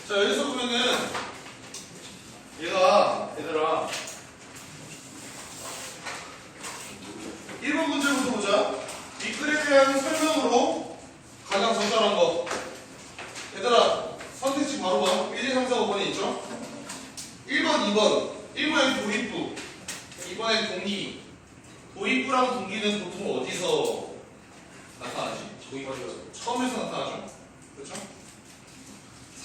자, 여기서 보면은 얘들아 1번 문제부터 보자. 미끌에 대한 설명으로 가장 적절한 거. 얘들아 선택지 바로 봐. 1, 2, 3, 4, 5번에 있죠? 1번, 2번 1번에 도입부, 2번에 동기. 도입부랑 동기는 보통 어디서 나타나지? 처음에서 나타나죠? 그렇죠?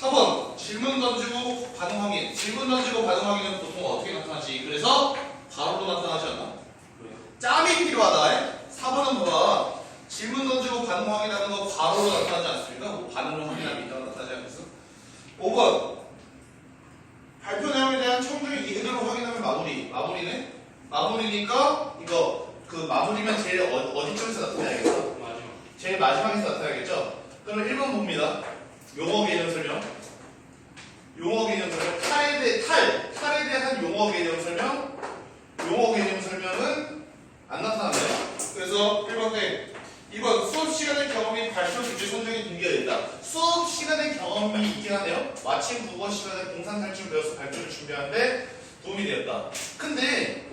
4번 질문 던지고 반응 확인. 질문 던지고 반응 확인은 보통 어떻게 나타나지? 그래서 바로로 나타나지 않나? 짬이 필요하다. 4번은 뭐야? 질문 던지고 반응 확인하는 거 바로로 나타나지 않습니까? 뭐 반응을 확인하면 이따가 나타나지 않겠어? 5번 발표 내용에 대한 청중의 이해도를 확인하면 마무리네? 마무리니까 이거 그 마무리면 제일 어디쯤에서 나타나야겠어? 제일 마지막에서 나타나야겠죠? 그러면 1번 봅니다. 용어 개념 설명. 용어 개념 설명. 탈에 대한 용어 개념 설명. 용어 개념 설명은 안 나타나네요. 그래서 1번 땡. 2번 수업 시간의 경험이 발표 주제 선정에 동기가 있다. 수업 시간의 경험이 있긴 하네요. 마침 국어 시간에 공산 탈출 배워서 발표를 준비하는데 도움이 되었다. 근데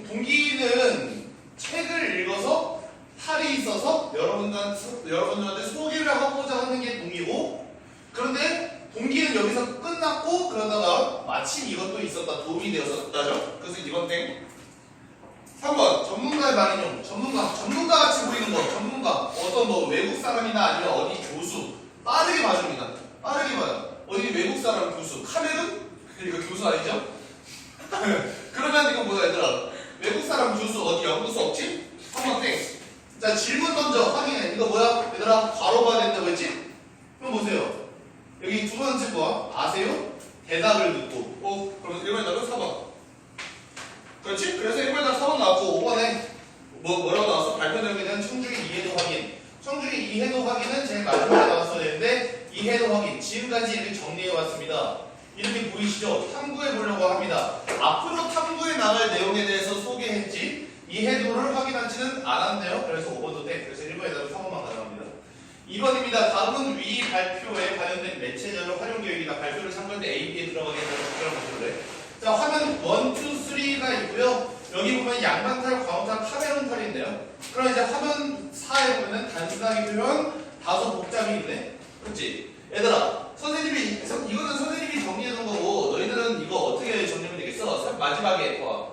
동기는 책을 읽어서 탈이 있어서 여러분들한테 소개를 하고자 하는 게 동기고, 그런데 동기는 여기서 끝났고 그러다가 마침 이것도 있었다. 도움이 되었었다죠. 그래서 2번 땡. 3번 전문가의 말인용. 전문가 같이 보이는 거. 전문가 어떤 뭐 외국 사람이나 아니면 어디 교수. 빠르게 봐줍니다. 빠르게 봐요. 어디 외국 사람 교수. 카메룬? 이거 교수 아니죠? 그러면 이거 뭐야 얘들아? 외국 사람 교수 어디 연구 수업지? 3번 땡. 자 질문 던져 확인해. 이거 뭐야? 얘들아 바로 봐야 된다고 했지? 그럼 보세요. 여기 두 번째 뭐야? 아세요? 대답을 듣고. 그러면 1번에 답은 4번. 그렇지? 그래서 1번에 답 4번 나왔고 5번에 뭐라고 나왔어? 발표 내용에 대한 청중의 이해도 확인. 청중의 이해도 확인은 제일 마지막에 나왔어야 되는데 이해도 확인. 지금까지 이렇게 정리해 왔습니다. 이렇게 보이시죠? 탐구해 보려고 합니다. 앞으로 탐구해 나갈 내용에 대해서 소개했지 이해도를 확인하지는 않았네요. 그래서 5번도 돼. 그래서 1번에 답은 3번만 가져갑니다. 2번입니다. 다음은 위 발표에 관련된 매체 자료 활용 계획이다. 발표를 참고할 때 AP에 들어가게 해서 특별한 것들을. 자 화면 1, 2, 3가 있고요. 여기 보면 양반탈, 광원탈, 카메론탈인데요. 그럼 이제 화면 4에 보면은 단순하게 표현, 다소 복잡이 있네. 그렇지? 얘들아, 이거는 선생님이 정리해놓은 거고 너희들은 이거 어떻게 정리하면 되겠어? 마지막에 봐.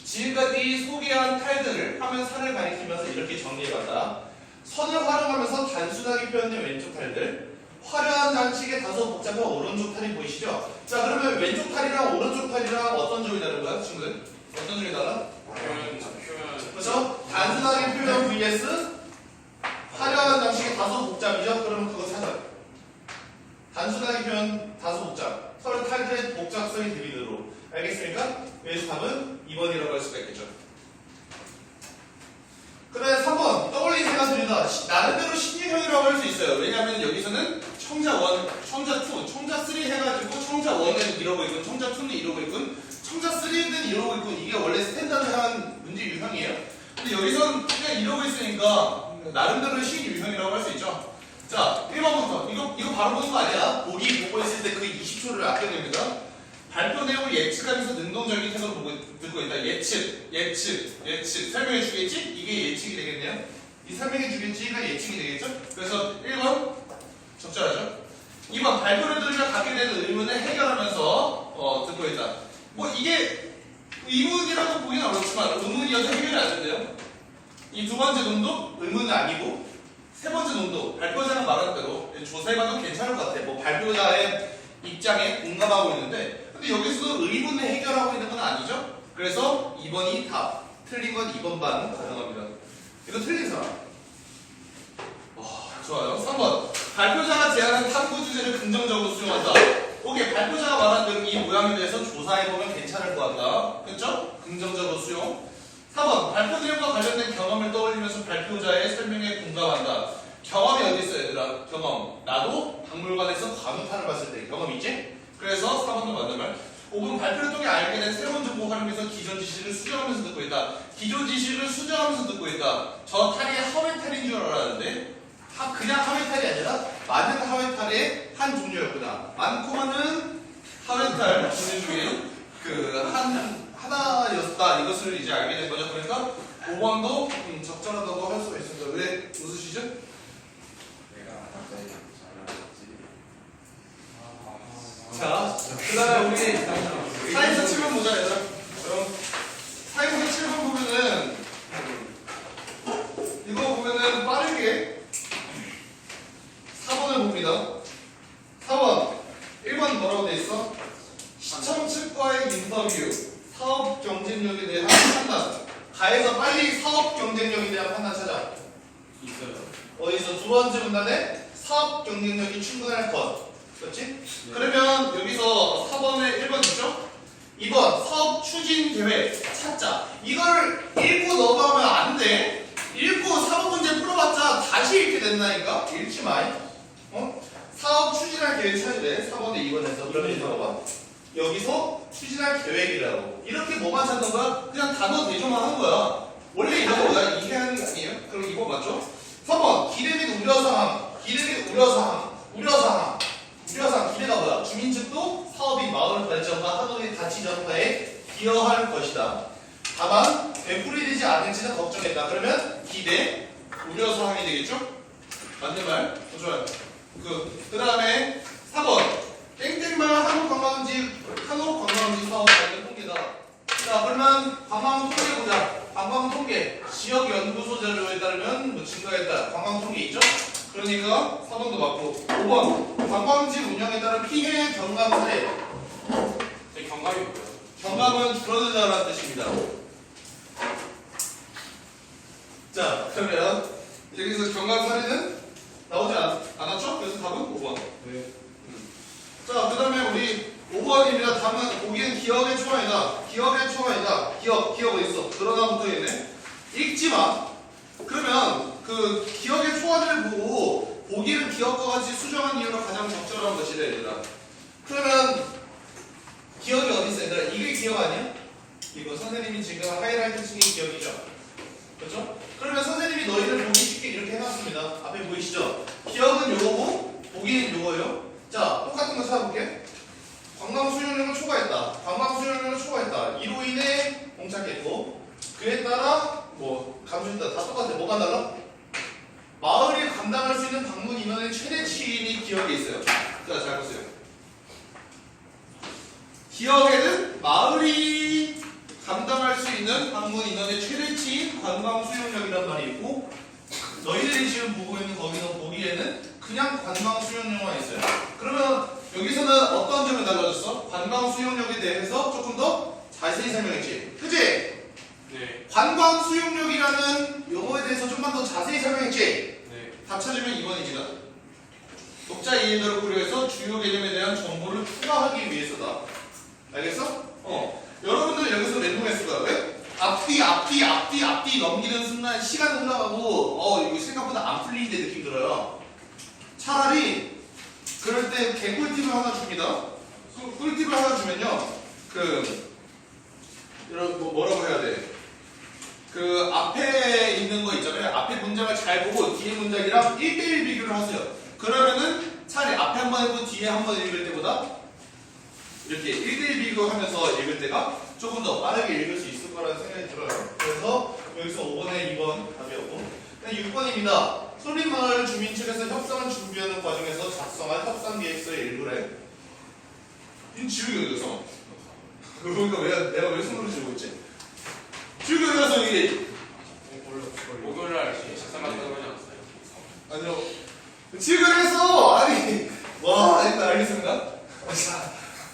지금까지 소개한 탈들을 화면 4를 가리키면서 이렇게 정리해봤다. 선을 활용하면서 단순하게 표현된 왼쪽 탈들, 화려한 장식의 다소 복잡한 오른쪽 탈이 보이시죠? 자 그러면 왼쪽 탈이랑 오른쪽 탈이랑 어떤 점이 다른 거야 친구들? 어떤 점이 달라? 표현. 그렇죠? 단순하게 표현 vs 화려한 장식의 다소 복잡이죠? 그러면 그거 사전. 단순하게 표현 다소 복잡. 서로 탈들의 복잡성이 대비대로. 알겠습니까? 그래서 답은 2번이라고 할 수가 있겠죠. 그 다음에 3번 떠올린 생각들이다. 나름대로 신유형이라고 할 수 있어요. 왜냐하면 여기서는 청자 1, 청자 2, 청자 3 해가지고 청자 1은 이러고 있고 청자 2는 이러고 있고 청자 3는 이러고 있고 이게 원래 스탠다드한 문제 유형이에요. 근데 여기서는 그냥 이러고 있으니까 나름대로 신유형이라고 할 수 있죠. 자 1번부터 이거 바로 보는 거 아니야? 보기 보고 있을 때 그 20초를 아껴냅니다. 발표 내용을 예측하면서 능동적인 태도로 듣고 있다. 예측. 설명해 주겠지? 이게 예측이 되겠네요. 이 설명해 주겠지가 예측이 되겠죠? 그래서 1번 적절하죠? 2번 발표를 들으며 갖게 되는 의문을 해결하면서 듣고 있다. 뭐 이게 의문이라고 보기는 어렵지만 의문이어도 해결이 안 된대요. 이 두 번째 놈도 의문은 아니고 세 번째 놈도 발표자가 말한 대로 조사해봐도 괜찮을 것 같아. 뭐 발표자의 입장에 공감하고 있는데 근데 여기서도 의문을 해결하고 있는 건 아니죠? 그래서 2번이 답. 틀린 건 2번 반 가능합니다. 이거 틀린 사람. 좋아요. 3번. 발표자가 제안한 탐구 주제를 긍정적으로 수용한다. 오케이. 발표자가 말한 대로 이 모양에 대해서 조사해보면 괜찮을 것 같다. 그렇죠? 긍정적으로 수용. 4번. 발표 내용과 관련된 경험을 떠올리면서 발표자의 설명에 공감한다. 경험이 어디 있어요, 얘들아? 경험. 나도 박물관에서 관우탄을 봤을 때 경험 있지? 그래서 4번도 맞는 말. 5번 발표를 통해 알게 된 새로운 정보 활용해서 기존 지식을 수정하면서 듣고 있다. 기존 지식을 수정하면서 듣고 있다. 저 탈이 하회 탈인 줄 알았는데 그냥 하회탈이 아니라 많은 하회탈의 한 종류였구나. 많고 많은 하회탈 종류 중에 하나였다. 이것을 이제 알게 된 거죠. 그러니까 5번도 적절하다고 할 수가 있습니다. 왜 웃으시죠? 내가 갑자기 자, 그 다음에 우리 4에서 7번 보자, 얘들아. 그럼 4에서 7번 보면은 이거 보면은 빠르게 4번을 봅니다. 4번 1번 뭐라고 돼 있어? 시청 측과의 인터뷰, 사업 경쟁력에 대한 판단. 가에서 빨리 사업 경쟁력에 대한 판단 찾아. 있어요. 어디서 두 번째 문단에 사업 경쟁력이 충분할 것. 그렇지? 네. 그러면 여기서 4번에 1번 있죠? 2번 사업 추진 계획 찾자. 이걸 읽고 넘어가면 안 돼. 읽고 4번 문제 풀어봤자 다시 읽게 된다니까? 읽지 마. 사업 추진할 계획 찾아야 돼. 4번에 2번에서. 그러면 이거 봐봐. 여기서 추진할 계획이라고. 이렇게 뭐만 찾는 거야? 그냥 단어 대조만 하는 거야. 원래 이런 거보다 이해 하는 게 아니에요? 그럼 이거 맞죠? 3번 기대 및 우려사항. 기대 및 우려사항. 우려사항. 기대가 뭐야? 주민 측도 사업이 마을 발전과 학업의 가치 전파에 기여할 것이다. 다만 되풀이되지 않을지는 걱정했다. 그러면 기대, 우려사항이 되겠죠? 맞는 말? 좋아요. 그 다음에 4번 땡땡말 한국관광지 사업 관련 통계다. 자, 그러면 관광 통계 보자. 관광 통계 지역 연구소 자료에 따르면 뭐 증가했다. 관광 통계 있죠? 그러니까 4번도 맞고. 5번 관광지 운영에 따른 피해 경감 사례. 경감이 뭐예요? 경감은 줄어들다라는 뜻입니다. 자, 그러면 여기서 경감 사례는 나오지 않았죠? 그래서 답은 5번. 네. 자, 그 다음에 우리 5번입니다. 답은 보기엔 기억의 초안이다. 기억의 초안이다. 기억 어디 있어? 그러나 붙어 있네. 읽지 마. 그러면 그 기억의 초안을 보고 보기를 기억과 같이 수정한 이유가 가장 적절한 것이래, 얘들아. 그러면 기억이 어디 있어, 얘들아? 이게 기억 아니야? 이거 선생님이 지금 하이라이트 친 게 기억이죠? 그렇죠? 그러면 선생님이 너희들 보기 쉽게 이렇게 해놨습니다. 앞에 보이시죠? 기억은 요거고 보기는 요거예요. 자, 똑같은 거 찾아볼게. 관광 수용량을 초과했다. 관광 수용량을 초과했다. 이로 인해 봉착했고 그에 따라 뭐 감소했다. 다 똑같아. 뭐가 달라? 마을이 감당할 수 있는 방문 인원의 최대치인이 기억에 있어요. 자, 잘 보세요. 기억에는 마을이 감당할 수 있는 방문 인원의 최대치인 관광 수용력이란 말이 있고 너희들이 지금 보고 있는 거기서 보기에는 그냥 관광 수용료만 있어요. 그러면 여기서는 어떤 점을 달라졌어? 관광 수용력에 대해서 조금 더 자세히 설명했지. 그치? 네. 관광 수용력이라는 용어에 대해서 좀만 더 자세히 설명했지? 네. 답 찾으면 2번입니다. 독자 이해도를 고려해서 주요 개념에 대한 정보를 추가하기 위해서다. 알겠어? 여러분들 여기서 멘붕했을 거야. 왜? 앞뒤 넘기는 순간 시간 흘러가고 이거 생각보다 안 풀리는데 느낌 들어요. 차라리 그럴 때 개꿀팁을 하나 줍니다. 꿀팁을 하나 주면요. 뭐라고 해야 돼? 그 앞에 있는 거 있잖아요. 앞에 문장을 잘 보고 뒤에 문장이랑 1대1 비교를 하세요. 그러면은 차라리 앞에 한 번 해보고 뒤에 한 번 읽을 때보다 이렇게 1대1 비교하면서 읽을 때가 조금 더 빠르게 읽을 수 있을 거라는 생각이 들어요. 그래서 여기서 5번에 2번 답이었고 6번입니다. 솔림마을 주민 측에서 협상을 준비하는 과정에서 작성한 협상계획서의 일부래. 이건 지우개 어디서? 그러니까 내가 왜 손으로 지우고 있지? 지우개 어디 가서 이게 목요일날 식사 마시다고 하지 않았어요? 아니요. 지우개를 했어! 아니 와 일단 알겠습니다.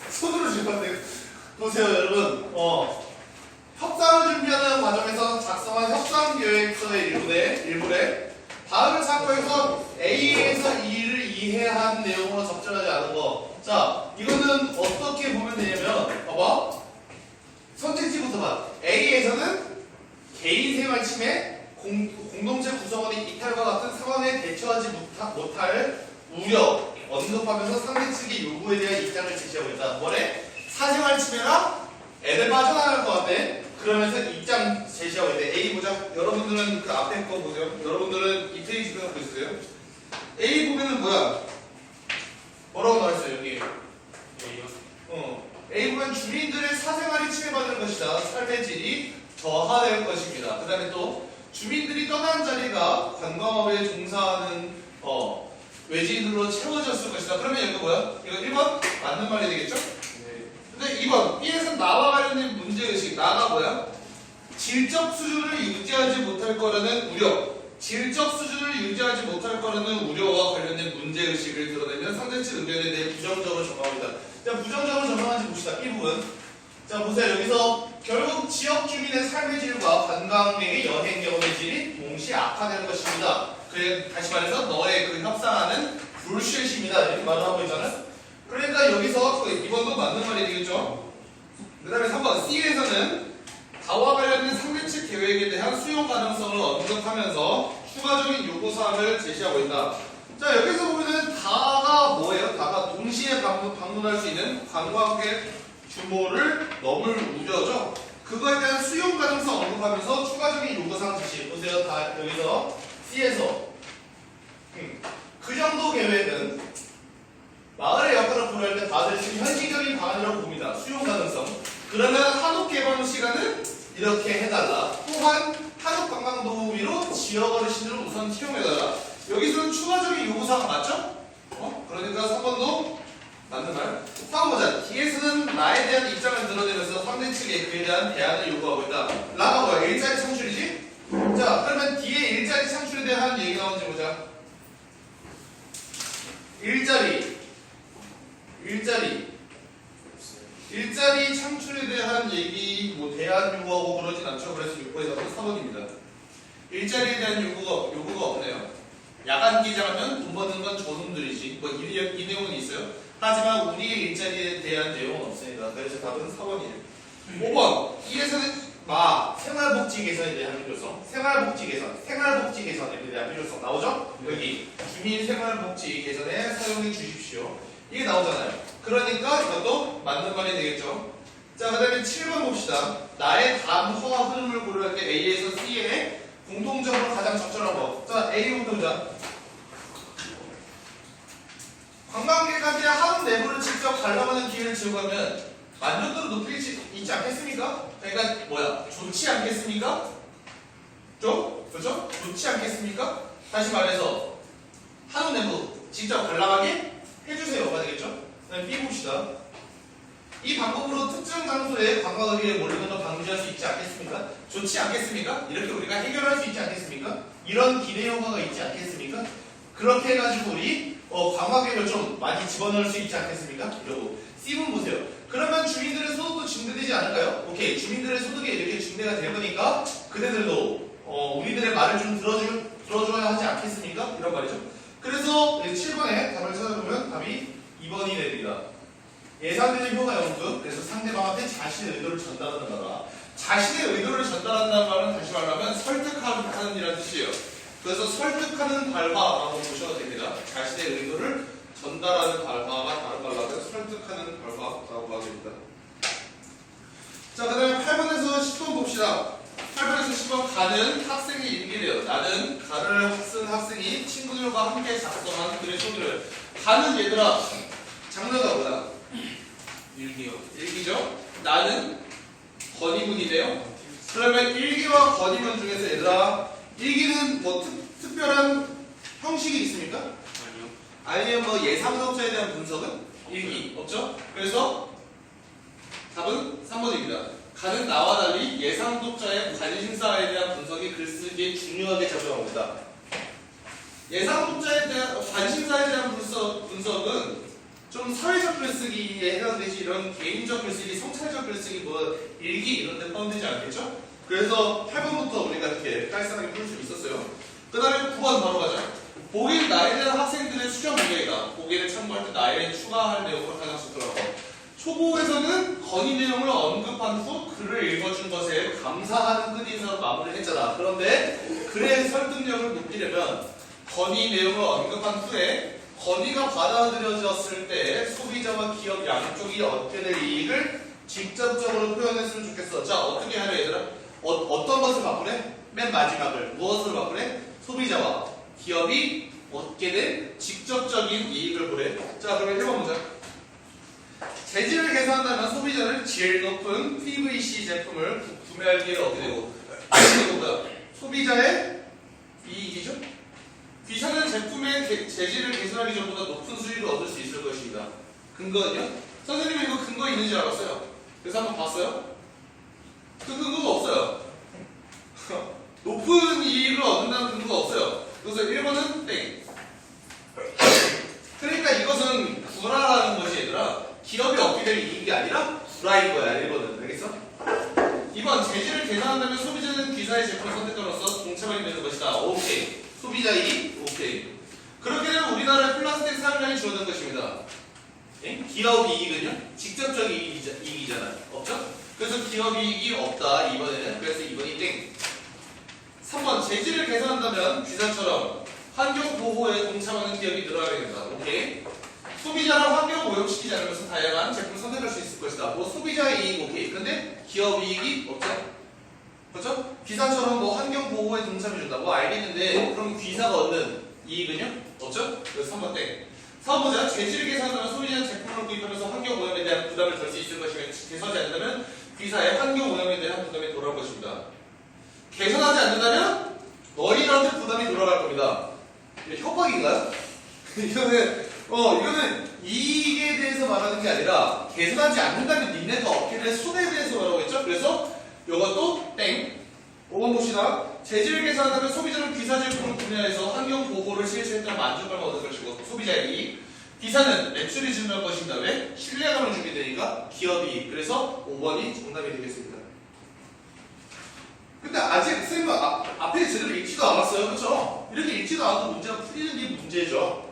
손으로 지웠는데 보세요 여러분. 협상을 준비하는 과정에서 작성한 협상계획서의 일부래 다음을 참고해서 A에서 E를 이해한 내용으로 적절하지 않은 거. 자, 이거는 어떻게 보면 되냐면 봐봐. 선택지부터 봐. A에서는 개인 생활 침해, 공동체 구성원의 이탈과 같은 상황에 대처하지 못할 우려 언급하면서 상대 측의 요구에 대한 입장을 제시하고 있다. 뭐래? 사생활 침해라? 애들 빠져나갈 것 같아. 그러면서 입장 제시하고 있대. A 보자. 여러분들은 그 앞에 거 보세요. 여러분들은 이 페이지 갖고 있어요. A 부분은 뭐야? 뭐라고 나와있어요 여기? A 부분 주민들의 사생활이 침해받는 것이다. 삶의 질이 저하될 것입니다. 그 다음에 또 주민들이 떠난 자리가 관광업에 종사하는 외지인으로 채워졌을 것이다. 그러면 여기 뭐야? 이거 1번 맞는 말이 되겠죠? 근데 2번 B에서 나와 관련된 문제의식. 나가 뭐야? 질적 수준을 유지하지 못할 거라는 우려. 질적 수준을 유지하지 못할 거라는 우려와 관련된 문제의식을 드러내는 상대측 의견에 대해 부정적으로 정합니다. 자, 부정적으로 정상한지 봅시다. 이 부분. 자, 보세요. 여기서 결국 지역 주민의 삶의 질과 관광객의 여행 경험의 질이 동시에 악화되는 것입니다. 그래, 다시 말해서 너의 그 협상하는 불실심이다. 이렇게 말을 하고 있잖아요. 그러니까 여기서 이번도 맞는 말이 되겠죠. 그 다음에 3번 C에서는 다와 관련된 상대측 계획에 대한 수용 가능성을 언급하면서 추가적인 요구사항을 제시하고 있다. 자, 여기서 보면은 다가 뭐예요? 다가 동시에 방문할 수 있는 관광객 규모를 넘을 우려죠. 그거에 대한 수용 가능성 언급하면서 추가적인 요구사항 제시. 보세요. 다 여기서 C에서 그 정도 계획은 마을의 역할을 고려할 때 다들 지금 현실적인 방안이라고 봅니다. 수용 가능성. 그러면 한옥 개방 시간은 이렇게 해달라. 또한 한옥 관광 도우미로 지역 어르신들을 우선 채용해달라. 여기서는 추가적인 요구사항 맞죠? 그러니까 3번도 맞는 말. 4번 보자. D에서는 나에 대한 입장을 드러내면서 상대 측에 그에 대한 대안을 요구하고 있다. 라가 뭐야? 일자리 창출이지? 자, 그러면 D의 일자리 창출에 대한 얘기 나오는지 보자. 일자리 창출에 대한 얘기, 뭐 대안 요구하고 그러진 않죠. 그래서 6번에서 4번입니다. 일자리에 대한 요구가 없네요. 야간 기장하면 돈 버는 건 저놈들이지. 뭐 이 내용은 있어요. 하지만 우리의 일자리에 대한 내용은 없습니다. 그래서 답은 4번이에요. 5번. 이에서는 생활복지 개선에 대한 필요성, 생활복지 개선에 대한 필요성 나오죠? 여기 주민 생활복지 개선에 사용해 주십시오. 이게 나오잖아요. 그러니까 이것도 맞는 말이 되겠죠. 자, 그 다음에 7번 봅시다. 나의 담화와 흐름을 고려할 때 A에서 C에 공통적으로 가장 적절한 거. 자, A부터 보자. 관광객한테 한국 내부를 직접 관람하는 기회를 제공하면 만족도를 높일 수 있지 않겠습니까? 그러니까 뭐야? 좋지 않겠습니까? 그렇죠? 좋지 않겠습니까? 다시 말해서 한국 내부 직접 관람하게 해주세요가 되겠죠? 그다음 B 봅시다. 이 방법으로 특정 장소에 관광객이 몰리는 걸 방지할 수 있지 않겠습니까? 좋지 않겠습니까? 이렇게 우리가 해결할 수 있지 않겠습니까? 이런 기대 효과가 있지 않겠습니까? 그렇게 해가지고 우리 관광객을 좀 많이 집어넣을 수 있지 않겠습니까? 이러고 C분 보세요. 그러면 주민들의 소득도 증대되지 않을까요? 오케이, 주민들의 소득이 이렇게 증대가 될 거니까 그대들도 우리들의 말을 좀 들어줘야 하지 않겠습니까? 이런 말이죠. 그래서 7번에 답을 찾아보면 답이 2번이 됩니다. 예상되는 효과 연습. 그래서 상대방한테 자신의 의도를 전달하는 거다. 자신의 의도를 전달한다는 말은 다시 말하면 설득하는 이라는 뜻이에요. 그래서 설득하는 발화라고 보셔도 됩니다. 자신의 의도를 전달하는 발화가 다른 말로 하면 설득하는 발화라고 하게 됩니다. 자, 그 다음에 8번에서 10번 봅시다. 8번에서 10번 가는 학생이 일기래요. 나는 가를 쓴 학생이 친구들과 함께 작성한 글의 소개를. 가는 얘들아 장르가 뭐야? 일기죠? 나는 건의문이네요. 그러면 일기와 건의문 중에서 얘들아 일기는 뭐 특별한 형식이 있습니까? 아니면 뭐 예상독자에 대한 분석은? 일기 없죠? 그래서 답은 3번입니다. 가는 나와 달리 예상독자의 관심사에 대한 분석이 글쓰기에 중요하게 작용합니다. 예상독자에 대한 관심사에 대한 분석은 좀 사회적 글쓰기에 해당되지 이런 개인적 글쓰기, 성찰적 글쓰기, 뭐 일기 이런 데 포함되지 않겠죠? 그래서 8번부터 우리가 이렇게 깔끔하게 풀 수 있었어요. 그 다음에 9번 바로 가자. 보기를 나에 대한 학생들의 수정 문제이다. 보기를 참고할 때 나에 추가할 내용으로 가장 적더라고. 초보에서는 건의 내용을 언급한 후 글을 읽어준 것에 감사하는 끝인사로 마무리를 했잖아. 그런데 글의 설득력을 높이려면 건의 내용을 언급한 후에 건의가 받아들여졌을 때 소비자와 기업 양쪽이 얻게 될 이익을 직접적으로 표현했으면 좋겠어. 자, 어떻게 하려 얘들아? 어떤 것을 바꾸래? 맨 마지막을 무엇으로 바꾸래? 소비자와 기업이 얻게 된 직접적인 이익을 보래. 자, 그러면 1번 보자. 재질을 계산한다면 소비자는 질 높은 PVC 제품을 구매할 기회를 얻게 되고, 소비자의 이익이죠? 귀사는 제품의 재질을 개선하기 전보다 높은 수익을 얻을 수 있을 것입니다. 근거는요? 선생님이 이거 근거 있는 줄 알았어요. 그래서 한번 봤어요? 그 근거가 없어요. 높은 이익을 얻는다는 근거가 없어요. 그래서 1번은 땡. 그러니까 이것은 구라라는 것이 얘들아 기업이 얻게 될 이익이 아니라 구라인 거야. 1번은. 알겠어? 2번 재질을 계산한다면 소비자는 귀사의 제품을 선택함으로써 동참하게 되는 것이다. 오케이. 소비자 이익? 오케이. 그렇게 되면 우리나라의 플라스틱 사용량이 줄어든 것입니다. 기업 이익은요? 직접적인 이익이잖아요. 없죠? 그래서 기업 이익이 없다. 2번에는. 그래서 2번이 땡. 3번 재질을 개선한다면 귀사처럼 환경 보호에 동참하는 기업이 늘어나게 된다. 오케이. 소비자를 환경 오염시키지 않으면서 다양한 제품을 선택할 수 있을 것이다. 뭐 소비자의 이익 오케이. 근데 기업 이익이 없죠? 그렇죠? 귀사처럼 뭐 환경 보호에 동참해준다. 뭐 알겠는데 그럼 귀사가 얻는 이익은요? 없죠? 그래서 3번 땡. 4번 보자. 재질을 개선한다면 소비자는 제품을 구입하면서 환경 오염에 대한 부담을 덜 수 있을 것이며 개선하지 않는다면 귀사의 환경 오염에 대한 부담이 돌아올 것입니다. 개선하지 않는다면 너희들한테 부담이 돌아갈 겁니다. 협박인가요? 이거는 이익에 대해서 말하는 게 아니라 개선하지 않는다면 니네가 얻게 될 손해에 대해서 말하고 있죠. 그래서 이것도 땡. 5번 봅시다. 재질 개선한다면 소비자는 귀사 제품을 구매해서 환경 보호를 실시했다는 만족감을 얻을 것이고 소비자의 이익. 귀사는 매출이 증가할 것입니다. 왜? 신뢰감을 주게 되니까 기업 이익. 그래서 5번이 정답이 되겠습니다. 근데 아직 쌤은 앞에 제대로 읽지도 않았어요. 그렇죠? 이렇게 읽지도 않아도 문제가 풀리는 게 문제죠.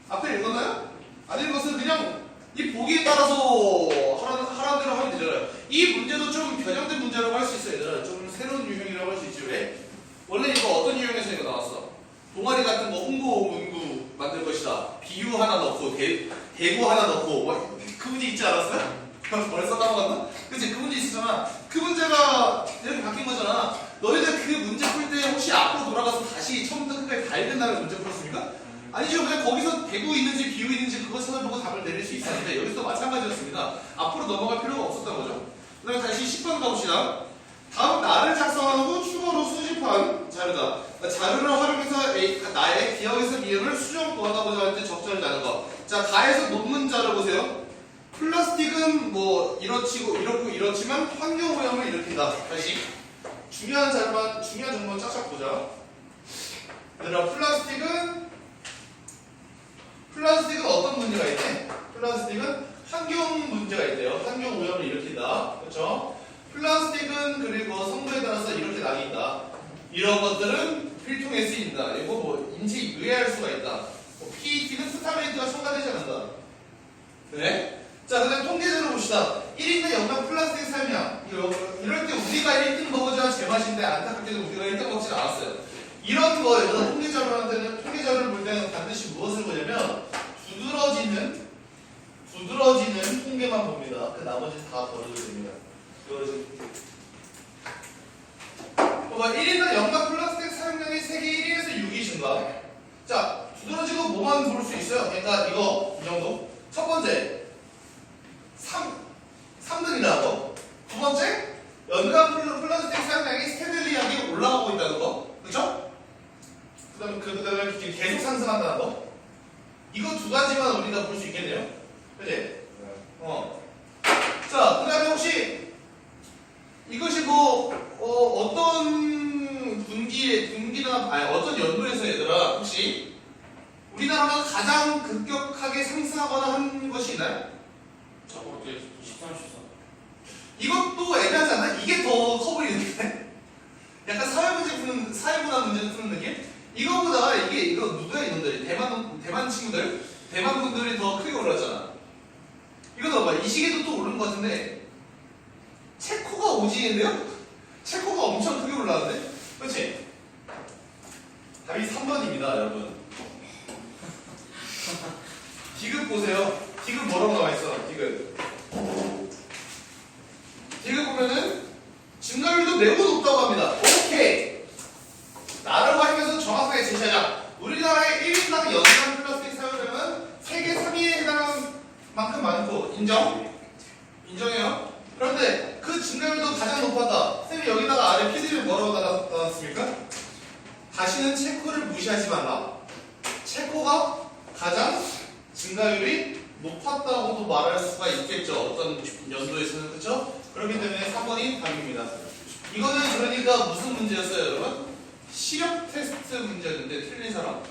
앞에 읽었나요? 안 읽었으면 그냥 이 보기에 따라서 하라는 대로 하면 되잖아요. 이 문제도 좀 변형된 문제라고 할 수 있어요. 얘들아. 좀 새로운 유형이라고 할 수 있지. 왜? 원래 이거 어떤 유형에서 이거 나왔어? 동아리 같은 거 홍보 문구 만들 것이다. 비유 하나 넣고 대구 하나 넣고 뭐, 그 문제 있지 않았어요? 벌써 까먹었나? 그치? 그 문제 있었잖아. 그 문제가 이렇게 바뀐 거잖아. 너희들 그 문제 풀 때 혹시 앞으로 돌아가서 다시 처음부터 끝까지 다 읽은 다음에 문제 풀었습니까? 아니죠. 그냥 거기서 대구 있는지 비유 있는지 그거 찾아보고 답을 내릴 수 있었는데 여기서도 마찬가지였습니다. 앞으로 넘어갈 필요가 없었던 거죠. 그 다음에 다시 10번 가봅시다. 다음 나를 작성한 후 추가로 수집한 자료다. 자료를 활용해서 나의 기억에서 이름을 수정 보완하고자 할 때 적절히 나는 거. 자, 가에서 논문 자료 보세요. 플라스틱은 뭐 이렇고 이렇지만 환경 오염을 일으킨다. 다시 중요한 정보만 짝짝 보자. 얘들아, 플라스틱은 어떤 문제가 있대? 플라스틱은 환경 문제가 있대요. 환경 오염을 일으킨다. 그렇죠? 플라스틱은 그리고 성분에 따라서 이렇게 나뉜다. 이런 것들은 필통에 쓰인다. 이거 뭐 인지 의아할 수가 있다. PET는 스타메이트가 첨가되지 않는다. 그래? 자, 그 다음 통계자료 봅시다. 1인당 연간 플라스틱 사용량. 이럴 때 우리가 1등 먹어줘야 제맛인데 안타깝게도 우리가 1등 먹지 않았어요. 이런 거, 여기서 통계자료를 볼 때는 반드시 무엇을 보냐면 두드러지는 통계만 봅니다. 그 나머지는 다 버려도 됩니다. 봐봐, 1인당 연간 플라스틱 사용량이 세계 1위에서 6위 증가. 자, 두드러지고 뭐만 볼 수 있어요? 그러니까 이거, 이 정도. 첫 번째. 3등이라는 거. 두 번째, 연간 플라스틱 사용량이 스테딜리하게 올라가고 있다는 거. 그죠? 그 다음에 계속 상승한다는 거. 이거 두 가지만 우리가 볼 수 있겠네요. 그치? 자, 그 다음에 혹시 이것이 뭐, 어떤 어떤 연도에서 얘들아, 혹시 우리나라가 가장 급격하게 상승하거나 한 것이 있나요? 저거 이제 13, 14. 이것도 애매하지 않나? 이게 더 커 보이는데? 약간 사회문화 문제를 푸는 느낌? 이거보다 이거 누구야 이놈들? 대만 친구들? 대만 분들이 더 크게 올랐잖아. 이거 봐봐. 이 시기도 또 오른 것 같은데 체코가 오지인데요? 체코가 엄청 크게 올랐는데? 그렇지? 답이 3번입니다, 여러분. 디귿 보세요. 디귿 뭐라고 나와있어? 디귿 보면은 증가율도 매우 높다고 합니다. 오케이. 나라고 하면서 정확하게 제시하자. 우리나라의 1위 인정? 인정해요? 그런데 그 증가율도 가장 높았다. 쌤이 여기다가 아래 PD를 뭐라고 달았습니까? 다시는 체코를 무시하지 말라. 체코가 가장 증가율이 높았다고도 말할 수가 있겠죠. 어떤 연도에서는. 그렇죠? 그렇기 때문에 3번이 답입니다. 이거는 그러니까 무슨 문제였어요, 여러분? 시력 테스트 문제였는데 틀린 사람.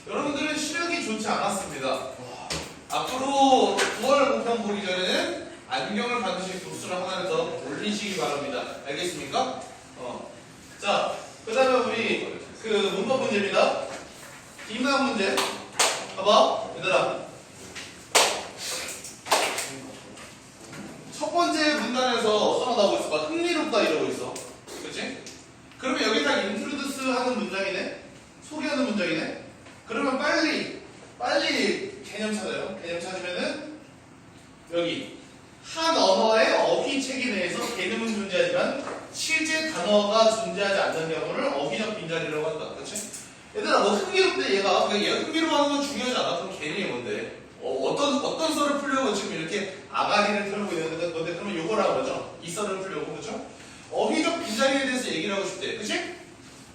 여러분들은 시력이 좋지 않았습니다. 앞으로 9월 모평 보기 전에는 안경을 반드시 도수를 하나를 더 올리시기 바랍니다. 알겠습니까? 자, 그 다음에 우리 그 문법 문제입니다. 비문학 문제. 봐봐, 얘들아. 첫 번째 문단에서 어떤 거 나오고 있어? 막 흥미롭다 이러고 있어. 그치? 그러면 여기다 인트로듀스 하는 문장이네? 소개하는 문장이네? 그러면 빨리 개념 찾아요. 개념 찾으면은 여기 한 언어의 어휘 체계 내에서 개념은 존재하지만 실제 단어가 존재하지 않는 경우를 어휘적 빈자리라고 한다. 그치? 얘들아 뭐 흥미롭대 얘가. 얘가 흥미로워하는 건 중요하지 않아. 그럼 개념이 뭔데? 어떤 썰을 풀려고 지금 이렇게 아가리를 털고 있는 건데 그러면 요거라고 그러죠? 이 썰을 풀려고. 그렇죠? 어휘적 빈자리에 대해서 얘기를 하고 싶대. 그치?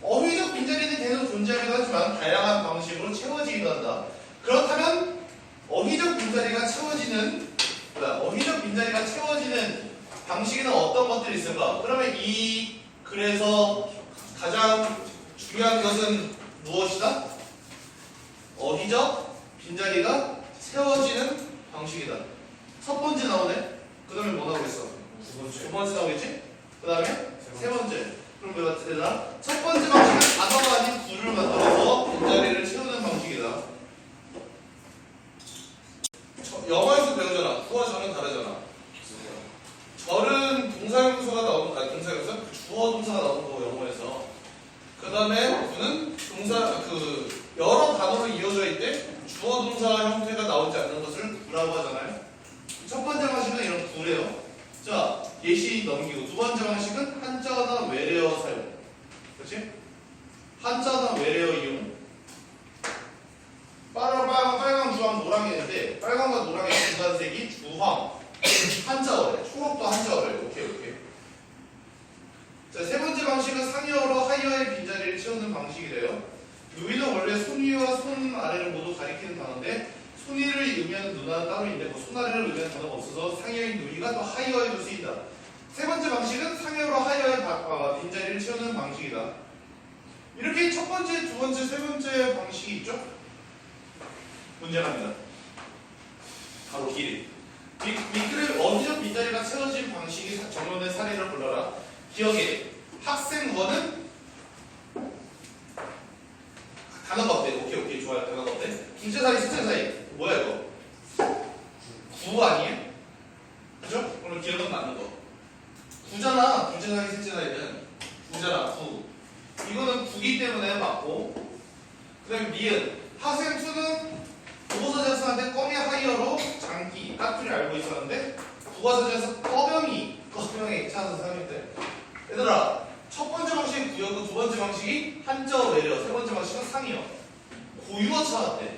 어휘적 빈자리는 계속 존재하기도 하지만 다양한 방식으로 채워지기도 한다. 그렇다면 어휘적 빈자리가 채워지는 방식에는 어떤 것들이 있을까? 그러면 이 글에서 가장 중요한 것은 무엇이다? 어휘적 빈자리가 채워지는 방식이다. 첫 번째 나오네? 그 다음에 뭐 나오겠어? 두 번째 나오겠지? 그 다음에 세 번째. 그럼 왜 같이 되나? 첫 번째 방식은 단어가 아닌 구를 만들어서 빈자리를 채우는 방식이다. 영어에서 배우잖아. 구와 절은 다르잖아. 절은 동사형용사가 나오는 거, 동사형용사? 주어 동사가 나오는 거고 영어에서. 그 다음에 구는 여러 단어로 이어져 있대 주어 동사 형태가 나오지 않는 것을 구라고 하잖아요. 첫 번째 방식은 이런 구래요. 자, 예시 넘기고. 두 번째 방식은 한자어나 외래어 사용. 그렇지? 한자어나 외래어 이용. 빨강, 주황, 노랑이 있는데 빨강과 노랑의 중간색이 주황. 한자어래. 초록도 한자어래. 오케이. 자, 세 번째 방식은 상이어로 하이어의 빈자리를 채우는 방식이래요. 누이는 원래 손 위와 손 아래를 모두 가리키는 단어인데 손 위를 의미하는 누나는 따로 있는데 뭐 손 아래를 의미하는 단어가 없어서 상이어인 누이가 또 하이어에도 쓰인다. 세 번째 방식은 상이어로 하이어의 빈자리를 채우는 방식이다. 이렇게 첫 번째, 두 번째, 세 번째 방식이 있죠? 문제 갑니다. 바로 길이. 밑글의 어휘적 빈자리가 채워진 방식이 정론의 사례를 불러라. 기억해. 학생 원은 단어가 어때? 오케이 좋아요. 단어가 어때? 둘째 사이, 셋째 사이. 뭐야 이거? 구 아니에요? 그죠? 오늘 기억은 맞는 거. 구잖아. 둘째 사이, 셋째 사이는 구잖아. 구. 이거는 구기 때문에 맞고. 그 다음에 미은. 학생 투는 국어사 작성한테 껌이 하이어로 장기, 까투리 알고 있었는데 국어사전에서 꺼병이 찾아서 사용했대. 얘들아, 첫 번째 방식이 구였고 두 번째 방식이 한자어 외래어, 세 번째 방식은 상이어. 고유어 찾았대.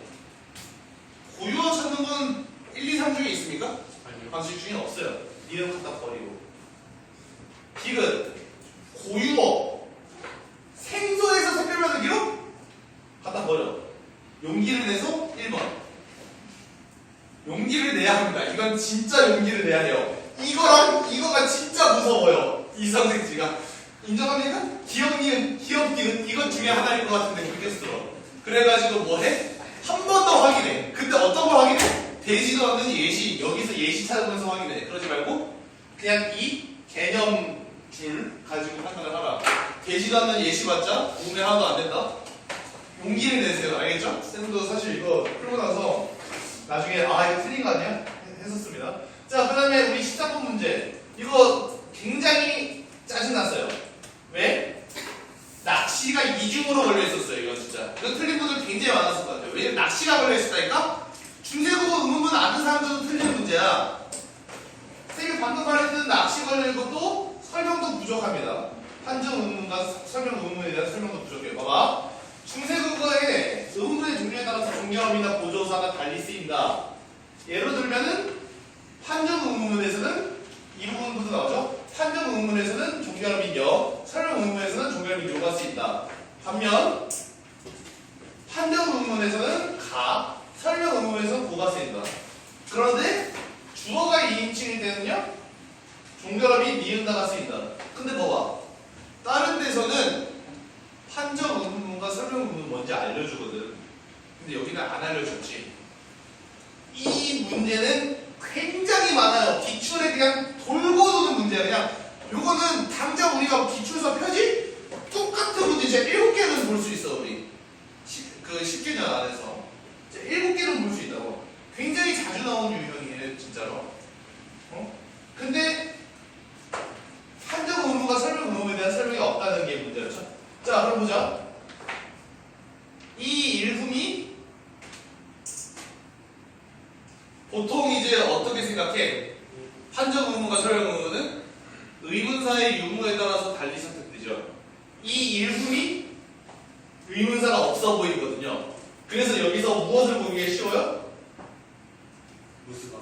고유어 찾는 건 1, 2, 3 중에 있습니까? 아니요. 방식 중에 없어요. 이름 갖다 버리고. 디귿, 고유어, 생소해서 색별받으기로 갖다 버려. 용기를 내서 1번. 용기를 내야 합니다. 이건 진짜 용기를 내야 해요. 이거가 진짜 무서워요. 이 선생지가. 인정합니까? 기억니은, 이것 중에 하나일 것 같은데 그렇게 쓰러. 그래가지고 뭐 해? 한 번 더 확인해. 근데 어떤 걸 확인해? 되지도 않는 예시. 여기서 예시 찾아보면서 확인해. 그러지 말고 그냥 이 개념 줄 가지고 판단을 하라. 되지도 않는 예시 봤자 공부 하나도 안 된다. 용기를 내세요. 알겠죠? 쌤도 사실 이거 풀고 나서 나중에 이거 틀린 거 아니야? 했었습니다. 자, 그 다음에 우리 13번 문제. 이거 굉장히 짜증났어요. 왜? 낚시가 이중으로 걸려있었어요. 이거 진짜. 이거 틀린 분들 굉장히 많았을 것 같아요. 왜냐면 낚시가 걸려있었다니까? 중세국어 의문문 아는 사람들도 틀리는 문제야. 쌤이 방금 말했던 낚시 걸려있는 것도 설명도 부족합니다. 한정 의문과 설명 의문에 대한 설명도 부족해요. 봐봐. 중세국어의 의문의 종류에 따라서 종료음이나 보조사가 달리 쓰인다. 예를 들면은 판정 의문문에서는 이 부분부터 나오죠. 판정 의문문에서는 종결 및 여, 설명 의문문에서는 종결 및 요가 쓰인다. 반면 판정 의문문에서는 가, 설명 의문문에서는 고가 쓰인다. 그런데 주어가 2인칭일 때는요, 종결 및 니은다가 쓰인다. 근데 봐봐, 다른 데서는 판정 의문문과 설명 의문문 뭔지 알려주거든. 근데 여기는 안 알려줬지. 이 문제는 굉장히 많아요. 기출에 그냥 돌고 도는 문제야. 그냥 요거는 당장 우리가 기출서 펴지? 똑같은 문제 진짜 7개는 볼 수 있어 우리. 그 10개년 안에서 7개는 볼 수 있다고. 굉장히 자주 나오는 유형이에요 진짜로. 근데 판정 의문과 설명 의문에 대한 설명이 없다는 게 문제였죠. 자 그럼 보자. 이 일hum이 보통 이제 어떻게 생각해? 판정 의문과 설명 의문은 의문사의 유무에 따라서 달리 선택되죠. 이 일hum이 의문사가 없어 보이거든요. 그래서 여기서 무엇을 보기에 쉬워요? 무스가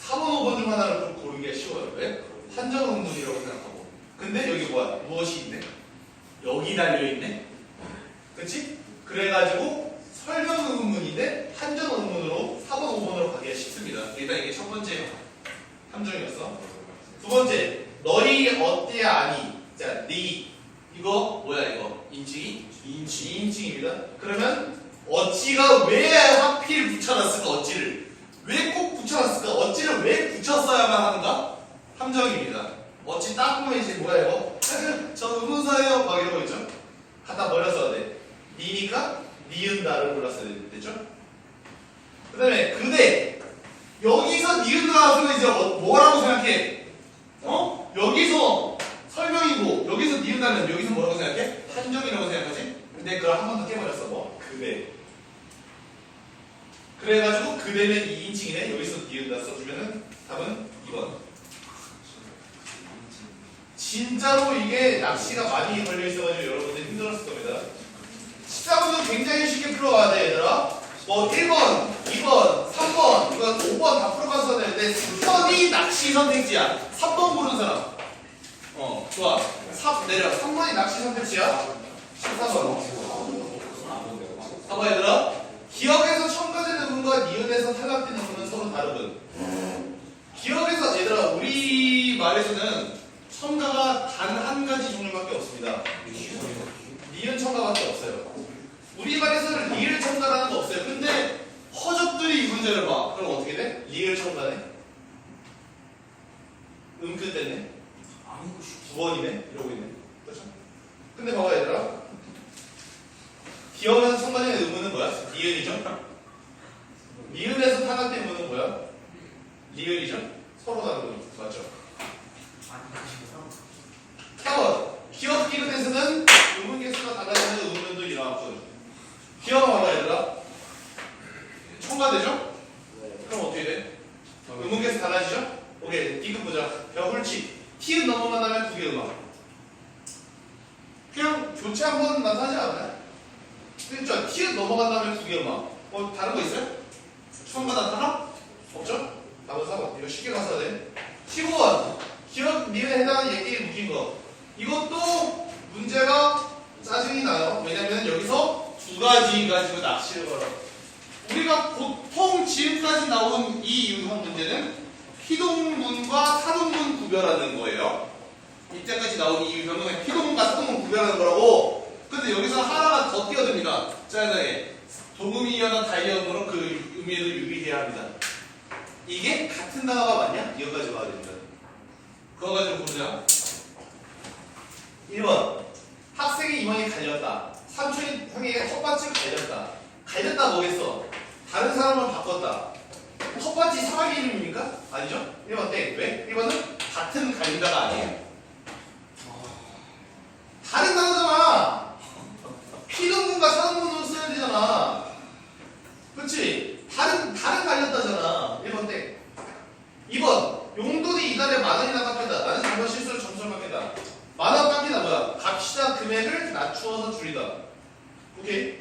4번, 5번 중 하나를 좀 고르기가 쉬워요. 왜? 판정 의문이라고 생각하고. 근데 여기 뭐야? 무엇이 있네? 여기 달려있네? 그치? 그래가지고 설명 의문인데 판정 의문으로 4번, 5번으로 가기가 쉽습니다. 일단 이게 첫 번째 함정이었어. 두 번째, 너희 어때 아니? 자, 니 이거 뭐야 이거? 인칭이? 2인칭입니다. 그러면 어찌가 왜 하필 붙여놨을까? 어찌를 왜 꼭 붙여놨을까? 어찌를 왜 붙였어야만 하는가? 함정입니다. 어찌 딱 보면 이제 뭐야 이거? 저 의문사예요 막 이러고 있죠? 갖다 버렸어야 돼. 니니까 니은다를 골랐어야 됐죠? 그 다음에 그대 여기서 니은다 나왔으면 이제 뭐라고 생각해? 여기서 설명이고 여기서 니은다면 여기서 뭐라고 생각해? 판정이라고 생각하지? 근데 그걸 한 번 더 깨버렸어. 뭐? 그대. 그래가지고 그대는 2인칭이네. 여기서 니은다 써주면은 답은 2번. 진짜로 이게 낚시가 많이 걸려있어가지고 여러분들 힘들었을 겁니다. 14번은 굉장히 쉽게 풀어가야 돼 얘들아. 뭐 1번, 2번, 3번, 이건 5번 다 풀어가서 되는데 3번이 낚시 선택지야. 3번 고른 사람. 좋아. 3 내려. 3번이 낚시 선택지야. 14번. 4번 얘들아. 기억에서 첨가된 의문과 니은에서 탈락된 의문은 서로 다르군. 기억에서 얘들아 우리 말에서는 첨가가 단 한 가지 종류밖에 없습니다. 니은 첨가밖에 없어요. 우리말에서는 리을 첨가라는 거 없어요. 근데 허접들이 이 문제를 봐. 그럼 어떻게 돼? 리을 첨가네? 음끝 됐네? 9번이네? 이러고 있네. 그렇죠? 근데 봐봐 얘들아. 기억에서 첨가된 의문은 뭐야? 니은이죠? 니은에서 탈락된 의문은 뭐야? 리을이죠? 서로 다르군. 맞죠? 4번. 기억 기근에서는 의문 개수가 달라지는 의문도 일어났군. 기억봐봐 얘들아. 첨가되죠? 그럼 어떻게 돼? 의문 개수 달라지죠? 오케이. 디귿 보자. 벼울치. 티은 넘어만 하면 2개 음악. 그냥 교체 한번 나타나지 않아요? 그렇죠? 티은 넘어간다면 2개 음악. 다른 거 있어요? 첨가 나타나? 없죠? 답은 4번. 이거 쉽게 가서야 돼. 15번. 기억 니은에 해당하는 얘기에 묶인 거. 이것도 문제가 짜증이 나요. 왜냐면 여기서 두 가지 가지고 낚시를 걸어. 우리가 보통 지금까지 나온 이 유형 문제는 피동문과 사동문 구별하는 거예요. 이때까지 나온 이 유형은 피동문과 사동문 구별하는 거라고. 근데 여기서 하나가 더 뛰어듭니다. 짜증나게. 도금이어나 다이어으로 그 의미를 유의해야 합니다. 이게 같은 단어가 맞냐? 이거까지 봐야 됩니다. 그거 가지고 보자. 1번. 학생의 이마에 갈렸다. 삼촌이 형에게 텃밭을 갈렸다. 갈렸다 뭐겠어? 다른 사람을 바꿨다. 텃밭이 사람 이름입니까? 아니죠? 1번 땡. 왜? 1번은 같은 갈린다가 아니에요. 다른 단어잖아. 피동문과 사동문으로 써야 되잖아. 그렇지? 다른 갈렸다잖아. 1번 땡. 2번. 용돈이 이달에 10,000원이나 깎인다. 나는 잘못 실수로 점수를 깎인다. 10,000원 깎인다 뭐야? 값이다 금액을 낮추어서 줄이다. 오케이?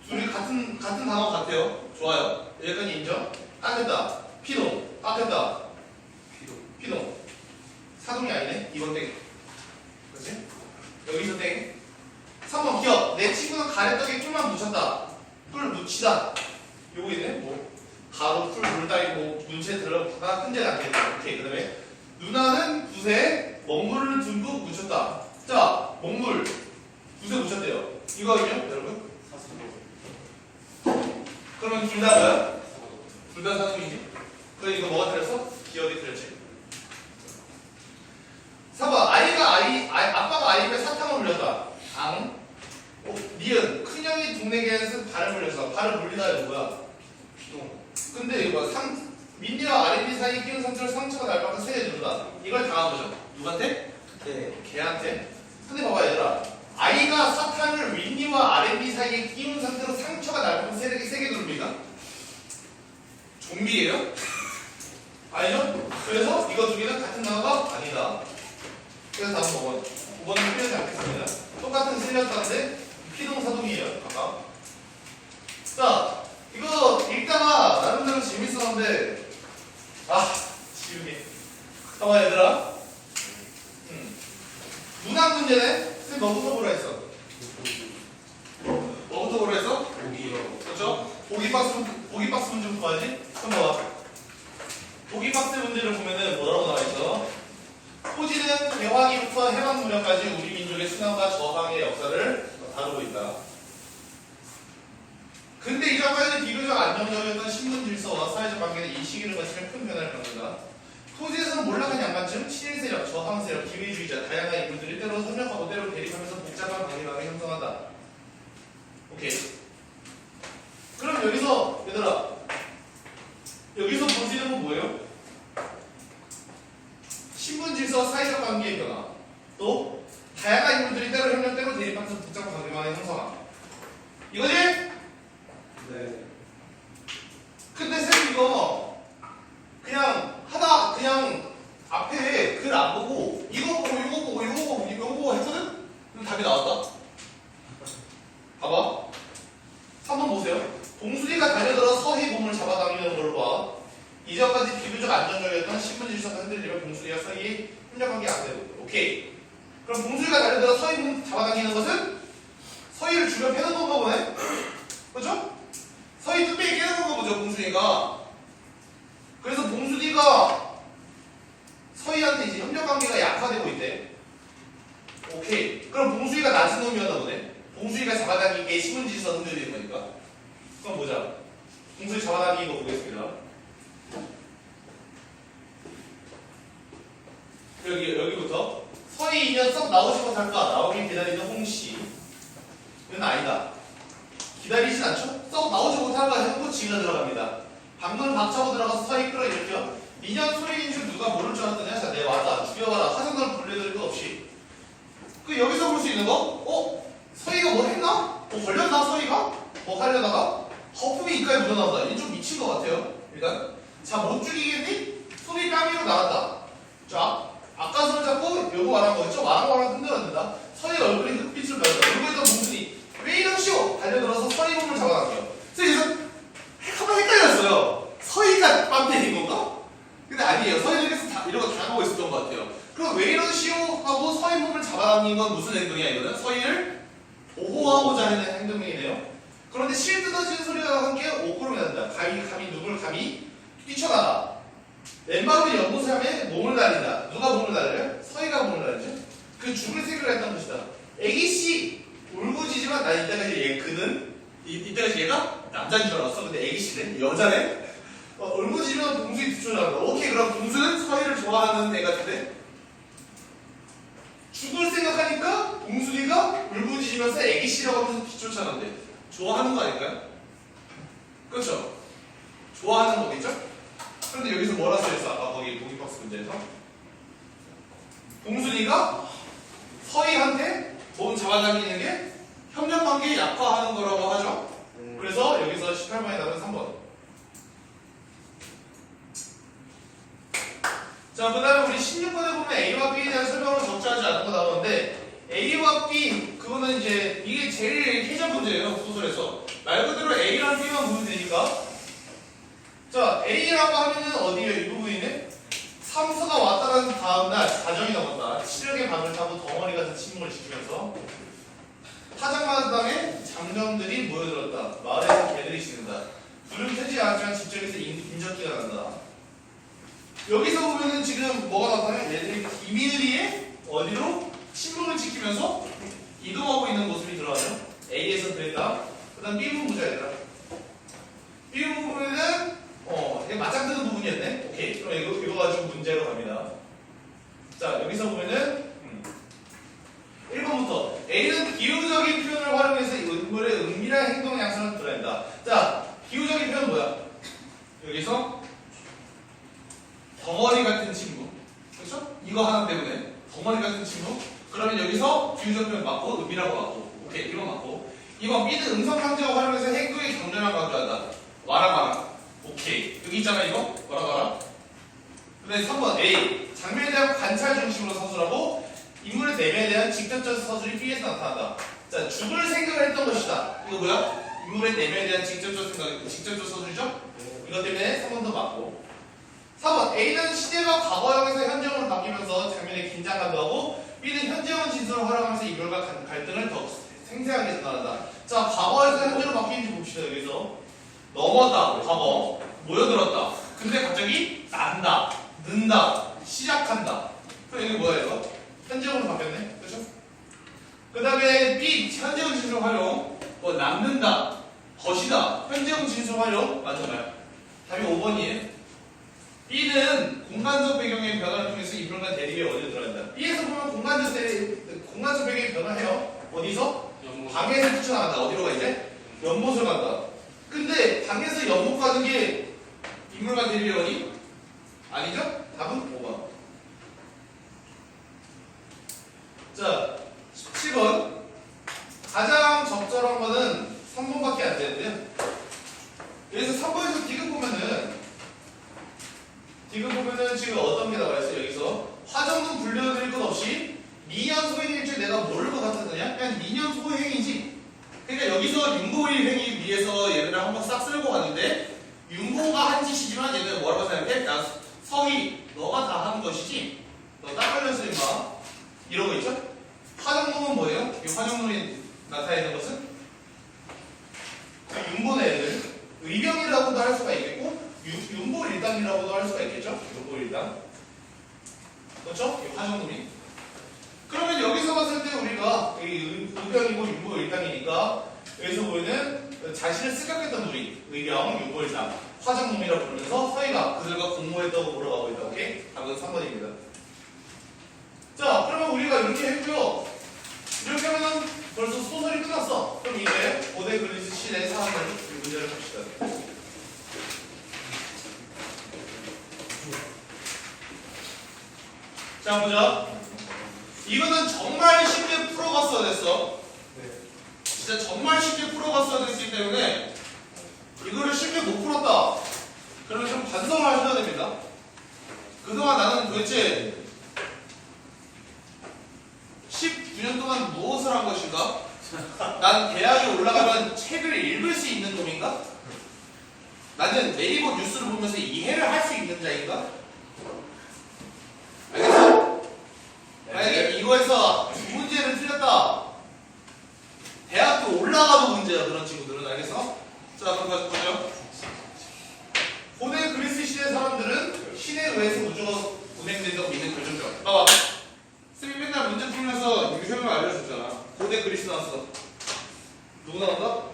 둘이 같은 단어 같아요. 좋아요. 여기까지 인정? 깎였다. 피동. 앞했다. 피동. 사동이 아니네. 2번 땡. 그렇지? 여기서 땡. 3번 기억. 내 친구는 가래떡에 꿀만 묻혔다. 꿀 묻히다. 요거 있네. 뭐 가루, 풀, 물다리, 뭐 문체 들어가다 끈질 않겠다. 오케이. 그다음에 누나는 붓에 먹물을 듬뿍 묻혔다. 자, 먹물 붓에 묻혔대요. 이거는요, 여러분? 그러면 둘 다 뭐야? 둘 다 사동이지. 그래 이거 뭐가 틀렸어? 기억이 틀렸지. 4번 아빠가 아이 입에 사탕을 물렸다. 앙. 니은 큰형이 동네개에서 발을 물렸어. 발을 물리다가 뭐야? 비동. 근데 이거 민니와 아랫니 사이에 끼는 상처를 상처가 날 만큼 세게 누르다. 이걸 당한 거죠. 누구한테? 네. 걔한테. 근데 봐봐 얘들아. 아이가 사탕을 윗니와 아랫니 사이에 끼운 상태로 상처가 날 만큼 세게 누릅니까? 좀비예요? 아니죠? 그래서 이거 두 개는 같은 단어가 아니다. 그래서 다음 5번. 5번은 틀리지 않겠습니다. 똑같은 틀렸다는데 피동사동이에요. 아까. 자, 이거 읽다가 나름대로 재밌었는데 지우개. 봐봐 얘들아. 문학 문제네. 쌤 뭐부터 보라 했어? 뭐부터 보라 했어? 보기요. 그렇죠? 보기 박스 문제부터 봐야지. 그럼 봐봐. 보기 박스 문제를 보면은 뭐라고 나와 있어? 토지는 개화기부터 해방 무렵까지 우리 민족의 순환과 저항의 역사를 다루고 있다. 근데 이전까지 비교적 안정적이었던 신분 질서와 사회적 관계는 이 시기를 거치며 큰 변화를 겪는다. 토지에서는 몰락한 양반층, 친일 세력, 저항 세력, 기회주의자, 다양한 인물들이 때로 협력하고 때로 대립하면서 복잡한 관계망을 형성한다. 오케이. 그럼 여기서 얘들아, 여기서 볼 수 있는 건 뭐예요? 신분 질서, 사회적 관계의 변화, 또 다양한 인물들이 때로 협력, 때로 대립하면서 복잡한 관계망을 형성한다. 이거지? 네. 근데 쌤 이거 그냥 앞에 글 안 보고 이거 보고 했거든? 그럼 답이 나왔다. 봐봐. 한번 보세요. 봉순이가 달려들어 서희 몸을 잡아당기는 걸 봐. 이전까지 비교적 안정적이었던 신분 질서가 흔들리며 봉순이와 서희의 협력관계 안 되고. 오케이. 그럼 봉순이가 달려들어 서희 몸을 잡아당기는 것은 서희를 주변 패는 건가 보네? 그렇죠? 서희 뚝배기 깨는 건가 보죠, 봉순이가. 그래서 봉순이가 서희한테 이제 협력관계가 약화되고 있대. 오케이. 그럼 봉순이가 낮은 놈이었나 보네. 봉순이가 잡아당기기에 신분질서 흔들리는 거니까. 그럼 보자. 봉순이 잡아당기는 거 보겠습니다. 여기부터 서희 2년 썩 나오지 못할까? 나오길 기다리는 홍씨. 이건 아니다. 기다리진 않죠? 썩 나오지 못할까 해놓고 지가 들어갑니다. 방문 박차고 들어가서 서희 끌어일으켜. 2년 소리인 줄 누가 모를 줄 알았더냐? 자, 내 왔다. 죽여봐라. 화장단 불러드릴 것 없이. 그 여기서 볼 수 있는 거? 서희가 뭐 했나? 걸렸나 서희가? 뭐 하려다가? 거품이 입가에 묻어나온다. 얘 좀 미친 것 같아요. 일단. 자, 못 죽이겠니? 손이 뺨 위로 나갔다. 자, 아까 손을 잡고 요거 말한 거였죠? 말한 흔들어낸다. 서희 얼굴이 흑빛을 변한다. 얼굴에다 봉순이 왜 이런 식으로 달려들어서 서희 몸을 잡아당겨. 그래서 한번 헷갈렸어요. 서희가 뺨 때린 건가? 근데 아니에요. 서희는 이런 거 당하고 있었던 것 같아요. 그럼 왜 이런 시오 하고 서희 몸을 잡아당긴 건 무슨 행동이야 이거는? 서희를 보호하고자 하는 행동이네요. 그런데 실 뜯어지는 소리와 함께 오구름이 난다. 감히 누굴 감히 뛰쳐나가. 맨발로 연못함에 몸을 날린다. 누가 몸을 날려요? 서희가 몸을 날리죠. 그 죽을 생각을 했던 것이다. 애기씨 울부짖지만 난 이때까지 이때까지 얘가 남자인 줄 알았어. 근데 애기씨네 여자네. 울부짖으면 봉순이 뒤쫓아간다. 오케이, 그럼 봉순은 서희를 좋아하는 애 같은데 죽을 생각하니까 봉순이가 울부짖으면서 애기씨라고 하면서 뒤쫓아간대. 좋아하는 거 아닐까요? 그렇죠? 좋아하는 거겠죠? 그런데 여기서 뭐라 써있어? 아까 거기 보기박스 문제에서 봉순이가 서희한테 몸 잡아당기는 게 협력관계 약화하는 거라고 하죠. 그래서 여기서 18번에 나오는 3번. 자, 그 다음에 우리 16번에 보면 A와 B에 대한 설명을 적절하지 않은 거 나오는데 A와 B, 그거는 이제 이게 제일 해전 문제예요. 소설에서. 말 그대로 A랑 B만 보면 되니까. 자, A라고 하면은 어디에 이 부분이네? 삼수가 왔다는 다음날 가정이 넘었다. 시력의 밤을 타고 덩어리 같은 침묵을 지키면서 타작마당에 장병들이 모여들었다. 마을에서 개들이 짖는다. 불은 켜지 않았지만 집중에서 인적기가 난다. 여기서 보면은 지금 뭐가 나타나요? 얘들이 비밀리에 어디로? 침묵을 지키면서 이동하고 있는 모습이 들어가죠. A에서 그랬다. 그 다음 B 부분 보자 얘들아. B 부분은 이게 맞짱 뜨는 부분이었네. 오케이. 그럼 이거 가지고 문제로 갑니다. 자, 여기서 보면은 1번부터 A는 비유적인 표현을 활용해서 인물의 은밀한 행동 양상을 드러낸다. 자, 비유적인 표현 뭐야? 여기서 덩어리 같은 친구. 그렇죠? 이거 하나 때문에 덩어리 같은 친구. 그러면 여기서 비유적 표현 맞고 은밀하고 맞고. 오케이. 1번 맞고. 2번 B는 음성 강조를 활용해서 행동의 경륜을 강조한다. 와라. 오케이. 여기 있잖아 이거. 와라. 근데 3번 A. 장면에 대한 관찰 중심으로 서술하고 인물의 내면에 대한 직접적 서술이 B에서 나타난다. 자, 죽을 생각을 했던 것이다. 이거 뭐야? 인물의 내면에 대한 직접적 생각, 직접적 서술이죠? 이것 때문에 3번도 맞고. 4번 A는 시제가 과거형에서 현재형으로 바뀌면서 장면에 긴장감도 하고 B는 현재형 진술을 활용하면서 인물과 갈등을 더 생생하게 전달한다. 자, 과거에서 현재로 바뀌는지 봅시다. 여기서 넘었다, 과거, 모여들었다. 근데 갑자기 난다, 는다, 시작한다. 그럼 이게 뭐야 이거? 현재형으로 바뀌었네, 그렇죠? 그 다음에 B 현재형 진술 활용, 뭐 남는다, 것이다, 현재형 진술 활용 맞잖아요. 답이 5번이에요. B는 공간적 배경의 변화를 통해서 인물과 대립에 어디로 들어간다. B에서 보면 공간적 배경의 변화해요. 어디서? 방에서 뛰쳐나간다. 어디로 가 이제? 연못을 간다. 근데 방에서 연못 가는 게 인물과 대립의 어디? 아니죠? 답은 5번. 자, 17번. 가장 적절한 거는 3번밖에 안 되는데요. 그래서 3번에서 디귿 보면은 지금 어떤 게 나와 있어요? 여기서 화정문 불려드릴 것 없이 미년 소행일 줄 내가 모를 것 같았느냐? 그냥 미년 소행이지. 그러니까 여기서 윤보일 행위 위해서 얘네를 한번 싹 쓸고 갔는데 윤보가 한 짓이지만 얘네는 뭐라고 생각해? 나 서희 너가 다 한 것이지? 너 딱 걸렸어 임마. 이런 거 있죠? 화정문은 뭐예요? 이 화정문이 나타내는 것은 윤보네 애들 의병이라고도 할 수가 있겠고 윤보 일당이라고도 할 수가 있겠죠? 윤보 일당. 그렇죠? 이 화정문이. 그러면 여기서 봤을 때 우리가 의병이고 윤보 일당이니까 여기서 보이는 자신을 습격했던 우리 의병, 윤보 일당, 화정문이라고 부르면서 서희가 그들과 공모했다고 물어가고 있다. 오케이? 답은 3번입니다. 자, 그러면 우리가 이렇게 했고요. 이렇게 하면 벌써 소설이 끝났어. 그럼 이제 고대 그리스 시대 사람들 문제를 봅시다. 자, 보자. 이거는 정말 쉽게 풀어갔어야 됐어. 진짜 정말 쉽게 풀어갔어야 됐기 때문에 이거를 쉽게 못 풀었다. 그러면 좀 반성을 하셔야 됩니다. 그동안 나는 도대체 19년 동안 무엇을 한 것인가? 난 대학에 올라가면 책을 읽을 수 있는 놈인가? 나는 네이버 뉴스를 보면서 이해를 할 수 있는 자인가? 알겠어? 만약에 이거에서 두 문제를 틀렸다. 대학교 올라가도 문제야, 그런 친구들은. 알겠어? 자, 그럼 보죠. 고대 그리스 시대 사람들은 신에 의해서 우주가 운행된다고 믿는 결정적. 봐봐. 쌤이 맨날 문제 풀면서 유형을 알려줬잖아. 고대 그리스 나왔어. 누구 나온다?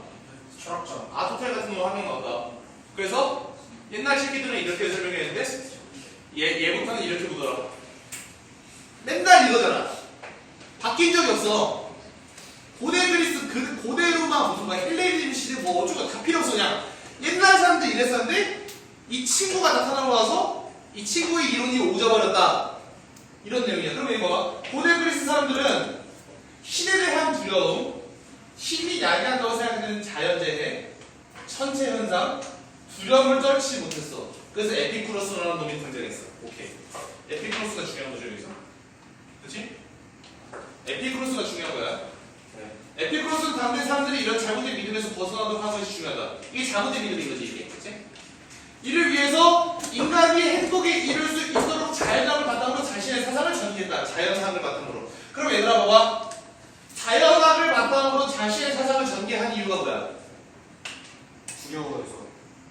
철학자. 아토텔 같은 거 하는 나온다. 그래서 옛날 새끼들은 이렇게 설명했는데 얘부터는 이렇게 보더라. 맨날 이거잖아. 바뀐 적이 없어. 고대 그리스 고대 로마 무슨 막 헬레니즘 시대 뭐 어쩌고 다 필요 없어. 그냥 옛날 사람들 이랬었는데 이 친구가 나타나고 나서 이 친구의 이론이 오져버렸다. 이런 내용이야. 그러면 이거 봐봐. 고대 그리스 사람들은 신에 대한 두려움, 힘이 야기한다고 생각되는 자연재해, 천체 현상, 두려움을 떨치지 못했어. 그래서 에피쿠로스라는 놈이 등장했어. 오케이. 에피쿠로스가 중요한 거죠, 여기서. 그치? 에피쿠로스가 중요한 거야. 에피쿠로스는 당대 사람들이 이런 잘못된 믿음에서 벗어나도록 하는 것이 중요하다. 이게 잘못된 믿음인 거지, 이게. 그치? 이를 위해서 인간이 행복에 이룰 수 있도록 자연학을 바탕으로 자신의 사상을 전개했다. 자연학을 바탕으로. 그럼 얘들아 봐봐. 자연학을 바탕으로 자신의 사상을 전개한 이유가 뭐야? 두려워해서.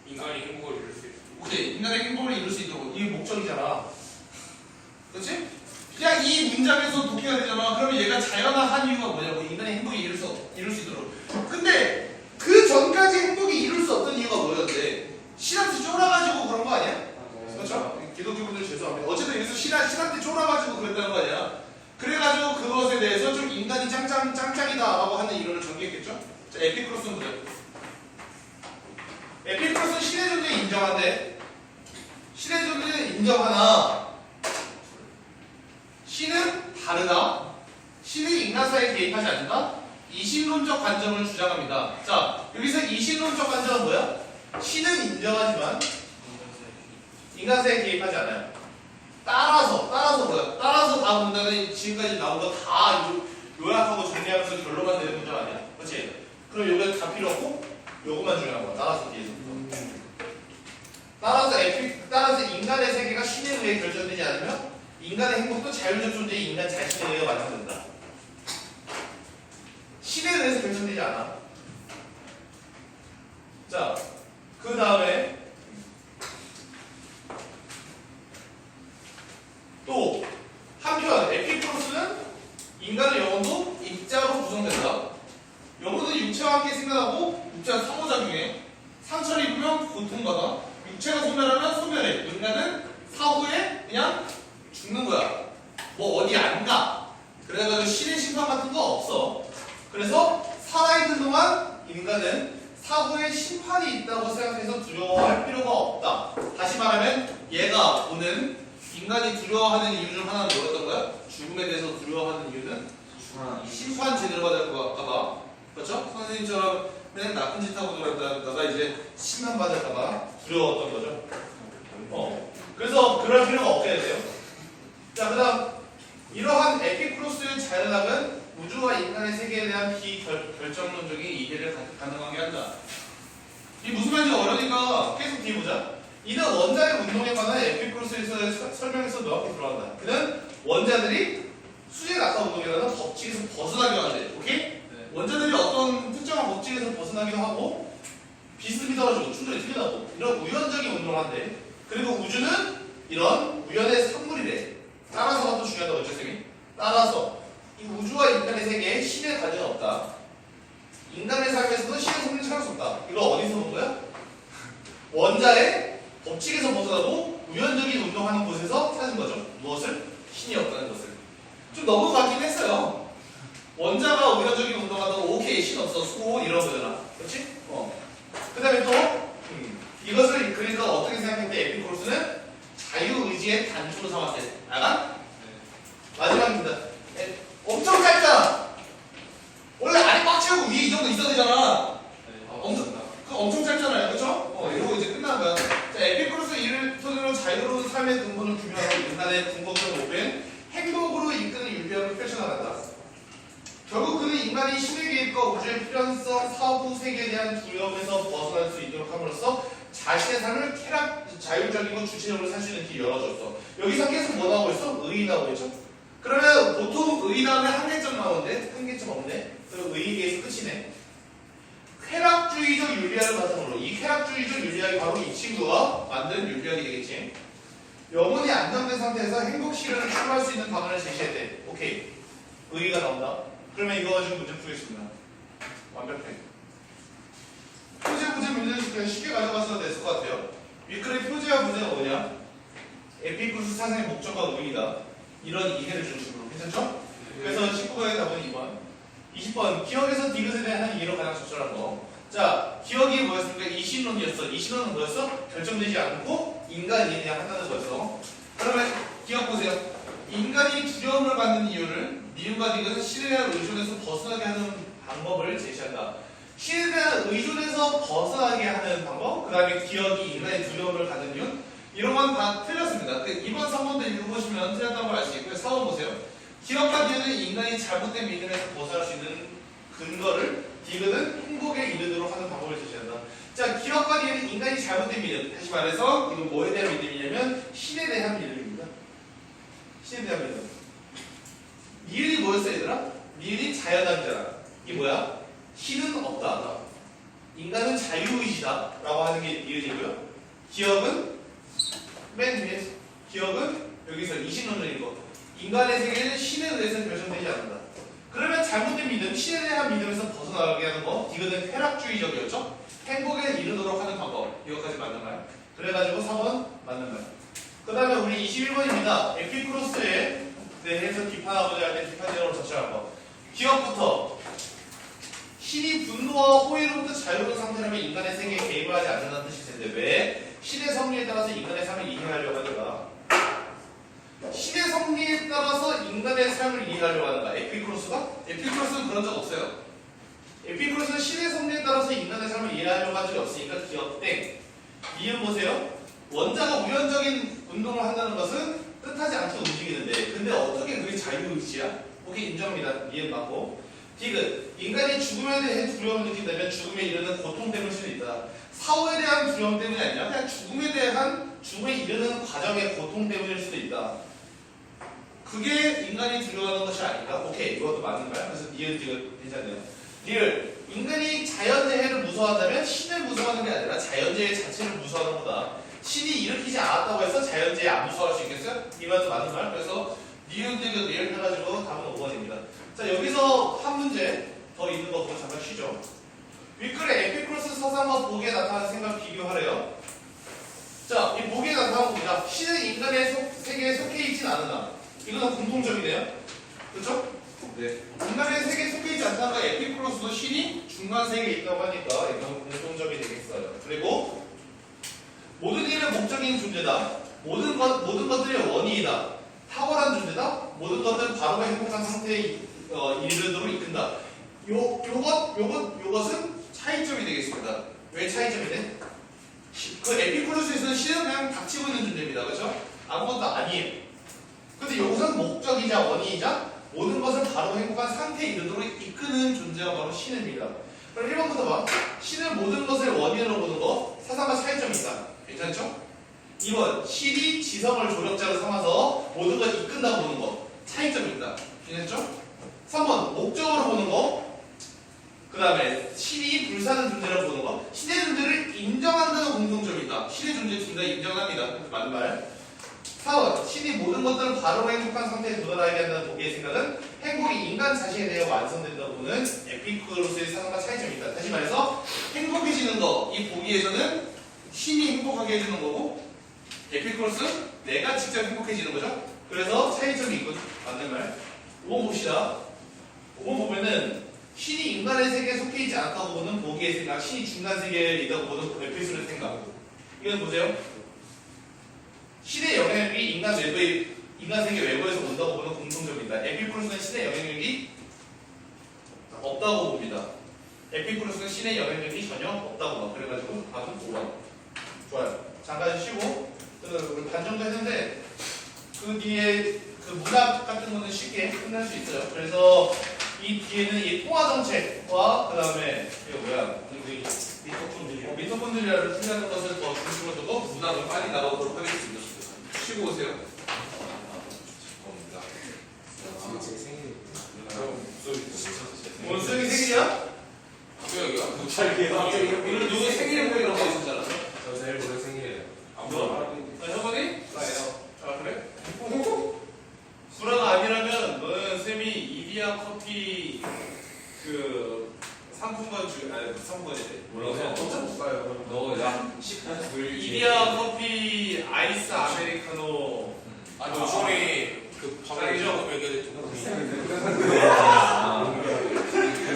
인간이 행복을 이룰 수 있어. 오케이. 인간의 행복을 이룰 수 있도록. 이게 목적이잖아. 그렇지? 그냥 이 문장에서 독해가 되잖아. 그러면 얘가 자연학 한 이유가 뭐냐고. 인간의 행복이 이룰 수 있도록. 근데 그 전까지 행복이 이룰 수 없던 이유가 뭐였는데? 신한테 쫄아가지고 그런 거 아니야? 그렇죠? 기독교분들 죄송합니다. 어쨌든 여기서 신한테 쫄아가지고 그랬다는 거 아니야? 그래가지고 그것에 대해서 좀 인간이 짱짱이다라고 하는 이론을 전개했겠죠? 자, 에피크로스는 뭐야? 에피크로스는 신의 존재 인정한데 신의 존재는 인정하나 신은 다르다. 신은 인간사에 개입하지 않는다. 이신론적 관점을 주장합니다. 자, 여기서 이신론적 관점은 뭐야? 신은 인정하지만 인간사에 개입하지 않아요. 따라서 뭐야? 따라서 다 본다는 지금까지 나온 거 다 요약하고 정리하면서 결론만 내는 문장 아니야? 그렇지? 그럼 요거 다 필요 없고 요것만 중요한 거야. 따라서 뒤에서. 따라서 인간의 세계가 신에 의해 결정되지 않으면 인간의 행복도 자율적 존재의 인간 자신에 의해 완성된다. 신에 의해서 결정되지 않아. 자, 그 다음에 또 한편 에피쿠로스는 인간의 영혼도 입자로 구성된다. 영혼은 육체와 함께 생겨나고 육체가 상호작용해. 상처를 입으면 고통받아. 육체가 소멸하면 소멸해. 인간은 사후에 그냥 죽는 거야. 뭐 어디 안 가. 그래가지고 신의 심판 같은 거 없어. 그래서 살아있는 동안 인간은 사후에 심판이 있다고 생각해서 두려워할 필요가 없다. 다시 말하면 얘가 오는 인간이 두려워하는 이유 중 하나는 뭐였던 거야? 죽음에 대해서 두려워하는 이유는 심판 제대로 받을 것 같아봐. 그렇죠? 선생님처럼 그냥 나쁜 짓 하고 놀았다가 이제 심판받을까봐 두려웠던 거죠. 그래서 그럴 필요가 없게 돼요. 자, 그 다음 이러한 에피쿠로스의 자연학은 우주와 인간의 세계에 대한 비결정론적인 이해를 가능하게 한다. 이게 무슨 말인지 어려우니까 계속 뒤에 보자. 이는 원자의 운동에 관한 에피쿠로스에서 설명에서 명확히 들어간다. 그는 원자들이 수직-낙하 운동이라는 법칙에서 벗어나기도 한대. 오케이? 네. 원자들이 어떤 특정한 법칙에서 벗어나기도 하고 비스듬히 떨어지고 충돌이 틀려나고 이런 우연적인 운동을 한대. 그리고 우주는 이런 우연의 산물이래. 따라서가 또 중요하다고 했죠, 쌤이? 따라서 이 우주와 인간의 세계에 신의 관여는 없다. 인간의 삶에서도 신의 성질을 찾을 수 없다. 이거 어디서 본 거야? 원자의 법칙에서 벗어나고 우연적인 운동하는 곳에서 찾은 거죠. 무엇을? 신이 없다는 것을. 좀 넘어가긴 했어요. 원자가 우연적인 운동하다가 오케이 신 없어 수고 이런 거잖아. 그렇지? 그 다음에 또 이것을 그러니까 어떻게 생각했는데 에피쿠로스는 자유의지의 단초로 삼았대. 알아? 마지막입니다. 엄청 짧잖아. 원래 아래 꽉 채우고 위에 이 정도 있어야 되잖아. 엄청 짧잖아요. 그렇죠? 이러고 이제 끝나는 거야. 자, 에피쿠로스 이를 토대로 자유로운 삶의 근본을 규명하고 인간의 궁극적인 목표인 행복으로 이끄는 윤리학을 펼쳐나간다. 결국 그는 인간이 신의 개입과 우주의 필연성, 사후 세계에 대한 두려움에서 벗어날 수 있도록 함으로써 자신의 삶을 자율적이고 주체적으로 살 수 있는 길이 열어줬어. 여기서 계속 뭐 나오고 있어? 의의 나오고 있죠? 그러면 보통 의의 다음에 한계점 나오는데 한계점 없네? 그럼 의의에서 끝이네. 쾌락주의적 윤리학을 바탕으로 이 쾌락주의적 윤리학이 바로 이 친구가 만든 윤리학이 되겠지. 영혼이 안정된 상태에서 행복 실현을 추구할 수 있는 방안을 제시했대. 오케이. 의의가 나온다. 그러면 이거 가지고 문제 풀겠습니다. 완벽해. 표제 문제는 그냥 쉽게 가져갔어도 됐을 것 같아요. 위클의 표제와 문제가 뭐냐? 에피쿠로스 사상의 목적과 의의다. 이런 이해를 중심으로. 괜찮죠? 그래서 19번의 답은 2번. 20번. 기억에서 디귿에 대한 이해로 가장 적절한 거. 자, 기억이 뭐였습니까? 이신론이었어. 이신론은 뭐였어? 결정되지 않고 인간이 그냥 한다는 거였어. 그러면 기억 보세요. 인간이 두려움을 받는 이유를 미움과 디귿은 신에 대한 의존에서 벗어나게 하는 방법을 제시한다. 신에 대한 의존에서 벗어나게 하는 방법, 그 다음에 기억이 인간의 두려움을 갖는 이유, 이런 건 다 틀렸습니다. 2번, 3번도 읽어보시면 틀렸다고 알 수 있고요. 4번 보세요. 기억과 디귿은 인간이 잘못된 믿음에서 벗어날 수 있는 근거를 디귿은 행복에 이르도록 하는 방법을 제시한다. 자, 기업과 디귿은 인간이 잘못된 믿음. 다시 말해서 이건 뭐에 대한 믿음이냐면 신에 대한 믿음입니다. 신에 대한 믿음. 니은이 뭐였어 얘들아? 니은이 자연함이잖아. 이게 뭐야? 신은 없다. 인간은 자유의지다 라고 하는 게 니은이고요. 기업은 맨 위에 기업은 여기서 이신론적인 거. 인간의 세계는 신에 의해서 결정되지 않는다. 그러면 잘못된 믿음, 신에 대한 믿음에서 벗어나게 하는 거, 디귿은 쾌락주의적이었죠? 행복에 이르도록 하는 방법. 이것까지 맞는 말. 그래가지고 4번 맞는 말. 그 다음에 우리 21번입니다. 에피쿠로스에 대해서 비판하고자 할 때 비판적으로 적절한 거. 기업부터 신이 분노와 호의로부터 자유로운 상태라면 인간의 세계에 개입을 하지 않는다는 뜻일 텐데 왜 신의 섭리에 따라서 인간의 삶을 이해하려고 하는가? 신의 섭리에 따라서 인간의 삶을 이해하려고 하는가? 에피쿠로스가? 에피쿠로스는 그런 적 없어요. 에피쿠로스는 신의 섭리에 따라서 인간의 삶을 이해하려고 한 적이 없으니까 기억 땡. 이은 보세요. 원자가 우연적인 운동을 한다는 것은 뜻하지 않게 움직이는데 근데 어떻게 그게 자유의지야? 오케이 인정합니다. 이은 맞고. 디귿 인간이 죽음에 대해 두려움을 느낀다면 죽음에 이르는 고통 때문일 수도 있다. 사후에 대한 두려움 때문이 아니라 그냥 죽음에 이르는 과정의 고통 때문일 수도 있다. 그게 인간이 두려워하는 것이 아닌가? 오케이 이것도 맞는 거야. 그래서 니은 디귿 괜찮네요. 리을 인간이 자연재해를 무서워한다면 신을 무서워하는 게 아니라 자연재해 자체를 무서워하는 거다. 신이 일으키지 않았다고 해서 자연재해 안 무서워할 수 있겠어요? 이 말도 맞는 말. 그래서 니은 디귿 리을 해가지고 답은 5번입니다. 자 여기서 한 문제 더 있는 거 보고 잠깐 쉬죠. 윗글의 에피쿠로스 사상과 보기에 나타나는 생각 비교하래요. 자, 이 보기에 나타나는 겁니다. 신은 인간의 세계에 속해 있진 않으나 이거는 공통점이네요. 그렇죠? 네. 인간의 세계에 속해 있지 않다가 에피쿠로스도 신이 중간 세계에 있다고 하니까 이건 공통점이 되겠어요. 그리고 모든 일의 목적인 존재다. 모든 것들의 원인이다. 탁월한 존재다. 모든 것들은 바로 행복한 상태에 이르도록 이끈다. 요것은 차이점이 되겠습니다. 왜 차이점이네? 그 에피쿠로스에서는 신은 그냥 닥치고 있는 존재입니다. 그렇죠? 아무것도 아니에요. 근데 요것은 목적이자 원인이자 모든 것을 바로 행복한 상태에 이르도록 이끄는 존재가 바로 신입니다. 그럼 1번부터 봐. 신은 모든 것을 원인으로 보는 거 사상과 차이점이 있다. 괜찮죠? 2번 신이 지성을 조력자로 삼아서 모든 걸 이끈다고 보는 거 차이점이 있다. 괜찮죠? 3번 목적으로 보는 거. 그 다음에 신이 불사는 존재라고 보는 거. 신의 존재를 인정한다는 공통점이 있다. 신의 존재 둘 다 인정합니다. 맞는 말. 4번 신이 모든 것들을 바로 행복한 상태에 도달하게 한다는 보기의 생각은 행복이 인간 자신에 대해 완성된다고 보는 에피쿠로스의 사상과 차이점이 있다. 다시 말해서 행복해지는 거 이 보기에서는 신이 행복하게 해주는 거고 에피쿠로스는 내가 직접 행복해지는 거죠. 그래서 차이점이 있군. 맞는 말. 5번 봅시다. 5번 보면은 신이 인간의 세계에 속해 있지 않다고 보는 보기의 생각, 신이 중간 세계에 있다고 보는 에피쿠로스의 생각. 이건 보세요. 신의 영향력이 인간 세계 외부에서 온다고 보는 공통점입니다. 에피쿠로스는 신의 영향력이 없다고 봅니다. 에피쿠로스는 신의 영향력이 전혀 없다고 봐. 그래가지고 답은 5번. 좋아요. 잠깐 쉬고 우리 반 정도 했는데 그 뒤에 그 문학 같은 거는 쉽게 끝날 수 있어요. 그래서 이 뒤에는 이 통화 정책과 그 다음에 이거 뭐야? 미토콘드리아를 풀려는 것을 더 중심으로 두고 문학을 빨리 나가도록 하겠습니다. 쉬고 오세요. 제 생일입니다. 원숭이 생일이야? 오늘 누구 생일 모이라고 했었잖아. 저 내일 모레 생일이에요. 형원이? 나예요. 아 그래? 불화가 아니라면 너는 쌤이 이디야 커피 그 상품권 상품권이래. 몰라서 어쩌 볼까요? 너야 19일 이디야 커피 아이스 아메리카노. 요즘에 그 밥을 짱이죠? 조금 얘기해도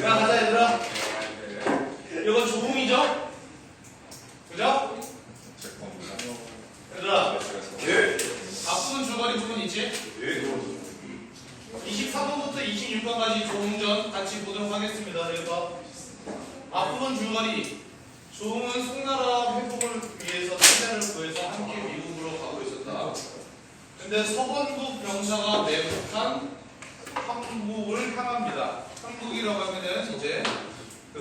자 가자 얘들아. 이건 조공이죠? 그죠? 얘들아 앞부분 줄거리 부분 있지? 23번부터 26번까지 조응전 같이 보도록 하겠습니다. 그래서 앞부분 줄거리 조응은 송나라 회복을 위해서 태세를 구해서 함께 미국으로 가고 있었다. 근데 서번국 병사가 매복한 한국을 향합니다. 한국이라고 하면은 이제 그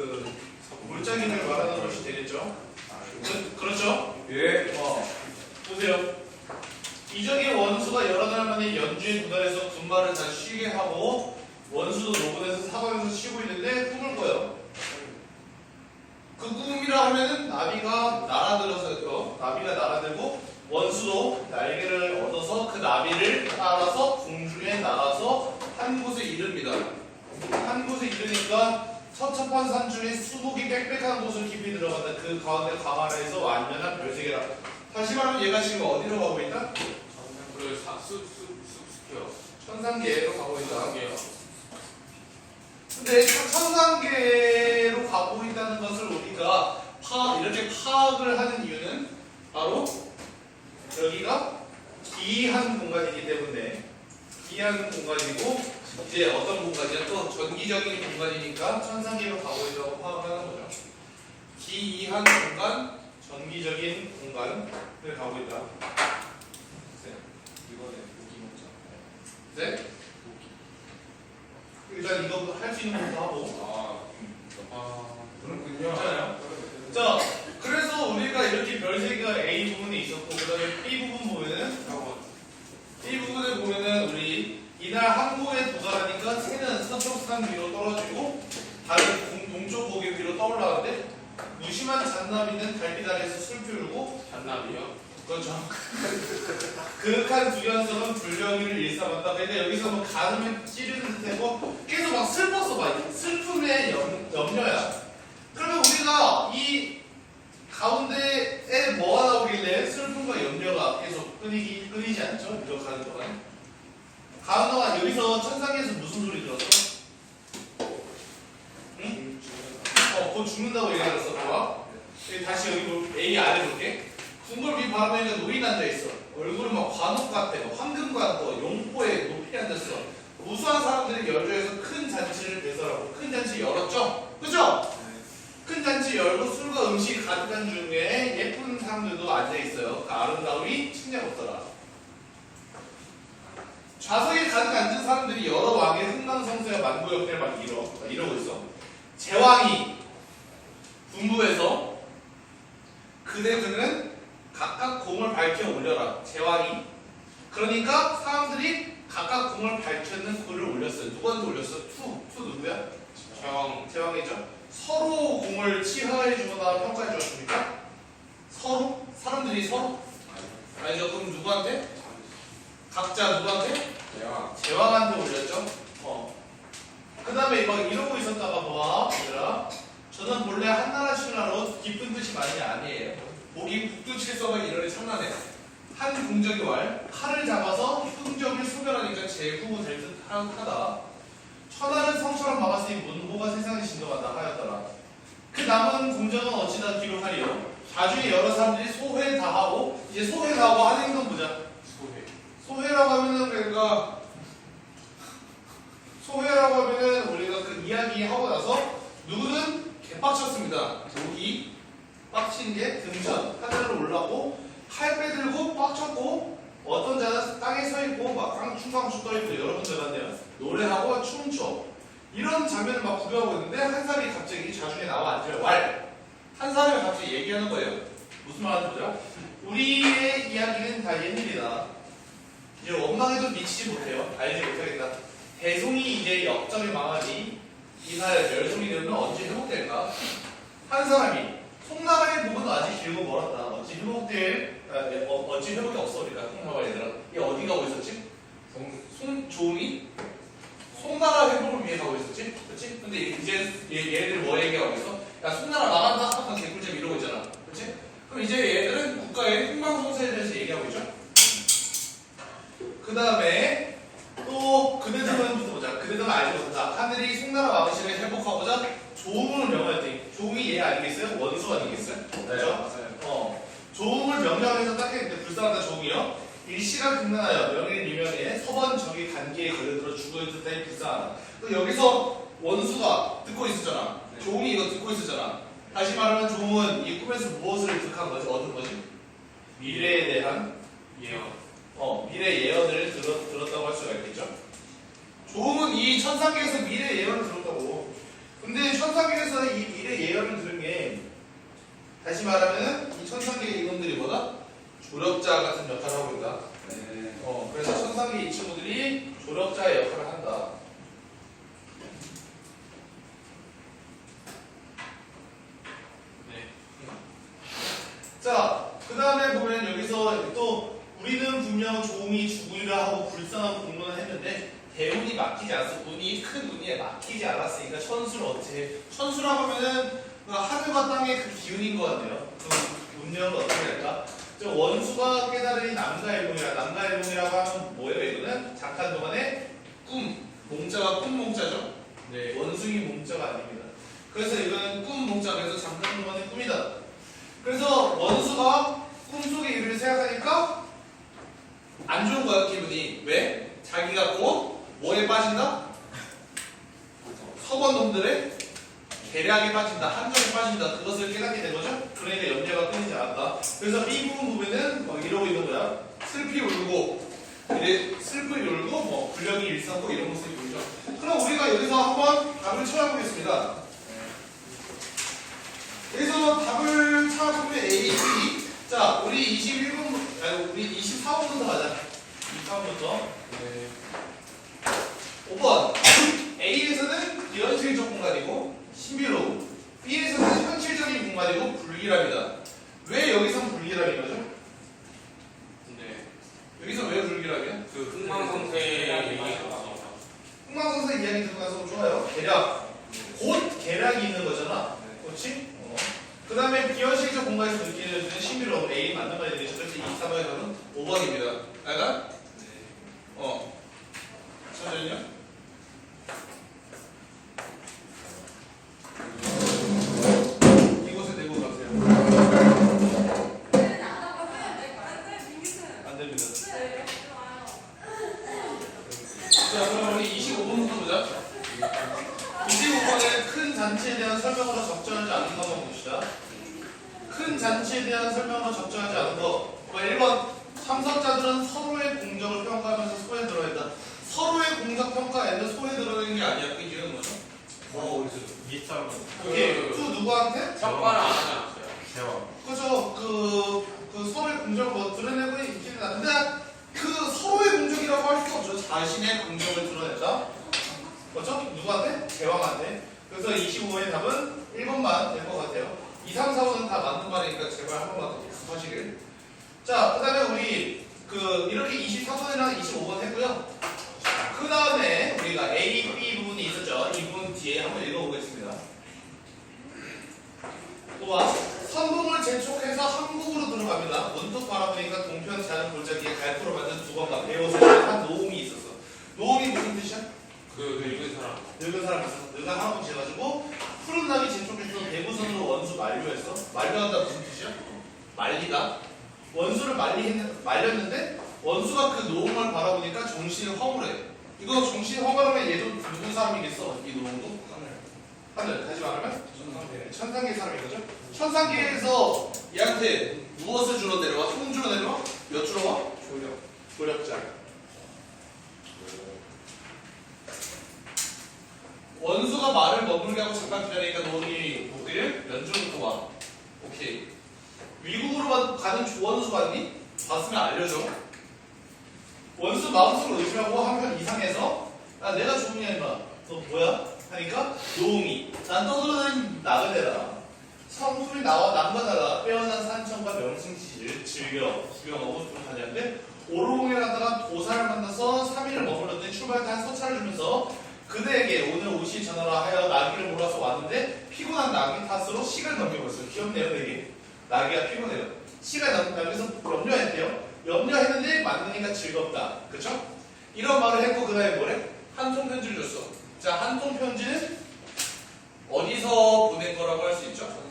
나비가 날아들고 원수도 날개를 얻어서 그 나비를 따라서 공중에 날아서 한 곳에 이릅니다. 한 곳에 이르니까 첩첩한 산중에 수복이 빽빽한 곳을 깊이 들어간다. 그 가운데 광활해서 완전한 별세계라. 다시 말하면 얘가 지금 어디로 가고 있다? 그리고 숲숲숲숲이요. 천상계로 가고 있다. 이게요. 근데 천상계로 가고 있다는 것을 우리가 이렇게 파악을 하는 이유는 바로 여기가 기이한 공간이기 때문에 기이한 공간이고 이제 어떤 공간이야? 또 전기적인 공간이니까 천상계로 가고 있다고 파악하는 거죠. 기이한 공간, 전기적인 공간을 가고 있다. 이번에 고기 먹자. 네? 일단 이거 할 수 있는 것도 하고 그렇군요. 괜찮아요? 자, 그래서 우리가 이렇게 별세계가 A 부분이 있었고 그 다음에 B 부분 보면은 B 부분을 보면은 우리 이날 항구에 도달하니까 새는 서쪽산 위로 떨어지고 다른 동쪽 고개 위로 떠올라가는데 무심한 잔나비는 달빛 아래에서 슬프르고 잔나비요? 그렇죠. 그윽한 두려움은 불령이를 일삼았다. 그러니까 여기서 뭐 가슴을 찌르는 듯하고 계속 막 슬펐어 봐. 슬픔의 염려야. 그러면 우리가 이 가운데에 뭐가 나오길래 슬픔과 염려가 계속 끊이지 않죠? 이렇게 가는 동안. 가는 동안 여기서 천상에서 무슨 소리 들었어? 응? 곧 죽는다고 얘기했어. 봐봐. 다시 여기 A 아래 볼게. 궁궐 밑 바라보니까 노인 앉아있어. 얼굴은 막 관옥 같아. 황금관 용포에 높이 앉았어. 무수한 사람들이 열조에서 큰 잔치를 배설하고 큰 잔치 열었죠? 그죠? 큰 잔치 열고 술과 음식이 가득한 중에 예쁜 사람들도 앉아있어요. 그 아름다움이 측량 없더라. 좌석에 가득 앉은 사람들이 여러 왕의 흥망성쇠와 만고역대를 막 이러고 있어. 제왕이 군부에서 그대들은 각각 공을 밝혀 올려라. 제왕이. 그러니까 사람들이 각각 공을 밝혔는 글을 올렸어요. 누구한테 올렸어? 투 누구야? 제왕이죠. 서로 공을 치하해 주거나 평가해 주었습니까? 서로? 사람들이 서로? 아니죠. 그럼 누구한테? 각자 누구한테? 제왕한테 올렸죠. 그 다음에 막 이러고 있었다가 봐. 얘들아. 저는 본래 한나라 신라로 깊은 뜻이 많이 아니에요. 목이 북두칠성을 이러니 참나네. 한 궁정이 칼을 잡아서 흥정을 소멸하니까 제후무 될 듯하다. 천하를 성처럼 막았으니 문호가 세상에 진동한다 하였더라. 그 남은 궁정은 어찌다 기록하리요. 나중에 여러 사람들이 소회 다 하고 이제 소회 다 하고 하는 행동 보자. 소회라고 하면은 그러니까 소회라고 하면은 우리가 그 이야기 하고 나서 누구는 개빡쳤습니다. 목이 빡친 게 등전 하늘로 올라오고 칼 빼들고 빡쳤고 어떤 자는 땅에 서 있고 막 깡충깡충 떠 있고 여러분들 같네요. 노래하고 춤춰 이런 장면을 막 구경하고 있는데 한 사람이 갑자기 자중에 나와 앉아요. 한 사람이 갑자기 얘기하는 거예요. 무슨 말 하는지 보자. 우리의 이야기는 다 옛일이다. 이제 원망해도 미치지 못해요. 알지 못하겠다. 대송이 이제 역적이 망하니 이 나라의 멸종이 되면 언제 회복될까? 한 사람이 송나라의 복은 아직 길고 멀었다. 어찌 회복이 없어 우리가 송나라 얘들아. 얘 어디 가고 있었지? 송종이 송나라 회복을 위해 가고 있었지? 그렇지? 근데 이제 얘네들 뭐 얘기하고 있어? 야 송나라 망한다 하면 개꿀잼 이러고 있잖아. 그렇지? 그럼 이제 얘들은 국가의 흥망성쇠에 대해서 얘기하고 있죠. 그 다음에 또 그대들은 보자. 그대들은 알지 못한다. 하늘이 송나라 왕실을 회복하고자 조음을 명하였더니 조음이 얘 아니겠어요? 원수 아니겠어요? 그렇죠? 조음을 명령해서 딱 했는데 불쌍하다 조음이요. 일시가 극난하여 명예를 유명해 서번 적이 간기에 걸려들어 죽을 듯해 불쌍하다. 여기서 원수가 듣고 있었잖아. 조음이 이거 듣고 있었잖아. 다시 말하면 조음은 이 꿈에서 무엇을 득한 거지? 얻은 거지? 미래에 대한 예언. 미래 예언을 들었다고 할 수가 있겠죠. 조음은 이 천상계에서 미래 예언을 들었다고. 근데 천상계에서 이 미래 예언을 들은 게 다시 말하면 이 천상계 이놈들이 뭐다? 조력자 같은 역할을 하고 있다. 그래서 천상계 이 친구들이 조력자의 역할을 한다. 네. 자, 그 다음에 보면 여기서 또 우리는 분명 종이 죽으리라 하고 불쌍한 공론을 했는데 대운이 막히지 않았어. 운이 큰 운이 막히지 않았으니까 천수를 어떻게 해? 천수라고 하면은 그 하늘과 땅의 그 기운인 것 같네요. 그 운명을 어떻게 할까? 저 원수가 깨달으니 남가일몽이라. 남가일몽이라고 하면 뭐예요? 이거는 잠깐 동안에 꿈. 몽자가 꿈 몽자죠? 네. 원숭이 몽자가 아닙니다. 그래서 이거는 꿈 몽자. 그래서 잠깐 동안의 꿈이다. 그래서 원수가 꿈속의 일을 생각하니까 안 좋은 거야, 기분이. 왜? 자기가 곧 뭐에 빠진다? 서번놈들의 계략에 빠진다. 함정에 빠진다. 그것을 깨닫게 된 거죠? 그러니까 염려가 끊이지 않았다. 그래서 B 부분 보면은 막 이러고 있는 거야. 슬피 울고, 슬피 울고, 뭐, 불령이 일삼고 이런 모습이 보이죠. 그럼 우리가 여기서 한번 답을 찾아보겠습니다. 여기서 답을 찾아보면 A, B. 자, 우리 21번, 아니, 우리 24번부터 가자. 24번부터. 네. 5번. A에서는 비현실적 공간이고, 신비로움. B에서는 현실적인 공간이고, 불길합니다. 왜 여기선 불길함인 거죠? 근데 여기서 왜 불길함이야? 그 흥망성쇠 얘기가 흥망성쇠 이야기 듣고 가서 좋아요. 계략. 곧 계략이 있는 거잖아. 그렇지? 그 다음에 비현실적 공간에서 느껴지는 신비로움. A 맞는 말이 되겠죠. 그래서 23번에서는 5번입니다. 알까? 천천히요. 이곳에 대고 가세요. 안 됩니다. 자, 그럼 우리 25번부터 보자. 25번에 큰 잔치에 대한 설명으로 적절하지 않은 것만 봅시다. 큰 잔치에 대한 설명으로 적절하지 않은 거. 1번. 참석자들은 서로의 공적을 평가하면서 소에 들어있다. 서로의 공적 평가에는 소에 들어있는 게 아니야. 그 이유는 뭐죠? 밑사람. 그게 또 누구한테? 평가를 안 하지 않았어요. 대화. 그죠. 그 서로의 공적을 뭐 드러내고 있기는 한데 그 서로의 공적이라고 할 수 없죠. 자신의 공적을 드러냈다. 그렇죠? 누구한테? 대왕한테. 그래서 25번의 답은 1번만 될 것 같아요. 2, 3, 4번은 다 맞는 말이니까 제발 한 번만 더 복습하시길. 자, 그 다음에 우리 이렇게 24번이랑 25번 했고요. 그 다음에 우리가 A, B 부분이 있었죠. 이 부분 뒤에 한번 읽어보겠습니다. 또한 선봉을 재촉해서 한국으로 들어갑니다. 문득 바라보니까 동편 자는 골짜기에 갈프로 만든 두건과 배옷을 한 노움이 있었어. 노움이 무슨 뜻이야? 그 늙은 사람. 늙은 사람이 있어서 늙은 할아버지 해가지고 푸른 낙이 재촉해서 대구선으로 원수 만류했어. 만류한다 무슨 뜻이야? 말리다. 원수를 말렸는데 원수가 그 노움을 바라보니까 정신이 허물해. 이거 정신이 허물하면 얘도 누군 사람이겠어? 이 노움도? 하늘. 다시 말하면? 천상계 사람인 거죠? 천상계에서 얘한테 무엇을 주러 내려와? 돈 주러 내려와? 몇 주러 와? 조력자. 원수가 말을 머물게 하고 잠깐 기다리니까 너희 목요일 연주부터 와. 오케이. 미국으로 가는 원수 봤니? 봤으면 알려줘. 원수 마음속으로 의심하고 한편 이상해서 내가 좋으냐 임마. 너 뭐야? 하니까 노움이 난 떠돌아다니는 낙을 대라. 성품이 나와 남바다가 빼어난 산천과 명승지를 즐겨 구경하고 좀 다녔는데 오로봉에 갔다가 도사를 만나서 3일을 머물렀더니 출발 때 서차를 주면서 그대에게 오늘 오시 전화라 하여 나귀를 몰아서 왔는데 피곤한 나귀 탓으로 시간을 넘겨버렸어요. 귀엽네요 되게. 나귀가 피곤해요. 시간을 넘기면서 염려했대요. 염려했는데 만나니까 즐겁다. 그쵸? 이런 말을 했고 그 다음에 뭐래? 한 통 편지를 줬어. 자, 한 통 편지는 어디서 보낸 거라고 할 수 있죠?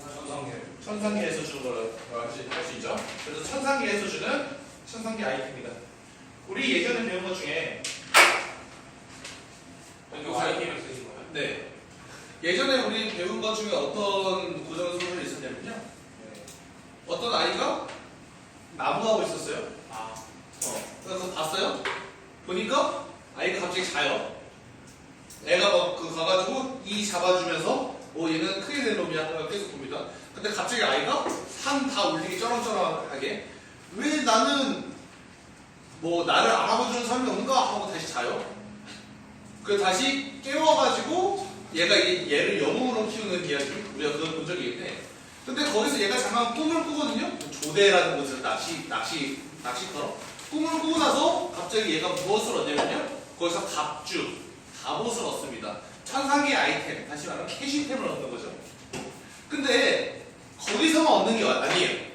천상계에서 주는 거라고 할 수 있죠. 그래서 천상계에서 주는 천상계 아이템입니다. 우리 예전에 배운 것 중에 이거 아이템을 쓰신 거예요? 네. 예전에 우리 배운 것 중에 어떤 고전 소설이 있었냐면요. 어떤 아이가 나무하고 있었어요. 그래서 봤어요? 보니까 아이가 갑자기 자요. 애가 막 가가지고 이 잡아주면서 얘는 크게 된 놈이야 하고 계속 봅니다. 근데 갑자기 아이가 산 다 울리기 쩌렁쩌렁하게 왜 나는 뭐 나를 알아봐주는 사람이 없는가 하고 다시 자요. 그래서 다시 깨워가지고 얘를 영웅으로 키우는 이야기 우리가 그걸 본 적이 있는데 근데 거기서 얘가 잠깐 꿈을 꾸거든요. 고대라는 곳에서 낚시터 꿈을 꾸고 나서 갑자기 얘가 무엇을 얻냐면요. 거기서 갑옷을 얻습니다. 천상계 아이템, 다시 말하면 캐시템을 얻는 거죠. 근데 거기서만 얻는 게 아니에요.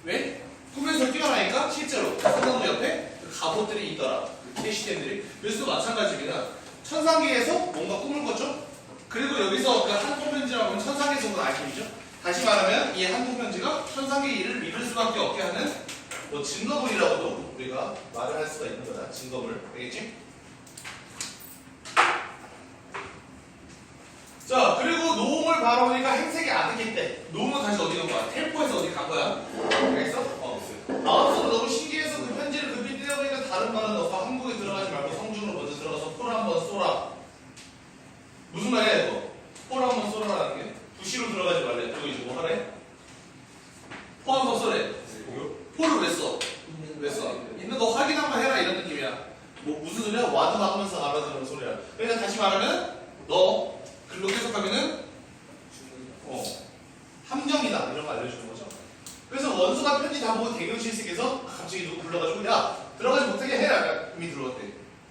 왜? 꿈에서 뛰어나니까 실제로 성나무 옆에 그 갑옷들이 있더라. 그 캐시템들이. 그래서 마찬가지입니다. 천상계에서 뭔가 꿈을 꿨죠. 그리고 여기서 그 한통편지라고 하면 천상계에서 온 아이템이죠. 다시 말하면 이 한통편지가 천상계의 일을 믿을 수밖에 없게 하는 뭐 증거물이라고도 우리가 말을 할 수가 있는 거다. 증거물. 알겠지? 자, 그리고 노음을 바라보니까 행색이 아득했 때. 노음은 다시 어디 간 거야? 텔포에서 어디 간 거야? 알겠어? 마음속으로 너무 신기해서 그 편지를 급히 떼어보니까 다른 말은 너가 한국에 들어가지 말고 성중으로 먼저 들어가서 포를 한번 쏘라. 무슨 말이야 이거? 포를 한번 쏘라라는 게 부시로 들어가지 말래. 그리고 이제 뭐 하래? 포 한번 쏘래. 포를 왜 써? 왜 써? 있는 거 확인 한번 해라 이런 느낌이야. 뭐 무슨 소리야? 와드 막으면서 알아듣는 소리야. 그러니까 다시 말하면 너 글로 해석하면은 함정이다 이런 거 알려주는 거죠. 그래서 원수가 편지 다 보고 대교실색에서 갑자기 누구 불러가지고 야 들어가지 못하게 해라. 이미 들어왔대.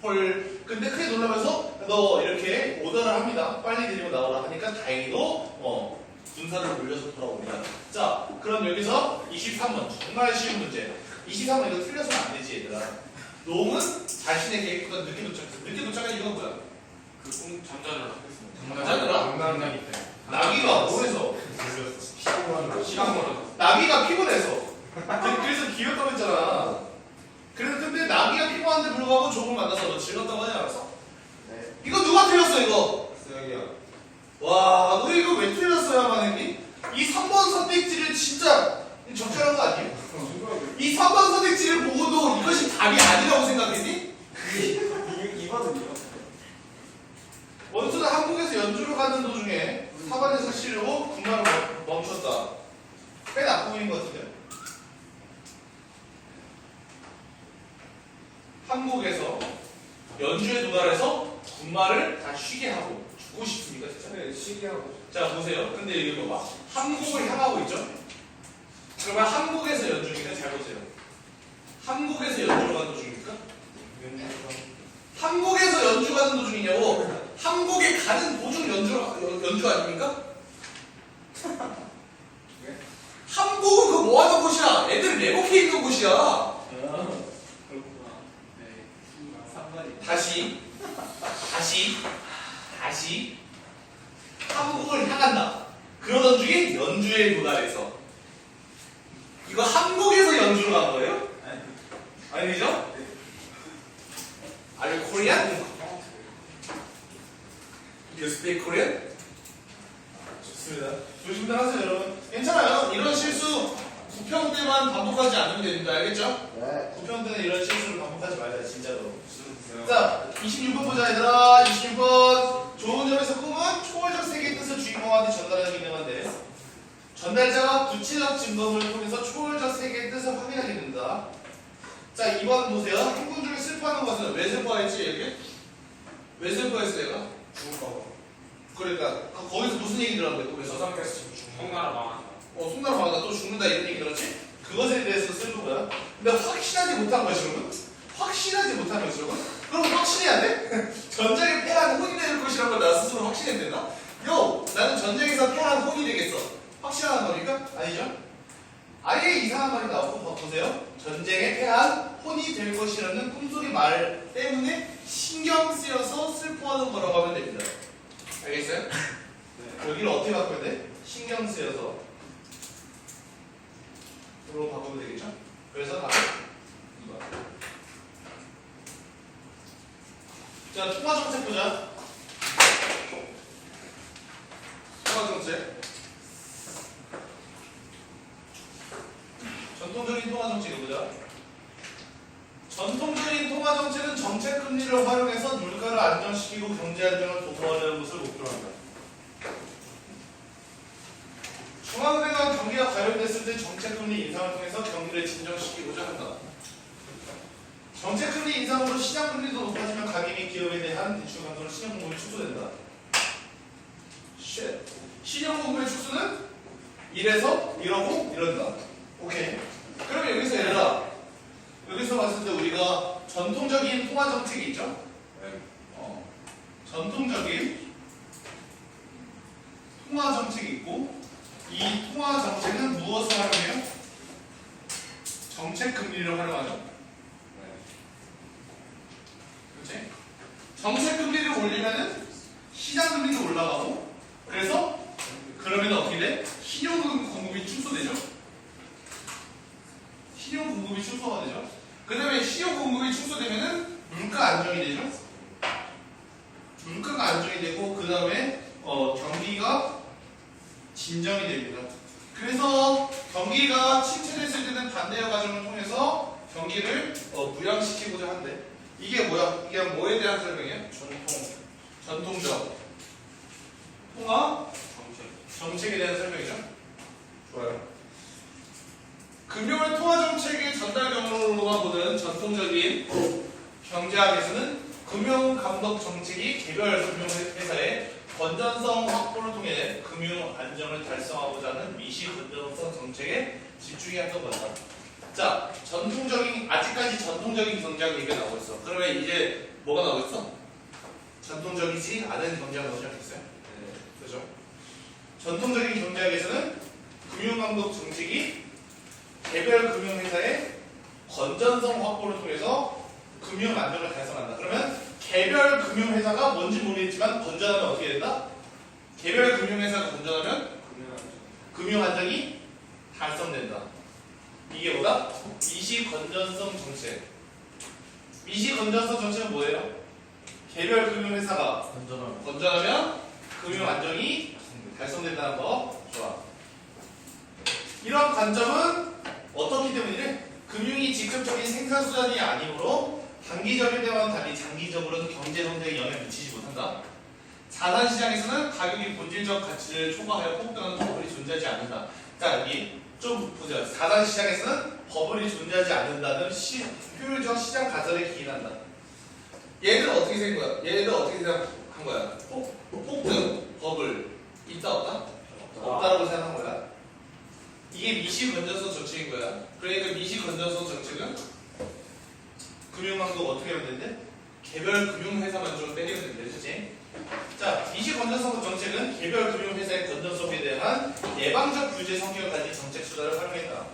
헐. 근데 크게 놀라면서 너 이렇게 오더를 합니다. 빨리 데리고 나오라 하니까 다행히도 군사를 몰려서 돌아옵니다. 자, 그럼 여기서 23번 정말 쉬운 문제. 23번 이거 틀려서는 안 되지 얘들아. 노음은 자신의 계획보다 늦게 도착했어. 늦게 도착한 이유가 뭐야? 그 꿈 잠자느라 잠자느라? 장난이 때. 나비가 뭐해서? 시간 멀어서 나비가 피곤해서. 그래서 기었다고 했잖아. 그래서 근데 나비가 피곤한데 불구하고 조금 만나서 너 즐겁다고 하지 않았어? 네. 이거 누가 틀렸어 이거? 수영이요. 와, 너 이거 왜 틀렸어야만 했니? 이 3번 선택지를 진짜 적절한 거 아니에요? 이 3번 선택지를 보고도 이것이 답이 아니라고 생각했니? 2번은요? 원수는 한국에서 연주를 가는 도중에 사관에서 쉬려고 군마를 멈췄다. 꽤 나쁘인 것 같은데. 한국에서 연주에 도달해서 군마를 다 쉬게 하고 죽고 싶습니까 진짜? 네, 쉬게 하고. 자 보세요. 근데 이거 봐. 한국을 향하고 있죠? 그러면 한국에서 연주니까 잘 보세요. 한국에서 연주를 가는 도중입니까? 한국에서 연주 가는 도중이냐고? 한국에 가는 도중 연주 아닙니까? 한국은 그 뭐 하는 곳이야? 애들 내복해 있는 곳이야. 그렇구나. 네. 3번이. 다시 한국을 향한다. 그러던 중에 연주에 도달해서 이거 한국에서 연주를 간 거예요? 아니죠? Are you Korean? You speak Korean? 좋습니다. 조심들 하세요 여러분. 괜찮아요. 이런 실수 9편 때만 반복하지 않으면 됩니다. 알겠죠? 네. 9편 때는 이런 실수를 반복하지 말자 진짜로. 자, 26번 보자 얘들아. 26번. 좋은 점에서 꿈은 초월적 세계의 뜻을 주인공한테 전달하는 기능한데 전달자가 구체적 증거물을 통해서 초월적 세계의 뜻을 확인하게 됩니다. 자, 2번 보세요. 행동 중에 슬퍼하는 것은 왜 슬퍼했지 이게? 왜 슬퍼했어 얘가? 죽을까봐. 그러니까 거기서 무슨 얘기 들었는데 꿈에서? 서상께서 청나라 망한다. 손나라 망한다 또 죽는다 이런 얘기 들었지? 그것에 대해서 슬픈 거야. 근데 확신하지 못한 거야 지금은? 확신하지 못한 거야 지금은? 그럼 확신해야 돼? 전쟁에 패한 혼이 될 것이라는 걸 나 스스로 확신해야 되나? 나는 전쟁에서 패한 혼이 되겠어. 확신하는 겁니까? 아니죠? 아예 이상한 말이 나오고 보세요. 전쟁에 패한 혼이 될 것이라는 꿈속의 말 때문에 신경 쓰여서 슬퍼하는 거라고 하면 됩니다. 알겠어요? 네. 여기를 어떻게 바꾸면 돼? 신경 쓰여서 으로 바꾸면 되겠죠? 그래서 답은 2번. 자, 통화정책 보자. 통화정책. 전통적인 통화정책을 보자. 전통적인 통화정책은 정책금리를 활용해서 물가를 안정시키고 경제안정을 도모하려는 것을 목표로 한다. 중앙은행과 경기가 과열됐을 때 정책금리 인상을 통해서 경기를 진정시키고자 한다. 정책금리 인상으로 시장금리도 높아지면 가계 및 기업에 대한 대출 감소로 신용공급이 축소된다. 신용공급의 축소는 1에서 1하고 이런다. 오케이. 정책 금리를 활용하죠. 그렇지? 정책 금리를 올리면은 시장 금리도 올라가고, 그래서 그러면 어떻게 돼? 신용 공급이 축소되죠. 신용 공급이 축소가 되죠. 그 다음에 신용 공급이 축소되면은 물가 안정이 되죠. 물가가 안정이 되고, 그 다음에 경기가 진정이 됩니다. 그래서 경기가 침체됐을 때는 반대의 과정을 통해서 경기를 부양시키고자 한대. 이게 뭐야? 이게 뭐에 대한 설명이에요? 전통적 통화 정책에 대한 설명이죠. 좋아요. 금융을 통화 정책의 전달 경로로만 보는 전통적인 경제학에서는 금융 감독 정책이 개별 금융회사의 건전성 확보를 통해 금융 안정을 달성하고자 하는 미시 건전성 정책에 집중해야 한다고 한다. 자, 아직까지 전통적인 경제학 얘기가 나오고 있어. 그러면 이제 뭐가 나오고 있어? 전통적이지 않은 경제학 나오지 않겠어요? 네. 그죠? 전통적인 경제학에서는 금융감독 정책이 개별 금융회사의 건전성 확보를 통해서 금융 안정을 달성한다. 그러면 개별 금융회사가 뭔지 모르겠지만 건전하면 어떻게 된다? 개별 금융회사가 건전하면 금융 안정이 달성된다. 이게 뭐다? 미시 건전성 정책. 미시 건전성 정책은 뭐예요? 개별 금융회사가 건전하면 금융 안정이 달성된다는 거. 좋아. 이런 관점은 어떻기 때문이래? 금융이 직접적인 생산수단이 아니므로 단기적인 때와는 달리 장기적으로는 경제 성장에 영향을 미치지 못한다. 자산시장에서는 가격이 본질적 가치를 초과하여 폭등하는 버블이 존재하지 않는다. 자, 여기 좀 보자. 자산시장에서는 버블이 존재하지 않는다는 효율적 시장 가설에 기인한다. 얘들 어떻게 생긴 거야? 얘들 어떻게 생각한 거야? 폭등, 버블 있다 없다? 없다라고 생각한 거야. 이게 미시 건전성 정책인 거야. 그러니까 미시 건전성 정책은 금융망도 어떻게 하면 된대? 개별 금융회사만 좀 때리면 된대, 그치? 자, 미시 건전성 정책은 개별 금융회사의 건전성에 대한 예방적 규제 성격을 가진 정책 수단을 활용했다.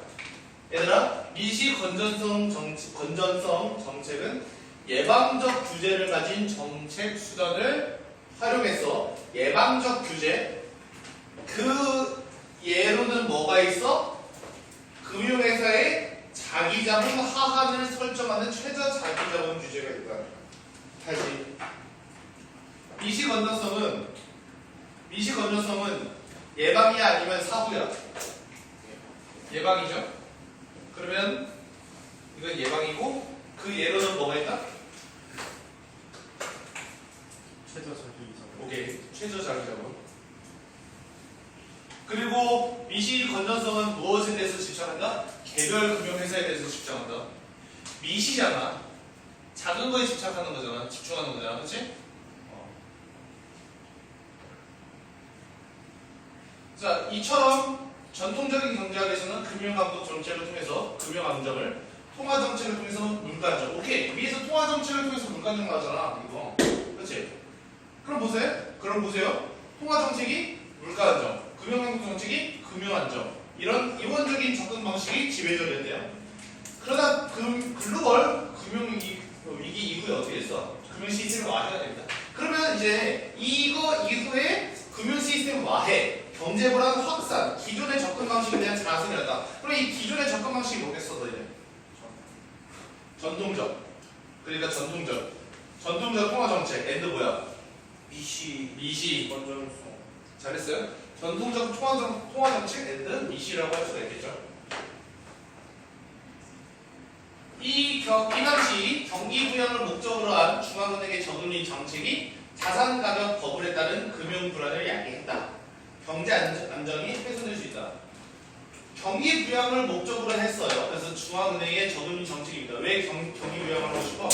얘들아, 미시 건전성 정책은 예방적 규제를 가진 정책 수단을 활용해서 예방적 규제. 그 예로는 뭐가 있어? 금융회사의 자기자본 하한을 설정하는 최저 자기자본 규제가 있다. 다시. 미시 건전성은 예방이야 아니면 사후야? 예방이죠. 그러면 이건 예방이고, 그 예로는 뭐가 있다? 최저 자기자본. 오케이. 최저 자기자본. 그리고 미시 건전성은 무엇에 대해서 집착한다? 개별 금융회사에 대해서 집착한다. 미시잖아. 작은 거에 집착하는 거잖아. 집중하는 거잖아. 그치? 자, 이처럼 전통적인 경제학에서는 금융감독 정책을 통해서 금융 안정을, 통화 정책을 통해서 물가 안정. 오케이. 위에서 통화 정책을 통해서 물가 안정 나왔잖아. 이거. 그치? 그럼 보세요. 통화 정책이 물가 안정, 금융감독 정책이 금융 안정. 이런 이원적인 접근 방식이 지배적이었대요. 그러다 글로벌 금융위기 이후에 어떻게 했어? 금융 시스템을 와해가 됩니다. 그러면 이제 이거 이후에 금융 시스템 와해, 경제 불안 확산, 기존의 접근 방식에 대한 자세를 한다. 그럼 이 기존의 접근 방식이 뭐겠어, 너희들? 전통적. 그러니까 전통적 통화 정책. 엔드 뭐야? 미시. 건전성. 잘했어요. 전통적 통화 정책 엔드 미시라고 할 수가 있겠죠. 이 당시 경기 부양을 목적으로 한 중앙은행의 저금리 정책이 자산 가격 버블에 따른 금융 불안을 야기했다. 경제 안정이 훼손될 수 있다. 경기 부양을 목적으로 했어요. 그래서 중앙은행의 저금리 정책입니다. 왜 경기 부양을 하고 싶어?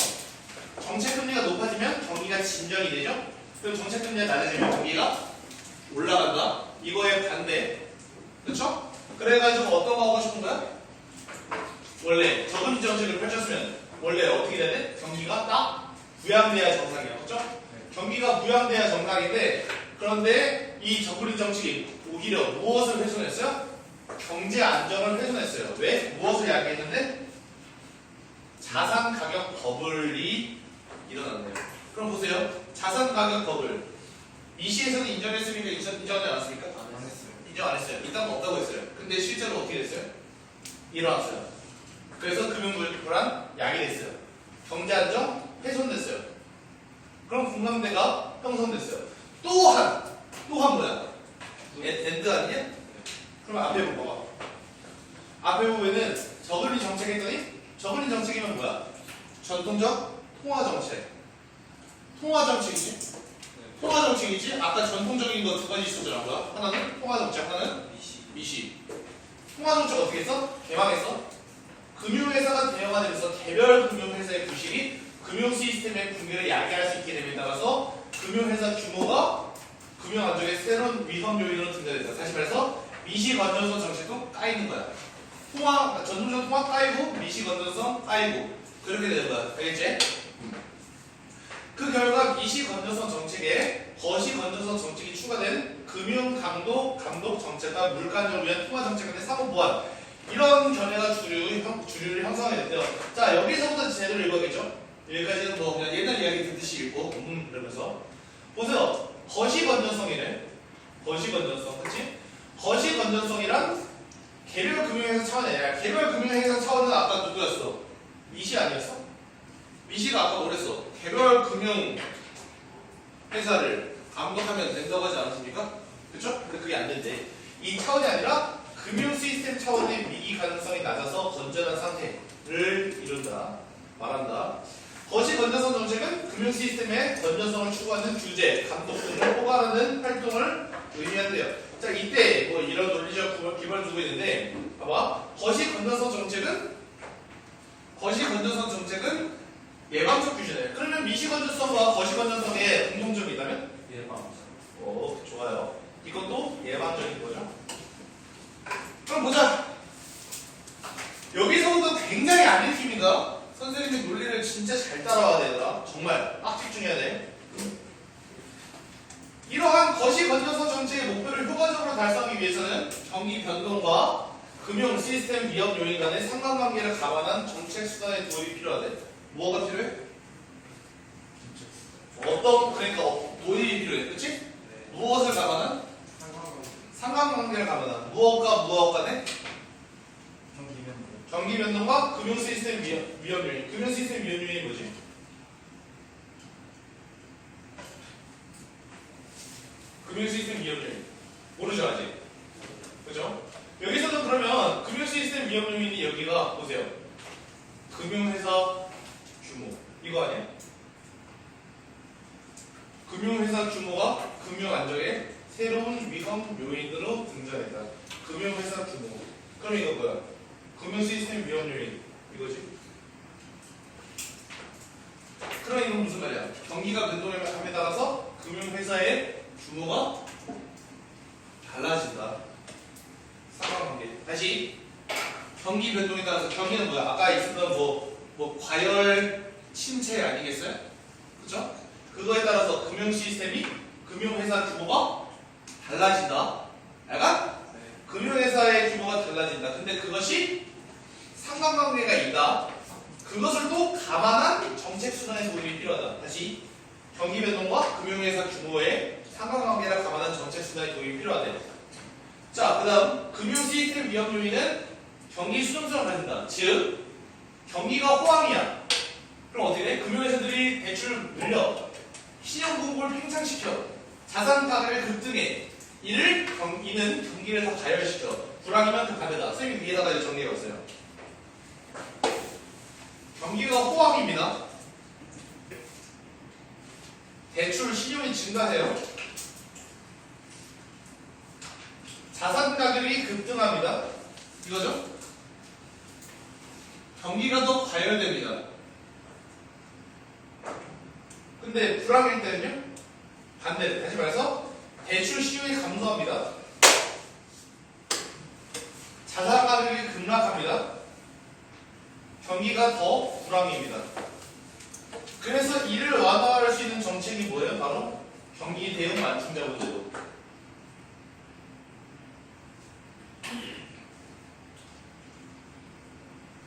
정책 금리가 높아지면 경기가 진정이 되죠. 그리고 정책 금리가 낮아지면 경기가 올라간다. 이거에 반대. 그렇죠? 그래가지고 어떤 거 하고 싶은 거야? 원래 저금리 정책을 펼쳤으면 원래 어떻게 돼야 돼? 경기가 딱 부양돼야 정상이야. 그렇죠? 경기가 부양돼야 정상인데, 그런데 이 저금리 정책이 오히려 무엇을 훼손했어요? 경제 안정을 훼손했어요. 왜? 무엇을 야기했는데? 자산 가격 버블이 일어났네요. 그럼 보세요. 자산 가격 버블. 미시에서는 인정했습니까? 인정하지 않았습니까? 안 했어요. 인정 안 했어요. 일단 없다고 했어요. 근데 실제로 어떻게 됐어요? 일어났어요. 그래서 금융불안 야기 됐어요. 경제 안정 훼손됐어요. 그럼 공감대가 형성됐어요. 또한 뭐야? 엔드 아니야? 그럼 앞에 봐봐. 앞에 보면은 저글링 정책 했더니 저글링 정책이면 뭐야? 전통적 통화 정책. 통화 정책이지? 통화 정책이지? 아까 전통적인 거 두 가지 있었잖아. 뭐야? 하나는 통화 정책, 하나는 미시. 통화 정책 어떻게 했어? 개방했어. 금융회사가 대형화되면서 개별 금융회사의 부실이 금융 시스템의 붕괴를 야기할 수 있게 됨에 따라서 금융회사 규모가 금융 안정의 새로운 위험 요인으로 등장했다. 다시 말해서 미시 건전성 정책도 까이는 거야. 전통적 통화 까이고 미시 건전성 까이고 그렇게 되는 거야. 알겠지? 그 결과 미시 건전성 정책에 거시 건전성 정책이 추가된 금융 감독 정책과 물가 안정을 위한 통화 정책 간의 상호 보완 이런 견해가 주류를 형성하게 됐대요. 자, 여기서부터 제대로 읽어야겠죠? 여기까지는 뭐 그냥 옛날 이야기 듣듯이 읽고 이러면서 보세요. 거시 건전성이래. 거시 건전성, 그치? 거시 건전성이란 개별 금융회사 차원이 아니라 개별 금융회사 차원은 아까 누구였어? 미시 아니었어? 미시가 아까 뭐랬어? 개별 금융회사를 감독하면 된다고 하지 않았습니까? 그쵸? 근데 그게 안 된대. 이 차원이 아니라 금융 시스템 차원의 위기 가능성이 낮아서 건전한 상태를 이룬다. 말한다. 거시 건전성 정책은 금융 시스템의 건전성을 추구하는 규제, 감독 등을 포괄하는 활동을 의미한대요. 자, 이때 뭐 이런 논리적 기반을 두고 있는데, 봐봐. 거시 건전성 정책은 예방적 규제네. 그러면 미시 건전성과 거시 건전성에 공통점이 있다면? 예방. 오, 좋아요. 이것도 예방적인 거죠. 그럼 보자. 여기서부터 굉장히 안 읽힙니다. 선생님의 논리를 진짜 잘 따라와야 되더라. 정말 딱 집중해야 돼. 이러한 거시 건전성 정책의 목표를 효과적으로 달성하기 위해서는 경기 변동과 금융 시스템 위험 요인 간의 상관관계를 감안한 정책 수단의 도입이 필요하대. 뭐가 필요해? 그러니까 도입이 필요해. 그치? 네. 무엇을 감안한? 상관관계를 감안한. 무엇과 간에? 경기 변동과 금융 시스템 위험 요인. 금융 시스템 위험 요인이 뭐지? 금융 시스템 위험 요인. 모르죠, 아직? 그죠? 여기서는 그러면 금융 시스템 위험 요인이 여기가 보세요. 금융회사 규모. 이거 아니야? 금융회사 규모가 금융 안정의 새로운 위험 요인으로 등장했다. 금융회사 규모. 그럼 이거 뭐야? 금융 시스템 위험 요인. 이거지? 그럼 이건 무슨 말이야? 경기가 변동함에 따라서 금융회사의 규모가 달라진다. 상관관계. 다시 경기 변동에 따라서 경기는 뭐야? 아까 있었던 뭐 과열 침체 아니겠어요? 그쵸? 그거에 따라서 금융 시스템이 금융회사 규모가 달라진다. 약간? 금융회사의 규모가 달라진다. 근데 그것이 상관관계가 있다. 그것을 또 감안한 정책 수단의 도입이 필요하다. 다시 경기 변동과 금융회사 규모의 상관관계를 감안한 정책 수단의 도입이 필요하다. 자, 그 다음 금융 시스템 위험 요인은 경기 수정성을 가진다. 즉 경기가 호황이야. 그럼 어떻게 돼? 금융회사들이 대출을 늘려 신용 공급을 팽창시켜 자산 가격을 급등해. 이는 경기를 더 가열시켜. 불황이면 더 가벼다. 선생님이 위에다가 이제 정리해봤어요. 경기가 호황입니다. 대출 신용이 증가해요. 자산 가격이 급등합니다. 이거죠? 경기가 더 과열됩니다. 근데 불황일 때는요? 반대로. 다시 말해서 대출 신용이 감소합니다. 자산 가격이 급락합니다. 경기가 더 불황입니다. 그래서 이를 완화할 수 있는 정책이 뭐예요? 바로 경기 대응 만충자본제도.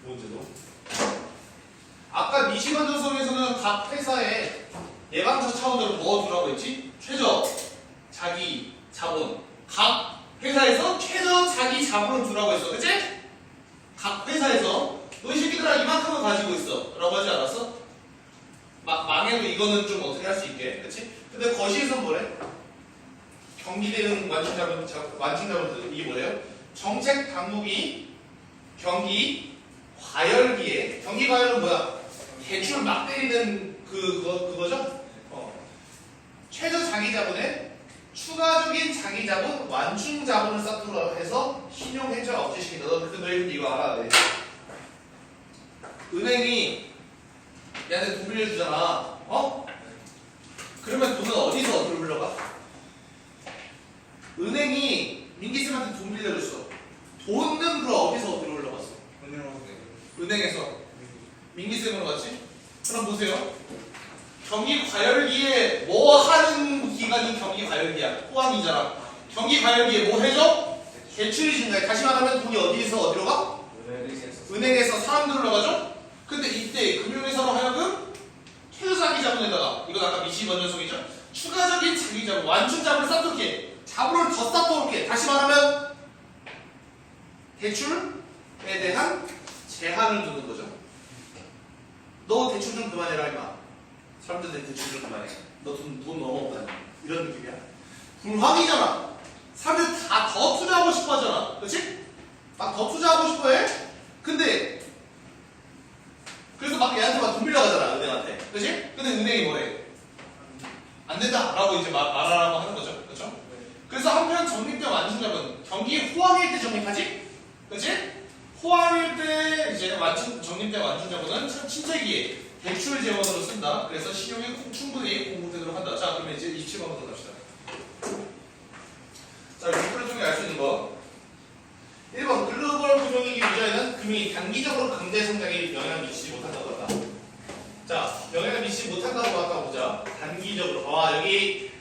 문제도. 아까 미시건 전송에서는 각 회사에 예방차 차원으로 뭐 두라고 했지? 최저 자기 자본. 각 회사에서 최저 자기 자본을 두라고 했어. 그치? 각 회사에서 너희 새끼들아 이만큼은 가지고 있어 라고 하지 않았어? 망해도 이거는 좀 어떻게 할 수 있게. 그치? 근데 거시에서 뭐래? 경기대응 완충자본들 이게 뭐예요? 정책 당국이 경기 과열기에 경기 과열은 뭐야? 대출 막 때리는 그거죠? 최저 자기 자본에 추가적인 자기 자본 완충 자본을 쌓도록 해서 신용 해지가 억제시킨다. 너희들 이거 알아야 돼. 은행이 얘한테 돈 빌려주잖아. 그러면 돈은 어디서 흘러가? 은행이 민기쌤한테 돈 빌려줬어. 돈은 그럼 어디서 어디로 흘러갔어? 은행에서 민기쌤으로 갔지? 그럼 보세요. 경기 과열기에 뭐 하는 기간이 경기 과열기야? 호황이잖아. 경기 과열기에 뭐 해줘? 대출이 증가해. 다시 말하면 돈이 어디서 어디로 가? 은행에서 사람들로 가죠? 근데 이때 금융회사로 하여금 최저 자기 자본에다가 이건 아까 미시건 전송이죠? 추가적인 자기 자본, 완충 자본을 쌓도록 해. 자본을 더 쌓도록 해. 다시 말하면 대출에 대한 제한을 두는 거죠. 너 대출 좀 그만해라 임마. 사람들한테 대출 좀 그만해. 너 돈 너무 없다. 이런 느낌이야. 불황이잖아. 사람들 다 더 투자하고 싶어 하잖아. 그치? 막 더 투자하고 싶어 해. 근데 그래서 막 얘한테 막 돈 빌려가잖아. 은행한테. 그치? 근데 은행이 뭐래? 안 된다 라고 이제 말하라고 하는 거죠. 그쵸? 그래서 한편 적립된 완충자본 경기 호황일 때 적립하지? 그치? 호황일 때 이제 적립된 완충자본은 침체기에 대출 재원으로 쓴다. 그래서 신용이 충분히 공급되도록 한다. 자, 그러면 이제 27번부터 갑시다. 자, 6% 중에 알 수 있는 거. 1번, 글로벌 금융위기 유저에는 금융이 단기적으로 경제 성장에 영향을 미치지 못한다고 한다. 자, 영향을 미치지 못한다고 아까 보자. 단기적으로. 여기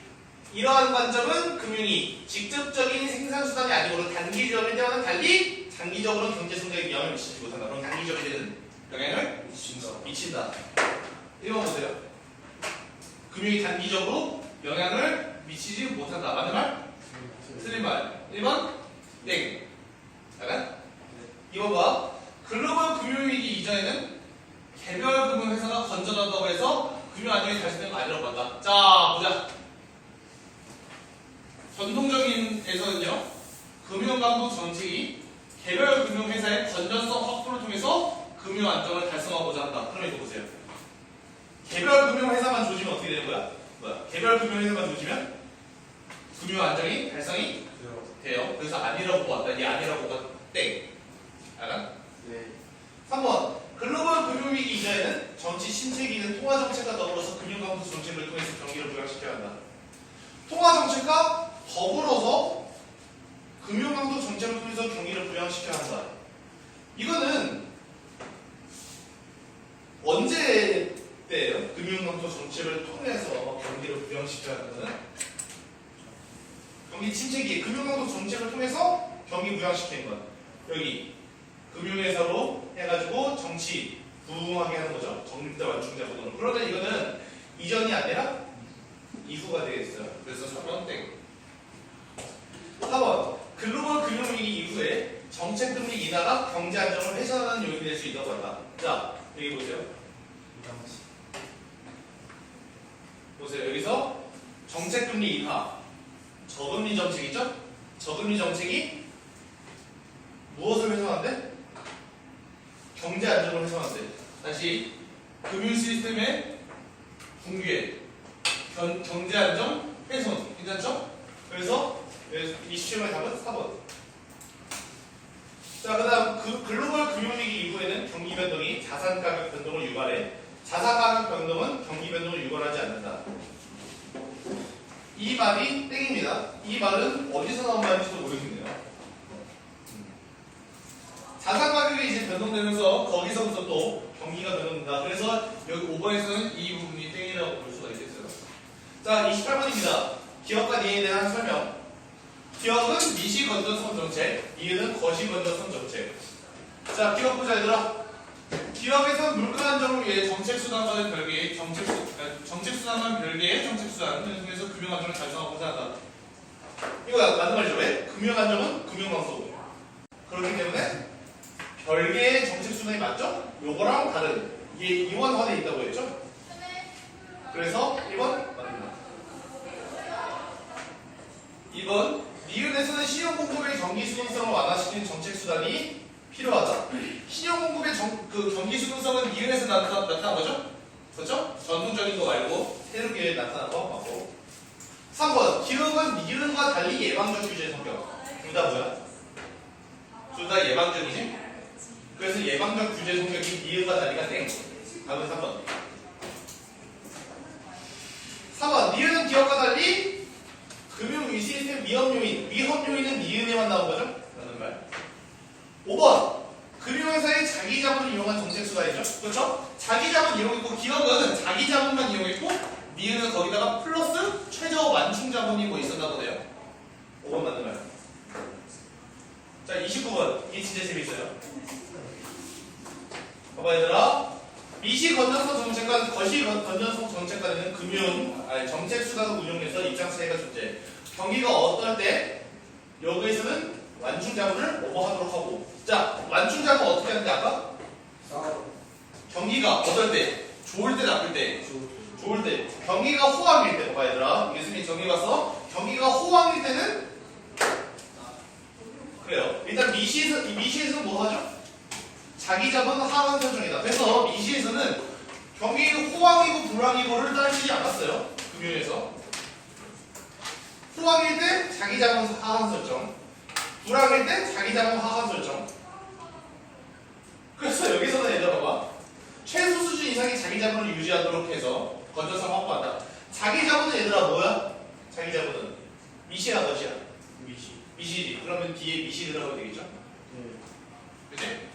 이러한 관점은 금융이 직접적인 생산수단이 아니고 단기적인 때와는 달리 장기적으로 경제 성장에 영향을 미치지 못한다. 그럼 단기적인 영향을 미친다. 1번 보세요. 금융이 단기적으로 영향을 미치지 못한다. 맞는 말? 틀린 말. 1번? 땡. 약간? 2번 봐. 글로벌 금융위기 이전에는 개별 금융회사가 건전하다고 해서 금융 안정이 달성된 거 아니라고 한다. 자, 보자. 전통적인에서는요, 금융감독 정책이 개별 금융회사의 건전성 확보를 통해서 금융 안정을 달성하고자 한다. 그럼 이거 보세요. 개별 금융회사만 조지면 어떻게 되는 거야? 개별 금융회사만 조지면 금융 안정이 달성이 돼요. 그래서 아니라고 보았다. 이 아니라고 보았다. 땡. 알아? 네. 3번. 글로벌 금융위기 이전에는 정치 침체기는 통화정책과 더불어서 금융감독 정책을 통해서 경기를 부양시켜야 한다. 통화정책과 더불어서 금융감독 정책을 통해서 경기를 부양시켜야 한다. 이거는 언제 때예요? 금융감독 정책을 통해서 경기를 부양시켜야 한다는? 경기 침체기에 금융감독 정책을 통해서 경기 부양시키는 것. 여기 금융회사로 해가지고 정치 부흥하게 하는 거죠. 적립대 완충자본으로. 그러면 이거는 이전이 아니라 이후가 되겠어요. 그래서 3번 땡. 4번. 글로벌 금융위기 이후에 정책 금리 인하가 경제 안정을 훼손하는 요인이 될 수 있다고 한다. 자, 여기 보세요. 보세요. 여기서 정책 금리 인하, 저금리 정책이죠? 저금리 정책이 무엇을 훼손한대? 경제 안정을 훼손한대. 다시 금융 시스템의 붕괴, 경제 안정 훼손. 괜찮죠? 그래서 27번의 답은 4번. 자, 그 다음 글로벌 금융위기 이후에는 경기 변동이 자산 가격 변동을 유발해. 자산 가격 변동은 경기 변동을 유발하지 않는다. 이 말이 땡입니다. 이 말은 어디서 나온 말인지도 모르겠네요. 자산 가격이 이제 변동되면서 거기서부터 또 경기가 변동된다. 그래서 여기 5번에서는 이 부분이 땡이라고 볼 수가 있겠어요. 자, 28번입니다. 기업과 니에 대한 설명. 기업은 미시 건전성 정책, 이해는 거시 건전성 정책. 자, 기업 보자 얘들아. 기업에서 물가 안정을 위해 정책수단과는 별개의 정책수단과는 별개의 정책수단 중에서 금융안정을 달성하고자 한다. 이거 맞는 말이죠. 왜? 금융안정은 금융방송. 그렇기 때문에 별개의 정책수단이 맞죠? 요거랑 다른 이게 이원화되어 있다고 했죠? 그래서 1번 맞습니다. 2번 니은에서는 신용공급의 경기수능성을 완화시키는 정책수단이 필요하다. 신용공급의 경기 수능성은 니은에서 나타난 거죠? 그렇죠? 전통적인 거 말고 새롭게 나타난 거 맞고. 3번 기업은 니은과 달리 예방적 규제 성격. 둘 다 뭐야? 둘 다 예방적이지? 그래서 예방적 규제 성격이 니은과 달리가 땡. 답은 3번. 4번 니은은 기업과 달리 금융 시스템 위험 요인은 니은에만 나온 거죠? 라는 말. 5번 금융회사의 자기 자본을 이용한 정책수단이죠. 그렇죠? 자기 자본 이용했고 기업은 자기 자본만 이용했고 니은은 거기다가 플러스 최저 완충 자본이 뭐 있었나 보네요. 5번 맞는 말. 자 29번 이 진짜 재밌어요. 봐봐 얘들아. 미시 건전성 정책과 거시 건전성 정책과는 정책수단을 운용해서 입장 차이가 존재. 경기가 어떨 때 여기에서는 완충 자본을 오버하도록 하고. 자, 완충 자본 어떻게 하는지 아까? 경기가 어떨 때? 좋을 때, 나쁠 때? 좋을 때. 경기가 호황일 때, 봐봐 얘들아. 예수님 정리 봤어? 경기가 호황일 때는 그래요. 일단 미시에서는 뭐 하죠? 자기 자본 하강 설정이다. 그래서 미시에서는 경기 호황이고 불황이고를 따지지 않았어요. 금융에서. 호황일 때 자기 자본 하강 설정. 불황일 때 자기 자본 하강 설정. 그래서 여기서는 얘들아 봐봐. 최소 수준 이상의 자기 자본을 유지하도록 해서 건전성 확보한다. 자기 자본은 얘들아 뭐야? 자기 자본은 미시야 것이야? 미시지. 그러면 뒤에 미시 들어가면 되겠죠? 그치?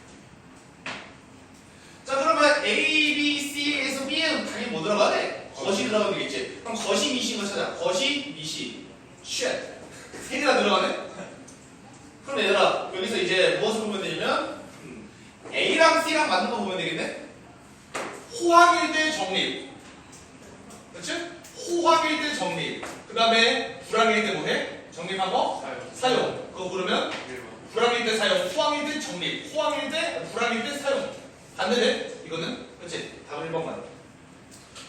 자 그러면 A, B, C에서 B에는 당연히 뭐 들어가야 돼? 거시 들어가면 되겠지. 그럼 거시 미시인 거 찾아. 거시 미시. 쉣. 세 개나 들어가네? 그럼 얘들아 여기서 이제 무엇을 보면 되냐면 A랑 C랑 맞는 거 보면 되겠네? 호황일 때 정립. 그렇지? 호황일 때 정립. 그 다음에 불황일 때 뭐해? 정립한 거? 사용. 그거 부르면 불황일 때 사용, 호황일 때 정립, 불황일 때 사용. 반대네? 이거는? 그렇지? 답은 1번만.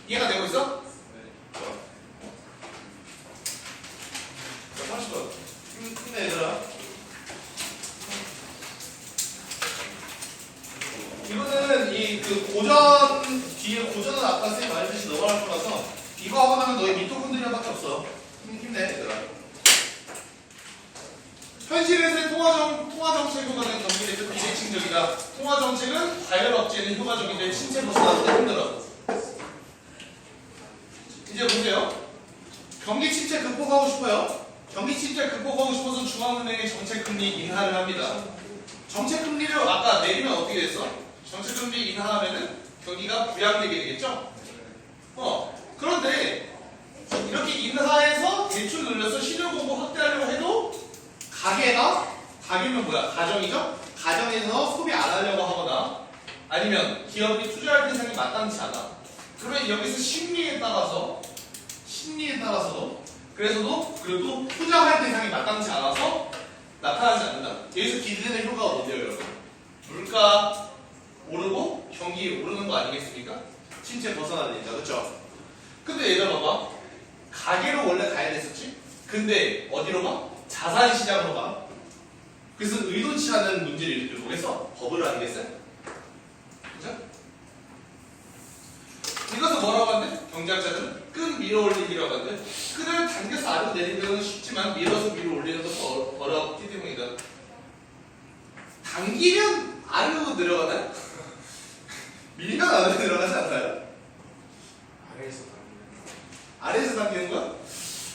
이해가 되고 있어? 네. 좋아. 30번. 힘내 얘들아. 이거는 이 고전 뒤에 고전은 아까 쌤이 말했듯이 너가 할 거라서 이거 하고 나면 너의 미토콘드리아밖에 없어. 힘내 얘들아. 현실에서의 통화정책에 관한 경기에서 비대칭적이다. 통화정책은 과열 억제는 효과적인데 신체 벗어나는데 힘들어. 이제 보세요. 경기 침체 극복하고 싶어요. 경기 침체 극복하고 싶어서 중앙은행의 정책금리 인하를 합니다. 정책금리를 아까 내리면 어떻게 됐어? 정책금리 인하하면은 경기가 부양되게 되겠죠? 그런데 이렇게 인하해서 대출 늘려서 신용공급 확대하려고 해도 가게면 뭐야? 가정이죠? 가정에서 소비 안 하려고 하거나 아니면 기업이 투자할 대상이 마땅치 않아. 그러면 여기서 심리에 따라서도 그래도 투자할 대상이 마땅치 않아서 나타나지 않는다. 여기서 기대되는 효과가 뭔데요, 여러분? 물가 오르고 경기 오르는 거 아니겠습니까? 신체 벗어나니까, 그렇죠? 근데 얘들아 봐봐. 가게로 원래 가야 됐었지? 근데 어디로 가? 자산시장으로 가. 그래서 의도치 않은 문제를 일으켜보겠어? 버블 아니겠어요? 그죠? 이것은 뭐라고 하는데? 경제학자들은 끈 밀어 올리기라고 하는데 끈을 당겨서 아래로 내리는 건 쉽지만 밀어서 위로 올리는 것도 어렵기 때문이다. 당기면 아래로 내려가나요? 밀면 아래로 내려가지 않나요? 아래에서 당기는 거야?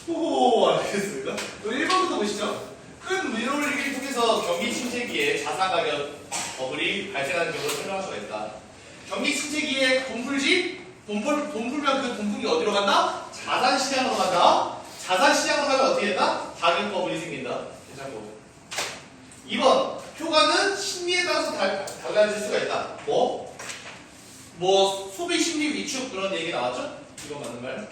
오, 알겠습니다. 1번부터 보시죠. 끈 위로 올리기를 통해서 경기 침체기에 자산 가격 버블이 발생하는 경우를 설명할 수가 있다. 경기 침체기에 돈 풀면 그 돈 풀기 어디로 간다? 자산시장으로 간다. 자산시장으로 가면 어떻게 된다? 가격 버블이 생긴다. 괜찮고. 2번 효과는 심리에 따라서 달라질 수가 있다. 뭐? 뭐 소비 심리 위축 그런 얘기 나왔죠? 이거 맞는 말?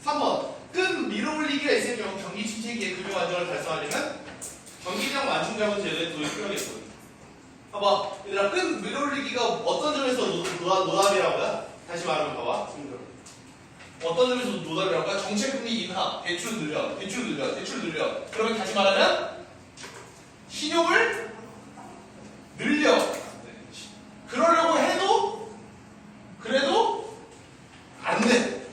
3번 끈 밀어올리기가 있을 경우 경기 침체기에 금융 안정을 달성하려면 경기장 완충 자본 제도에 도움이 필요하겠군. 봐봐 얘들아 끈 밀어올리기가 어떤 점에서 노답이라고요? 다시 말하면 봐봐 어떤 점에서 노답이라고요? 정책금리 인하, 대출 늘려 그러면 다시 말하면 신용을 늘려 그러려고 해도 그래도 안 돼.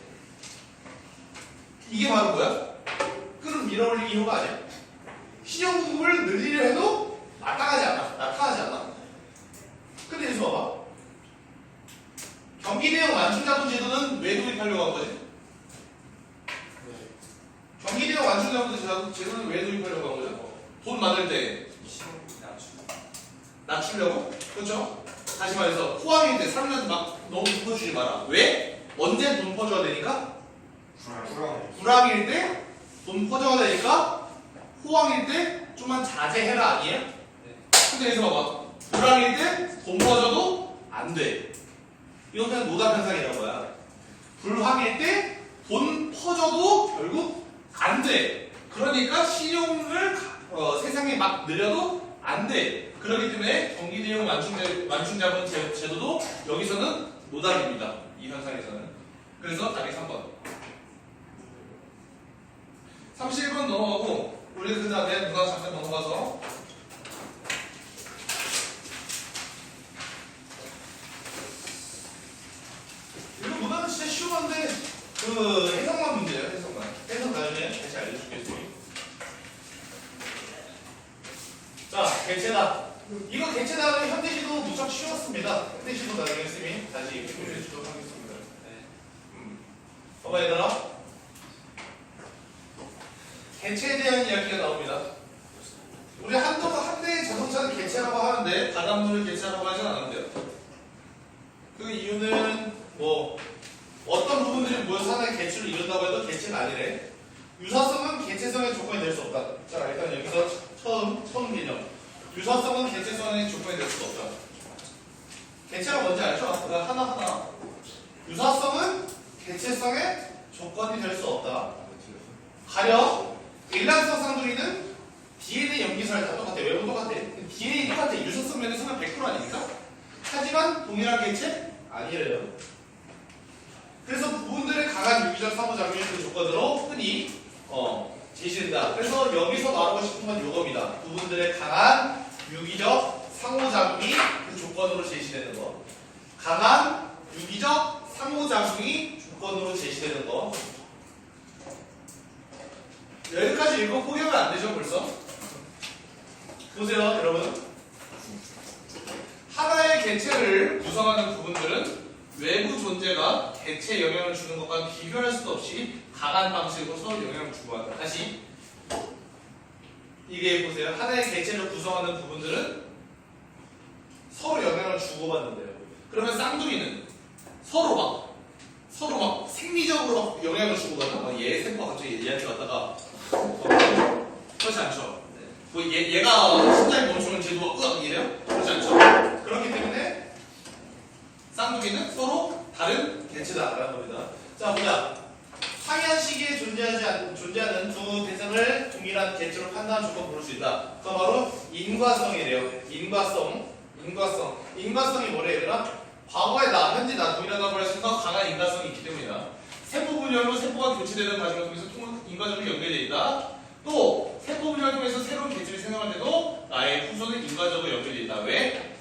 이게 바로 뭐야? 끈 밀어올리기 효과 아니야? 신용부를 늘리려 해도 나타나지 않아. 근데 여기서 봐봐. 경기대응 완충자본제도는 왜 도입하려고 한 거지? 경기대응 완충자본제도는 왜 도입하려고 한 거죠? 돈 많을 때 낮추려고? 그렇죠? 다시 말해서 호황일 때 사람들한테 막 너무 돈 퍼주지 마라. 왜? 언제 돈 퍼줘야 되니까? 불황일 때 돈 퍼줘야 되니까 호황일 때 좀만 자제해라 아니에요? 근데 여기서 봐봐. 불황일 때 돈 퍼줘도 안 돼. 이건 그냥 노답 현상이라는 거야. 불황일 때 돈 퍼줘도 결국 안 돼. 그러니까 신용을 세상에 막 늘려도 안 돼. 그렇기 때문에 경기대응 완충자본 제도도 여기서는 노답입니다. 이 현상에서는. 그래서 답이 3번. 31번 넘어가고 우리 그 다음에 누가 잠깐 넘어가서 이거 문화는 진짜 쉬운 건데 그 해석만 문제예요. 해석 나중에 다시 알려주겠습니다. 자, 개체다. 이거 개체다는 현대시도 무척 쉬웠습니다. 현대시도 나중에 쌤이 다시 보여주도록 하겠습니다. 봐봐 얘들아. 개체에 대한 이야기가 나옵니다. 우리 한대의 자동차는 개체라고 하는데 가담물을 개체라고 하진 않는데요. 그 이유는 뭐 어떤 부분들이 모여서 하나의 개체를 이룬다고 해도 개체는 아니래. 유사성은 개체성의 조건이 될 수 없다. 자 일단 여기서 처음 개념. 유사성은 개체성의 조건이 될 수 없다. 개체가 뭔지 알죠? 하나하나. 유사성은 개체성의 조건이 될 수 없다. 가령 일란성 쌍둥이는 DNA 염기설 다 똑같아. 외부 똑같아. DNA 똑같아. 유사성 면에서는 100% 아닙니까? 하지만 동일한 개체? 아니래요. 그래서 부분들의 강한 유기적 상호작용이 그 조건으로 흔히 제시된다. 그래서 여기서 말하고 싶은 건 이겁니다. 부분들의 강한 유기적 상호작용이 그 조건으로 제시되는 거. 강한 유기적 상호작용이 조건으로 제시되는 거. 여기까지 읽고 포기하면 안 되죠, 벌써? 보세요, 여러분. 하나의 개체를 구성하는 부분들은 외부 존재가 개체에 영향을 주는 것과 비교할 수 없이 강한 방식으로 서로 영향을 주고받는다. 다시 이게 보세요. 하나의 개체를 구성하는 부분들은 서로 영향을 주고받는데요. 그러면 쌍둥이는 서로 막 생리적으로 막 영향을 주고받는 얘 세포가 갑자기 얘한테 갔다가 그렇지 않죠. 뭐 얘가 심장이 멈추면 쟤도 으악 이래요? 그렇지 않죠. 그렇기 때문에 쌍둥이는 서로 다른 개체다라는 겁니다. 자 보자. 상이한 시기에 존재하는 두 대상을 동일한 개체로 판단한 조건 부를 수 있다. 그건 바로 인과성이래요. 인과성이 뭐래 얘들아? 과거의 나, 현재 나 동일하다고 할 수 있는 강한 인과성이 있기 때문이다. 세포 분열로 세포가 교체되는 과정을 통해서 인과적으로 연결되어 있다. 또 세포 분열을 통해서 새로운 개체를 생성할 때도 나의 후손은 인과적으로 연결되어 있다. 왜?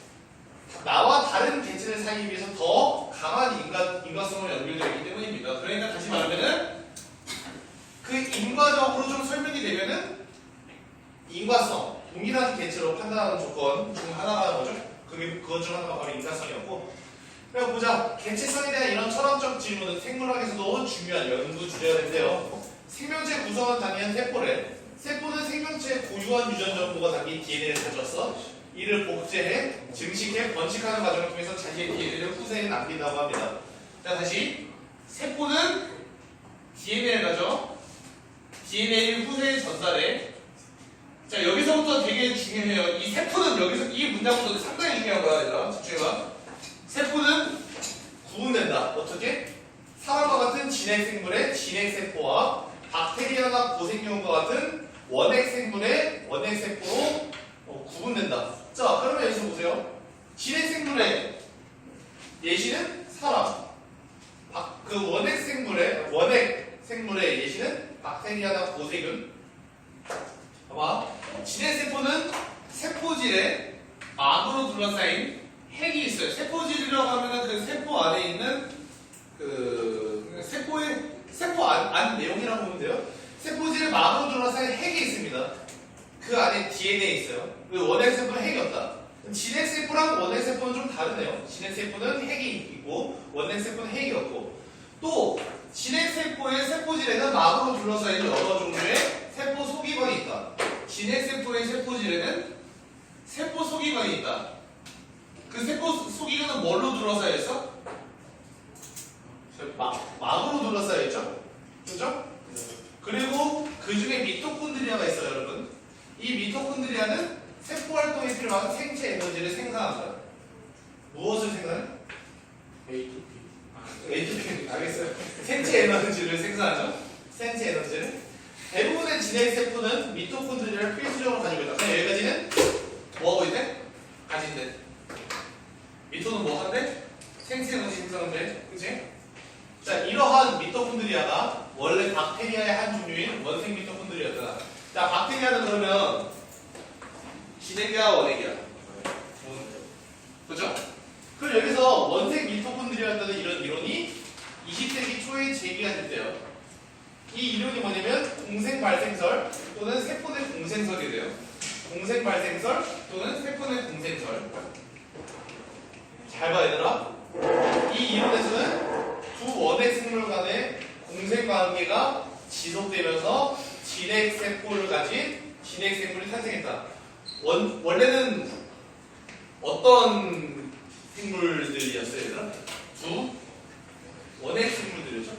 나와 다른 개체를 살기 위해서 더 강한 인과성으로 연결되어 있기 때문입니다. 그러니까 다시 말하면은 그 인과적으로 좀 설명이 되면은 인과성, 동일한 개체로 판단하는 조건 중 하나가 뭐죠? 그것 중 하나가 바로 인과성이었고. 그럼 보자. 개체성에 대한 이런 철학적 질문은 생물학에서도 중요한 연구 주제인데요. 생명체 구성원 단위는 세포래. 세포는 생명체의 고유한 유전 정보가 담긴 DNA를 가졌어. 이를 복제해, 증식해, 번식하는 과정을 통해서 자기의 DNA를 후세에 남긴다고 합니다. 자, 다시. 세포는 DNA를 가져. DNA를 후세에 전달해. 자, 여기서부터 되게 중요해요. 이 세포는 여기서, 이 문장부터 상당히 중요한 거야, 얘들아. 집중해봐. 세포는 예시는 사람. 그 원핵 생물의 예시는 박테리아나 고세균. 봐봐. 진핵세포는 세포질에 막으로 둘러싸인 핵이 있어요. 세포질이라고 하면은 그 세포 안에 있는 그 세포 안 내용이라고 보면 돼요. 세포질에 막으로 둘러싸인 핵이 있습니다. 그 안에 DNA 있어요. 그 원핵세포는 핵이 없다. 진핵세포랑 원핵세포는 좀 다르네요. 진핵세포는 핵이 있고 원핵세포는 핵이 없고, 또 진핵세포의 세포질에는 막으로 둘러싸인 여러 종류의 세포 소기관이 있다. 진핵세포의 세포질에는 세포 소기관이 있다. 그 세포 소기관은 뭘로 둘러싸여 있어? 막으로 둘러싸여 있죠? 그죠? 그리고 그 중에 미토콘드리아가 있어요, 여러분. 이 미토콘드리아는 세포 활동에 필요한 생체 에너지를 생산한다. 무엇을 생산해? ATP. 알겠어요. 생체 에너지를 생산하죠. 생체 에너지를. 대부분의 진핵세포는 미토콘드리아를 필수적으로 가지고 있다. 그냥 여기까지는 뭐하고 있대? 가진대. 미토는 뭐 한대? 생체 에너지 생산한대. 그치? 자, 이러한 미토콘드리아가 원래 박테리아의 한 종류인 원생 미토콘드리아였잖아. 자, 박테리아는 그러면 진핵이야, 원핵이야? 그죠? 그럼 여기서 원생 미토콘드리아였다는 이런 이론이 20세기 초에 제기가 됐대요. 이 이론이 뭐냐면 공생 발생설 또는 세포 내 공생설이래요. 공생 발생설 또는 세포 내 공생설. 잘 봐, 얘들아. 이 이론에서는 두 원핵 생물 간의 공생 관계가 지속되면서 진핵세포를 가진 진핵생물이 탄생했다. 원래는 어떤 생물들이었어요, 얘들아? 두 원핵 생물들이었죠?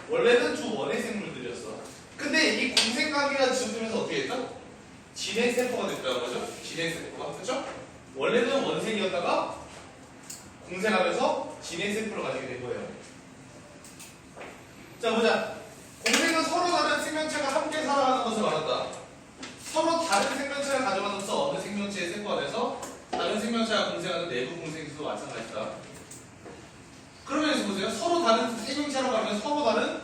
원래는 두 원핵 생물들이었어. 근데 이 공생 관계가 지속되면서 어떻게 했다? 진핵세포가 됐다는 거죠? 진핵세포가. 그렇죠? 원래는 원생이었다가 공생하면서 진핵세포를 가지게 된 거예요. 자, 보자. 공생은 서로 다른 생명체가 함께 살아가는 것을 말한다. 서로 다른 생명체를 가져가면서 어느 생명체의 세포 안에서 다른 생명체가 공생하는 내부 공생도 마찬가지다. 그러면 여기서 보세요. 서로 다른 생명체라고 하면 서로 다른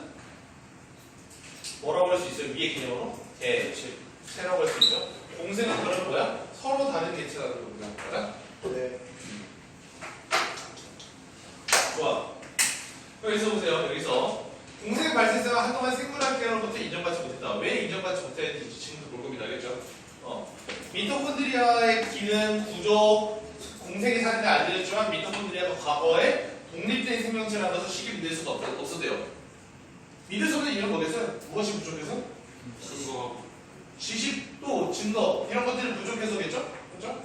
뭐라고 할 수 있어요? 위의 개념으로? 개체라고 할 수 있죠. 공생은 그러면 뭐야? 서로 다른 개체라는 거구나. 맞아? 네. 좋아. 여기서 보세요. 여기서 공생 발생자가 한동안 생물학계로부터 인정받지 못했다. 왜 인정받지 못했는지 지금도 볼 겁니다. 알겠죠? 미토콘드리아의 기능, 구조, 공생의 사례를 알려줬지만 미토콘드리아가 과거에 독립된 생명체라는 것을 쉽게 믿을 수가 없었대요. 믿을 수 없는 이유는 뭐겠어요? 무엇이 부족해서? 증거. 지식, 또 증거 이런 것들이 부족해서겠죠? 그렇죠?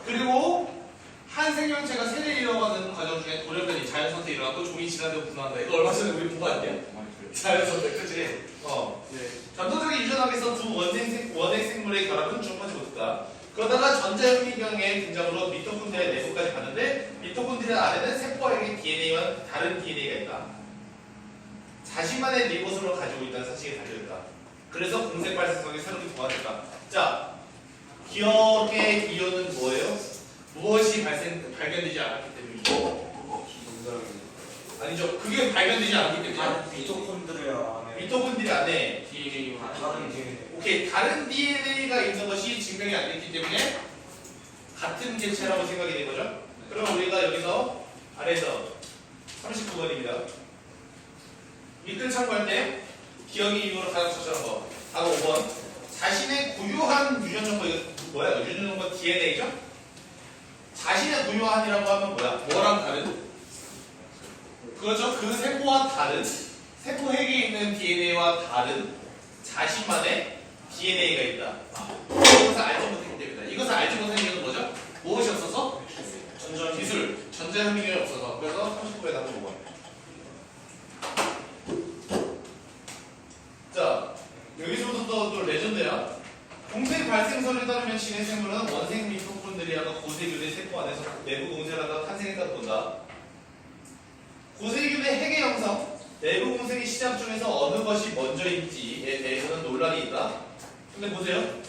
그리고 한 생명체가 세대 이어가는 과정 중에 돌연변이, 자연선택이 일어나고 종이 지나되고 분화한다. 이거 얼마 전에 우리 본 거 아니야? 자연선택, 그치? 네. 전통적인 유전학에서 두 원핵 생물의 결합은 주목하지 못했다. 그러다가 전자현미경의 등장으로 미토콘드리아 내부까지 갔는데 미토콘드리아 안에는 세포에게 DNA와 다른 DNA가 있다. 자신만의 리보솜을 가지고 있다는 사실이 달려있다. 그래서 공생 발생성이 새롭게 부활했다. 자, 기억의 이유는 뭐예요? 무엇이 발견되지 않았기 때문이죠. 아니죠. 그게 발견되지 않았기 때문이야. 미토콘드리아 안에 DNA와 다른 DNA. 오케이, 다른 DNA가 있는 것이 증명이 안 됐기 때문에 같은 개체라고 생각이 된 거죠. 그럼 우리가 여기서 아래에서 39번입니다. 밑글 참고할 때 기억의 이유로 가장 적절한 거. 바로 5번. 자신의 고유한 유전 정보, 이거 뭐야? 유전 정보 DNA죠? 자신의 고유한이라고 하면 뭐야? 뭐랑 다른? 그거죠. 그 세포와 다른, 세포 핵에 있는 DNA와 다른 자신만의 DNA가 있다. 이것을 알지 못했기 때문이다. 이것을 알지 못한 이유는 뭐죠? 무엇이 없어서? 기술, 전자현미경이 없어서. 그래서 39에 답은 5번. 자, 여기서부터 또 레전드야. 공생 발생설에 따르면 진핵생물은 원생 미토콘드리아가 고세균의 세포 안에서 내부 공생을 하다가 탄생했다고 본다. 고세균의 핵의 형성, 내부 공생의 시작 중에서 어느 것이 먼저인지에 대해서는 논란이 있다. 근데 보세요.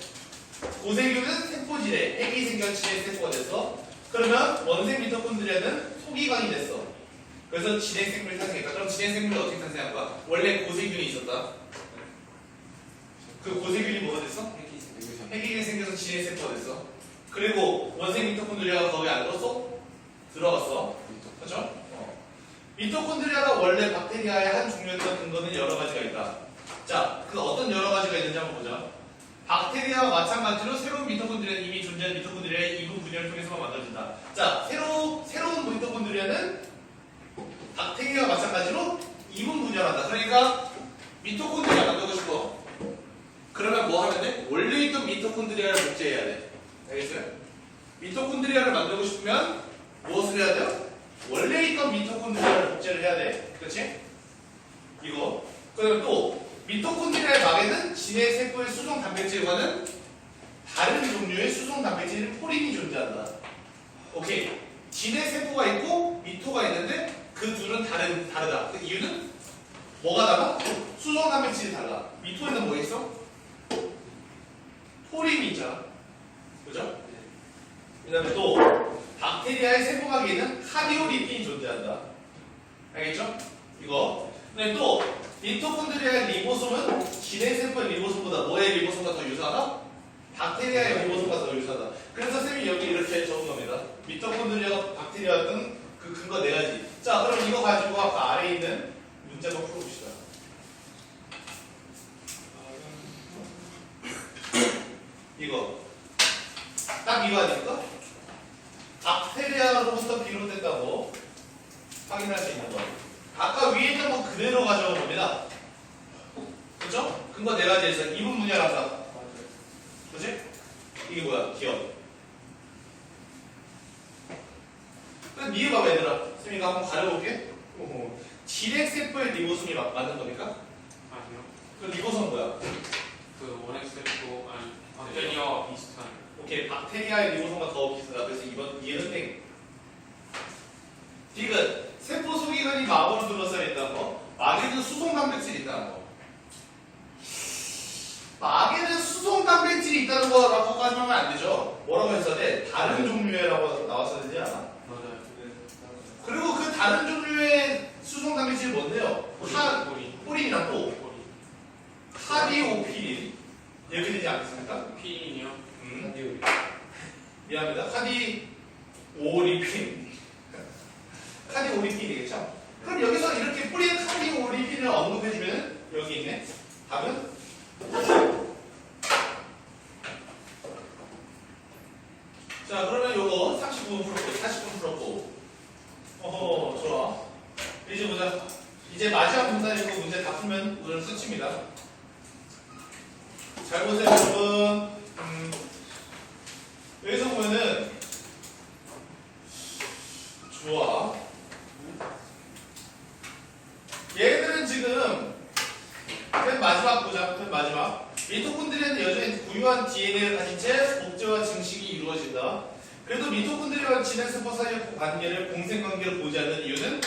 고세균은 세포질에 핵이 생겨 진핵세포가 됐어. 그러면 원생 미토콘드리아는 소기관이 됐어. 그래서 진행생물이 탄생했다. 그럼 진행생물이 어떻게 탄생한 거야? 원래 고세균이 있었다. 그 고세균이 뭐가 됐어? 핵이 생겨서 진행세포가 됐어. 그리고 원생 미토콘드리아가 거기 안 들었어? 들어갔어. 그렇죠? 미토콘드리아가 원래 박테리아의 한 종류였던 근거는 여러 가지가 있다. 자, 그 어떤 여러 가지가 있는지 한번 보자. 박테리아와 마찬가지로 새로운 미토콘드리아는 이미 존재하는 미토콘드리아의 이분 분열을 통해서만 만들어진다. 자, 새로운 미토콘드리아는 박테리아와 마찬가지로 이분 분열한다. 그러니까 미토콘드리아 만들고 싶어. 그러면 뭐 하면 돼? 원래 있던 미토콘드리아를 복제해야 돼. 알겠어요? 미토콘드리아를 만들고 싶으면 무엇을 해야 돼요? 원래 있던 미토콘드리아를 복제를 해야 돼. 그렇지? 이거. 그다음에 또 미토콘드리아의 막에는 진해세포의 수송 단백질과는 다른 종류의 수송 단백질 포린이 존재한다. 오케이. 진해세포가 있고 미토가 있는데 그 둘은 다르다. 그 이유는 뭐가 달라? 수송 단백질이 달라. 미토에는 뭐 있어? 포린이 있잖아. 그죠? 그 다음에 또 박테리아의 세포막에는 카디오리핀이 존재한다. 알겠죠? 이거. 근데 또 미토콘드리아의 리보솜은 진해세포의 리보솜보다 뭐의 리보솜과 더 유사하다? 박테리아의 리보솜과 더 유사하다. 그래서 쌤이 여기 이렇게 적은 겁니다. 미토콘드리아가 박테리아든 그 근거 4가지. 자, 그럼 이거 가지고 아까 아래에 있는 문제 한번 풀어봅시다. 이거 딱 이거 아닙니까? 박테리아로부터 비롯됐다고 확인할 수 있는 거. 아까 위에 있던 거 그대로 가져온 겁니다. 그렇죠? 근거 4가지에서 이분 분열한다. 그렇지? 이게 뭐야? 기억. 그럼 이유 봐봐 얘들아. 쌤 이거 한번 가려볼게. 진핵세포의 리보솜이 맞는 겁니까? 아니요. 그럼 리보솜은 뭐야? 그 원핵세포 아니 박테리아와 비슷한. 오케이, 박테리아의 리보솜과 더 비슷하다. 그래서 얘는 땡. 디귿, 세포 소기관이 막으로 둘러싸여 있다는 거. 막에는 수송 단백질이 있다는 거. 막에는 수송 단백질이 있다는 거라고 하면 안 되죠. 뭐라고 했어야 돼? 다른 종류의라고 나왔어야 되지 않아? 맞아요. 그리고 그 다른 종류의 수송 단백질이 뭔데요? 포린이랑 또 카디오피린 이렇게 되지 않겠습니까? 피인이요. 미안합니다. 카디오리핀. 카디오리핀이겠죠? 그럼 여기서 이렇게 뿌린 카디오리핀을 언급해주면 여기 있네. 답은? 자, 그러면 요거 39분 풀었고, 40분 풀었고. 어허, 좋아. 이제 보자. 이제 마지막 문단이고 문제 다 풀면 오늘 끝입니다. 잘 보세요, 여러분. 여기서 보면은 좋아. 얘들은 지금 맨 마지막 보자. 맨 마지막. 미토콘드리아는 여전히 고유한 DNA를 가진 채 복제와 증식이 이루어진다. 그래도 미토콘드리아와 진핵세포 사이의 관계를 공생관계를 보지 않는 이유는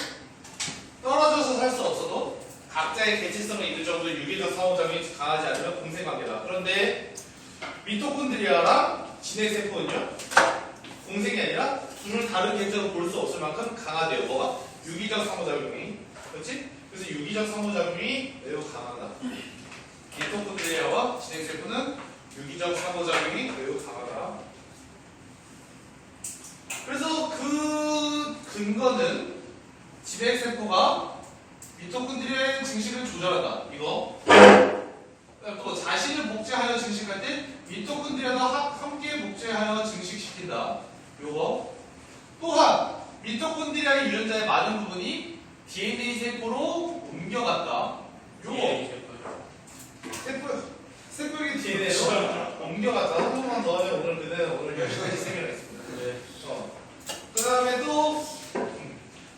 떨어져서 살 수 없어도 각자의 개체성을 이룰 정도의 유기적 상호작용이 강하지 않으면 공생관계다. 그런데 미토콘드리아랑 진핵세포는요, 공생이 아니라 둘을 다른 개체로 볼 수 없을 만큼 강하대요. 뭐가? 유기적 상호작용이. 그렇지? 그래서 유기적 상호작용이 매우 강하다. 미토콘드리아와 진핵세포는 유기적 상호작용이 매우 강하다. 그래서 그 근거는 진핵세포가 미토콘드리아의 증식을 조절한다. 이거. 또 자신을 복제하여 증식할 때 미토콘드리아가 함께 복제하여 증식시킨다. 요거. 또한 미토콘드리아의 유전자의 많은 부분이 DNA 세포로 옮겨갔다. 요거. 세포에게 DNA로 옮겨갔다. 한 번만 더 하면 오늘 그대로 오늘 10시까지 세미나겠습니다. 네. 그 다음에 또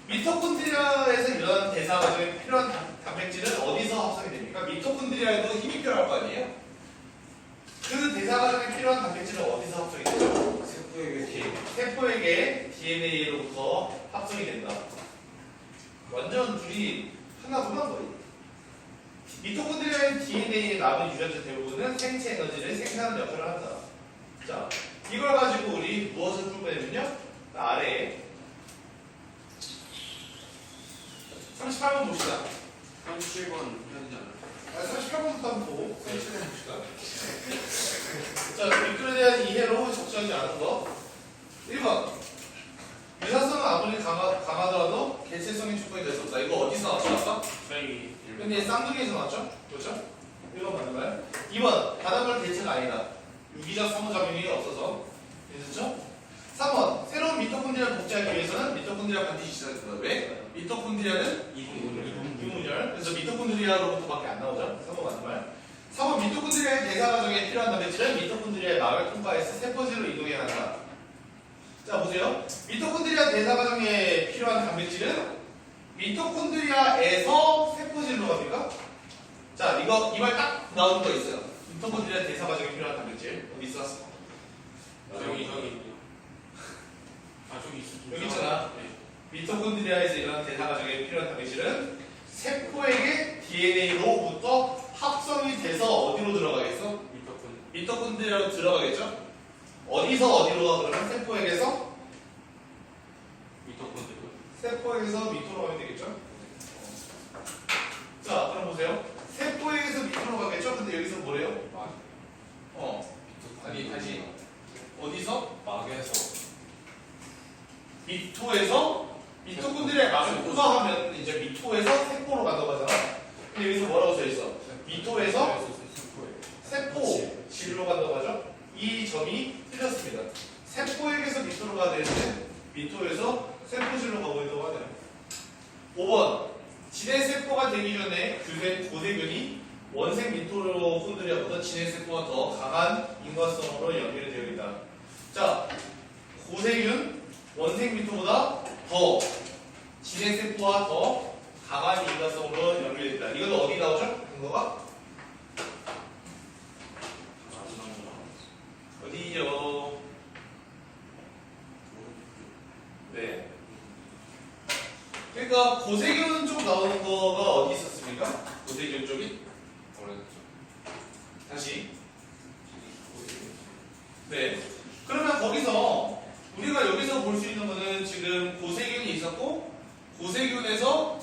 미토콘드리아에서 이런 대사 과정에 필요한 단백질은 어디서 합성이 됩니까? 미토콘드리아에도 힘이 필요할 거 아니에요? 그 대사 과정에 필요한 단백질은 어디서 합성이 되죠? 세포에게 DNA로부터 합성이 된다. 완전 둘이 하나구나 거의. 미토콘드리아의 DNA에 남은 유전자 대부분은 생체 에너지를 생산하는 역할을 한다. 자, 이걸 가지고 우리 무엇을 풀 거냐면요. 아래에 38번 봅시다. 37번 해야 되지 않아요? 38번부터 한번 보고 37번 봅시다. 자, 미끌에 대한 이해로 적절하지 않은 거. 1번. 유사성은 아무리 강하더라도 개체성의 조건이 될 수 없다. 이거 어디서 나왔죠? 아까? 저희 근데 쌍둥이에서 나왔죠? 그렇죠? 1번 맞는가요? 2번. 바닷물 개체가 아니다. 유기적 상호작용이 없어서. 됐죠? 3번. 새로운 미토콘드리아를 복제하기 위해서는 미토콘드리아 반드시 있어야 된다. 왜? 미토콘드리아는 유문열. 그래서 미토콘드리아로부터밖에 안 나오죠? 3번 맞는가요? 4번. 미토콘드리아의 대사 과정에 필요한 단백질은 미토콘드리아의 막을 통과해서 세포질로 이동해야 한다. 자, 보세요. 미토콘드리아 대사 과정에 필요한 단백질은 미토콘드리아에서 세포질로 갑니까? 자, 이거 이 말 딱 나오는 거 있어요. 미토콘드리아 대사 과정에 필요한 단백질 어디 있어? 저기 저기 있어. 여기 있잖아. 미토콘드리아에서 일어나는 대사 과정에 필요한 단백질은 세포에게 DNA로부터 합성이 돼서 어디로 들어가겠어? 미토콘드리아로 들어가겠죠? 어디서 어디로 가? 그러면 세포에게서 세포에게서 미토로 가면 되겠죠? 자, 그럼 보세요. 세포에게서 미토로 가겠죠? 근데 여기서 뭐래요? 아니, 다시 어디서? 막에서 미토에서 미토콘드리아의 막을 통과하면 이제 미토에서 세포로 간다고 하잖아. 근데 여기서 뭐라고 써 있어? 미토에서 세포질로 간다고 하죠? 이 점이 틀렸습니다. 세포에게서 미토로 가야 되는데 미토에서 세포질로 가고 있다고 하네요. 5번. 진해세포가 되기 전에 고세균이 원생 미토콘드리아보다 진해세포가 더 강한 인과성으로 연결이 되어 있다. 자, 고세균 원생 미토보다 더 진해세포와 더 강한 인과성으로 연결되어 있다. 이것도 어디 나오죠? 근거가? 어디요? 네. 그러니까 고세균 쪽 나오는 거가 어디 있었습니까? 고세균 쪽이? 다시. 네. 그러면 거기서 우리가 여기서 볼 수 있는 거는 지금 고세균이 있었고 고세균에서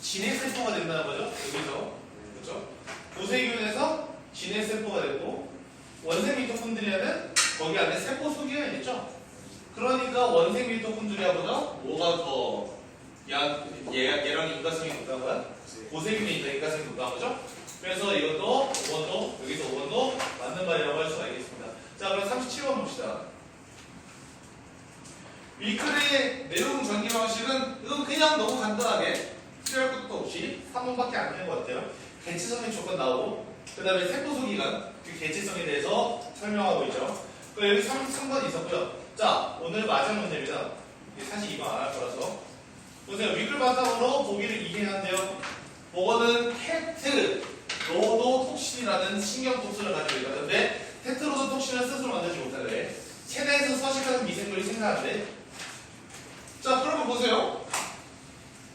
진해세포가 된다는 거죠. 여기서. 그렇죠? 고세균에서 진해세포가 됐고 원생 미토콘드리아는 거기 안에 세포 소기가 있죠. 그러니까 원생 미토콘드리아보다 뭐가 더 얘랑 인과성이 높다는 거야? 고세균이 있다 인과성이 높다는 거죠? 그래서 이것도 5번도 여기서 5번도 맞는 말이라고 할 수가 있겠습니다. 자, 그럼 37번 봅시다. 위클의 내용 전개 방식은 그냥 너무 간단하게 필요할 것도 없이 3번밖에 안 되는 것 같아요. 개체성의 조건 나오고 그 다음에 세포 소기관 그 개체성에 대해서 설명하고 있죠. 여기 3번 있었고요. 자, 오늘 마지막 문제입니다. 사실 이거 안 할 거라서 보세요. 위클 바탕으로 보기를 이해한대요. 그거는 테트 로도톡신이라는 신경독소를 가지고 있다. 근데 테트로도톡신을 스스로 만들지 못하는데 체내에서 서식하는 미생물이 생산하는데 자, 그러면 보세요.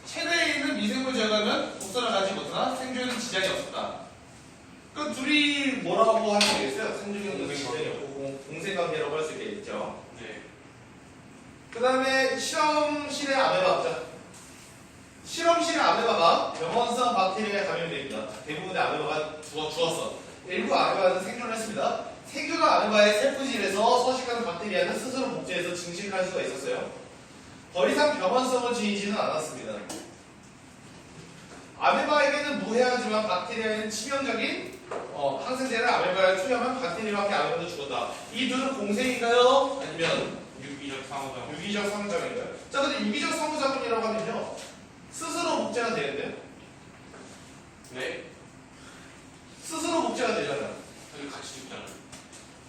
체내에 있는 미생물 제거하면 독소를 가지지 못하나 생존에는 지장이 없었다. 그 둘이 뭐라고 하면 되겠어요? 생존에는 지장이 없고 공생관계라고 할 수 있겠죠. 네. 그 다음에 실험실의 아메바죠. 실험실의 아메바가 병원성 박테리아에 감염됩니다. 대부분의 아메바가 죽었어. 일부 아메바는 생존을 했습니다. 생존한 아메바의 세포질에서 서식하는 박테리아는 스스로 복제해서 증식할 수가 있었어요. 더 이상 병원성을 지니지는 않았습니다. 아메바에게는 무해하지만 박테리아에는 치명적인 항생제를 아메바에 투여하면 박테리아와 함께 아메바도 죽었다. 이 둘은 공생인가요? 아니면 유기적 상호작용인가요? 자, 근데 유기적 상호작용이라고 하면요, 스스로 복제가 되는데요? 네. 스스로 복제가 되잖아요. 여기 같이 죽잖아요.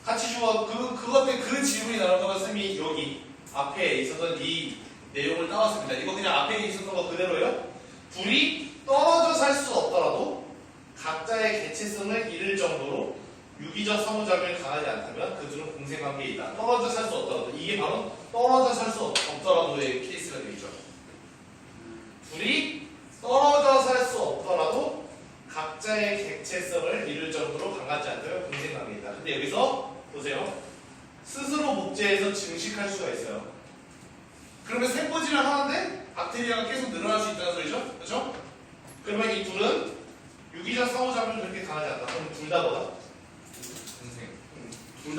같이 죽어. 그것 때문에 그 질문이 나올까봐 쌤이 여기 앞에 있었던 이 내용을 따왔습니다. 이거 그냥 앞에 있었던 거 그대로예요. 둘이 떨어져 살 수 없더라도 각자의 개체성을 잃을 정도로 유기적 상호작용이 강하지 않다면 그 둘은 공생관계에 있다. 떨어져 살 수 없더라도. 이게 바로 떨어져 살 수 없더라도의 케이스가 되겠죠. 둘이 떨어져 살 수 없더라도 각자의 객체성을 잃을 정도로 강하지 않다면 공생관계에 있다. 근데 여기서 보세요. 스스로 복제해서 증식할 수가 있어요. 그러면 세포질을 하는데 박테리아가 계속 늘어날 수 있다는 소리죠? 그렇죠? 그러면 이 둘은 유기적 상호작용이 그렇게 강하지 않다. 그럼 둘 다 뭐다? 동생. 둘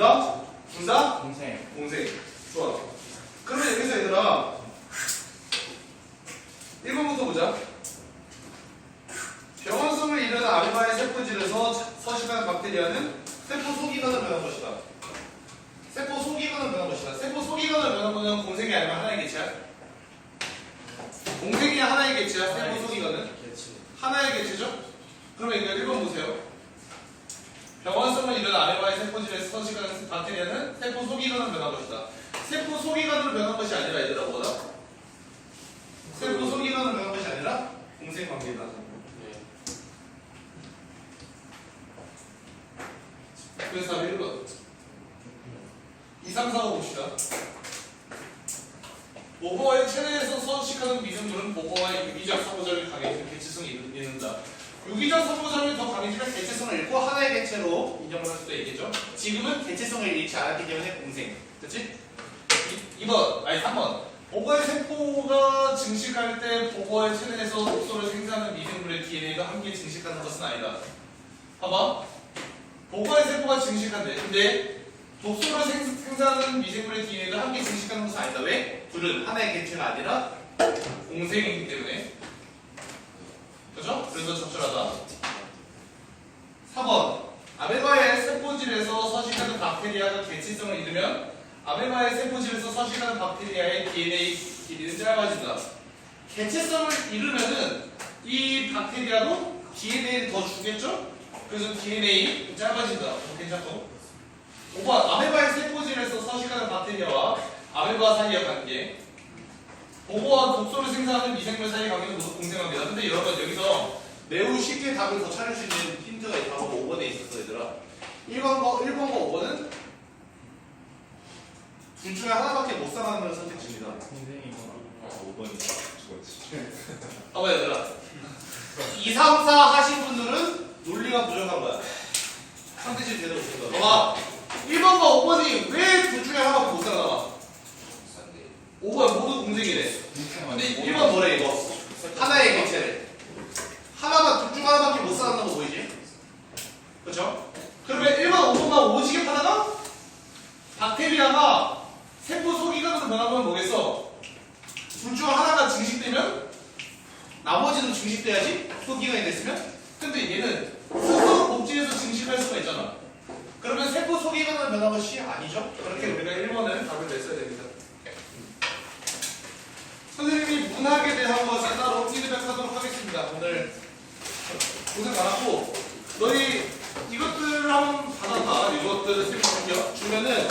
다? 동생. 공생. 좋아. 그러면 여기서 얘들아 1번부터 보자. 병원성을 이루는 아메바의 세포질에서 서식하는 박테리아는 세포 소기관을 변한 것이다. 세포 소기관을 변한 것이다. 세포 소기관을 변한 것은 공생이 아니면 하나의 개체야? 공생이 하나의 개체야. 세포 소기관은? 하나의 개체죠? 그러면 이거 1번 보세요. 병원성을 이루는 아메바의 세포질에서 서식하는 박테리아는 세포 소기관을 변한 것이다. 세포 소기관으로 변한 것이 아니라 얘들아 뭐다? 세포 소기관으로 변한 것이 아니라 공생 관계다. 네. 그래서 답이 1번. 2, 3, 4, 5 봅시다. 보고와의 체내에서 서식하는 미생물은 보고와의 유기적 상호작용이 강해지는 개체성이 있는다. 유기적 상호작용이 더 강해지면 개체성을 잃고 하나의 개체로 인정을 할 수도 있겠죠. 지금은 개체성을 잃지 않았기 때문에 공생. 그렇지? 2번, 아니 3번. 보고의 세포가 증식할 때 보고의 체내에서 독소를 생산하는 미생물의 DNA가 함께 증식하는 것은 아니다. 봐봐. 보고의 세포가 증식한대. 근데 독소를 생산하는 미생물의 DNA가 함께 증식하는 것은 아니다. 왜? 둘은 하나의 개체가 아니라 공생이기 때문에. 그죠? 그래서 적절하다. 4번. 아메바의 세포질에서 서식하는 박테리아가 개체성을 잃으면 아메바의 세포질에서 서식하는 박테리아의 DNA 길이는 짧아진다. 개체성을 잃으면은 이 박테리아도 DNA를 더 주겠죠? 그래서 DNA 짧아진다. 괜찮고. 5번. 아메바의 세포질에서 서식하는 박테리아와 아메바 사이의 관계. 보고와 독소를 생산하는 미생물 사이의 관계는 모두 공생합니다. 근데 여러분 여기서 매우 쉽게 답을 더 찾을 수 있는 힌트가 바로 5번에 있었어 얘들아. 1번과 5번은 둘 중에 하나밖에 못 살아남는 선택지입니다. 동생이구나. 5번이 죽었지. 봐봐 얘들아. 2, 3, 4 하신 분들은 논리가 부족한 거야. 선택지 제대로 못 쓴다. 봐봐. 1번과 5번이 왜 둘 중에 하나밖에 못 살아남아? 5번 모두 공생이래. 근데 1번 뭐래 이거? 하나의 개체래. 둘 중 하나밖에 못 살아남는 거 보이지? 그렇죠? 그러면 1번, 5번만 오지게 하다가 박테리아가 세포 소기관으로 변하면 뭐겠어? 둘 중 하나가 증식되면 나머지도 증식돼야지 소기관이 됐으면. 근데 얘는 스스로 복제해서 증식할 수가 있잖아. 그러면 세포 소기관으로 변한 것이 아니죠? 그렇게 우리가 1번을 답을 냈어야 됩니다. 선생님이 문학에 대한 것을 따로 피드백하도록 하겠습니다. 오늘 고생 많았고 너희 이것들을 한번 받아봐. 이것들을 생각해요. 주면은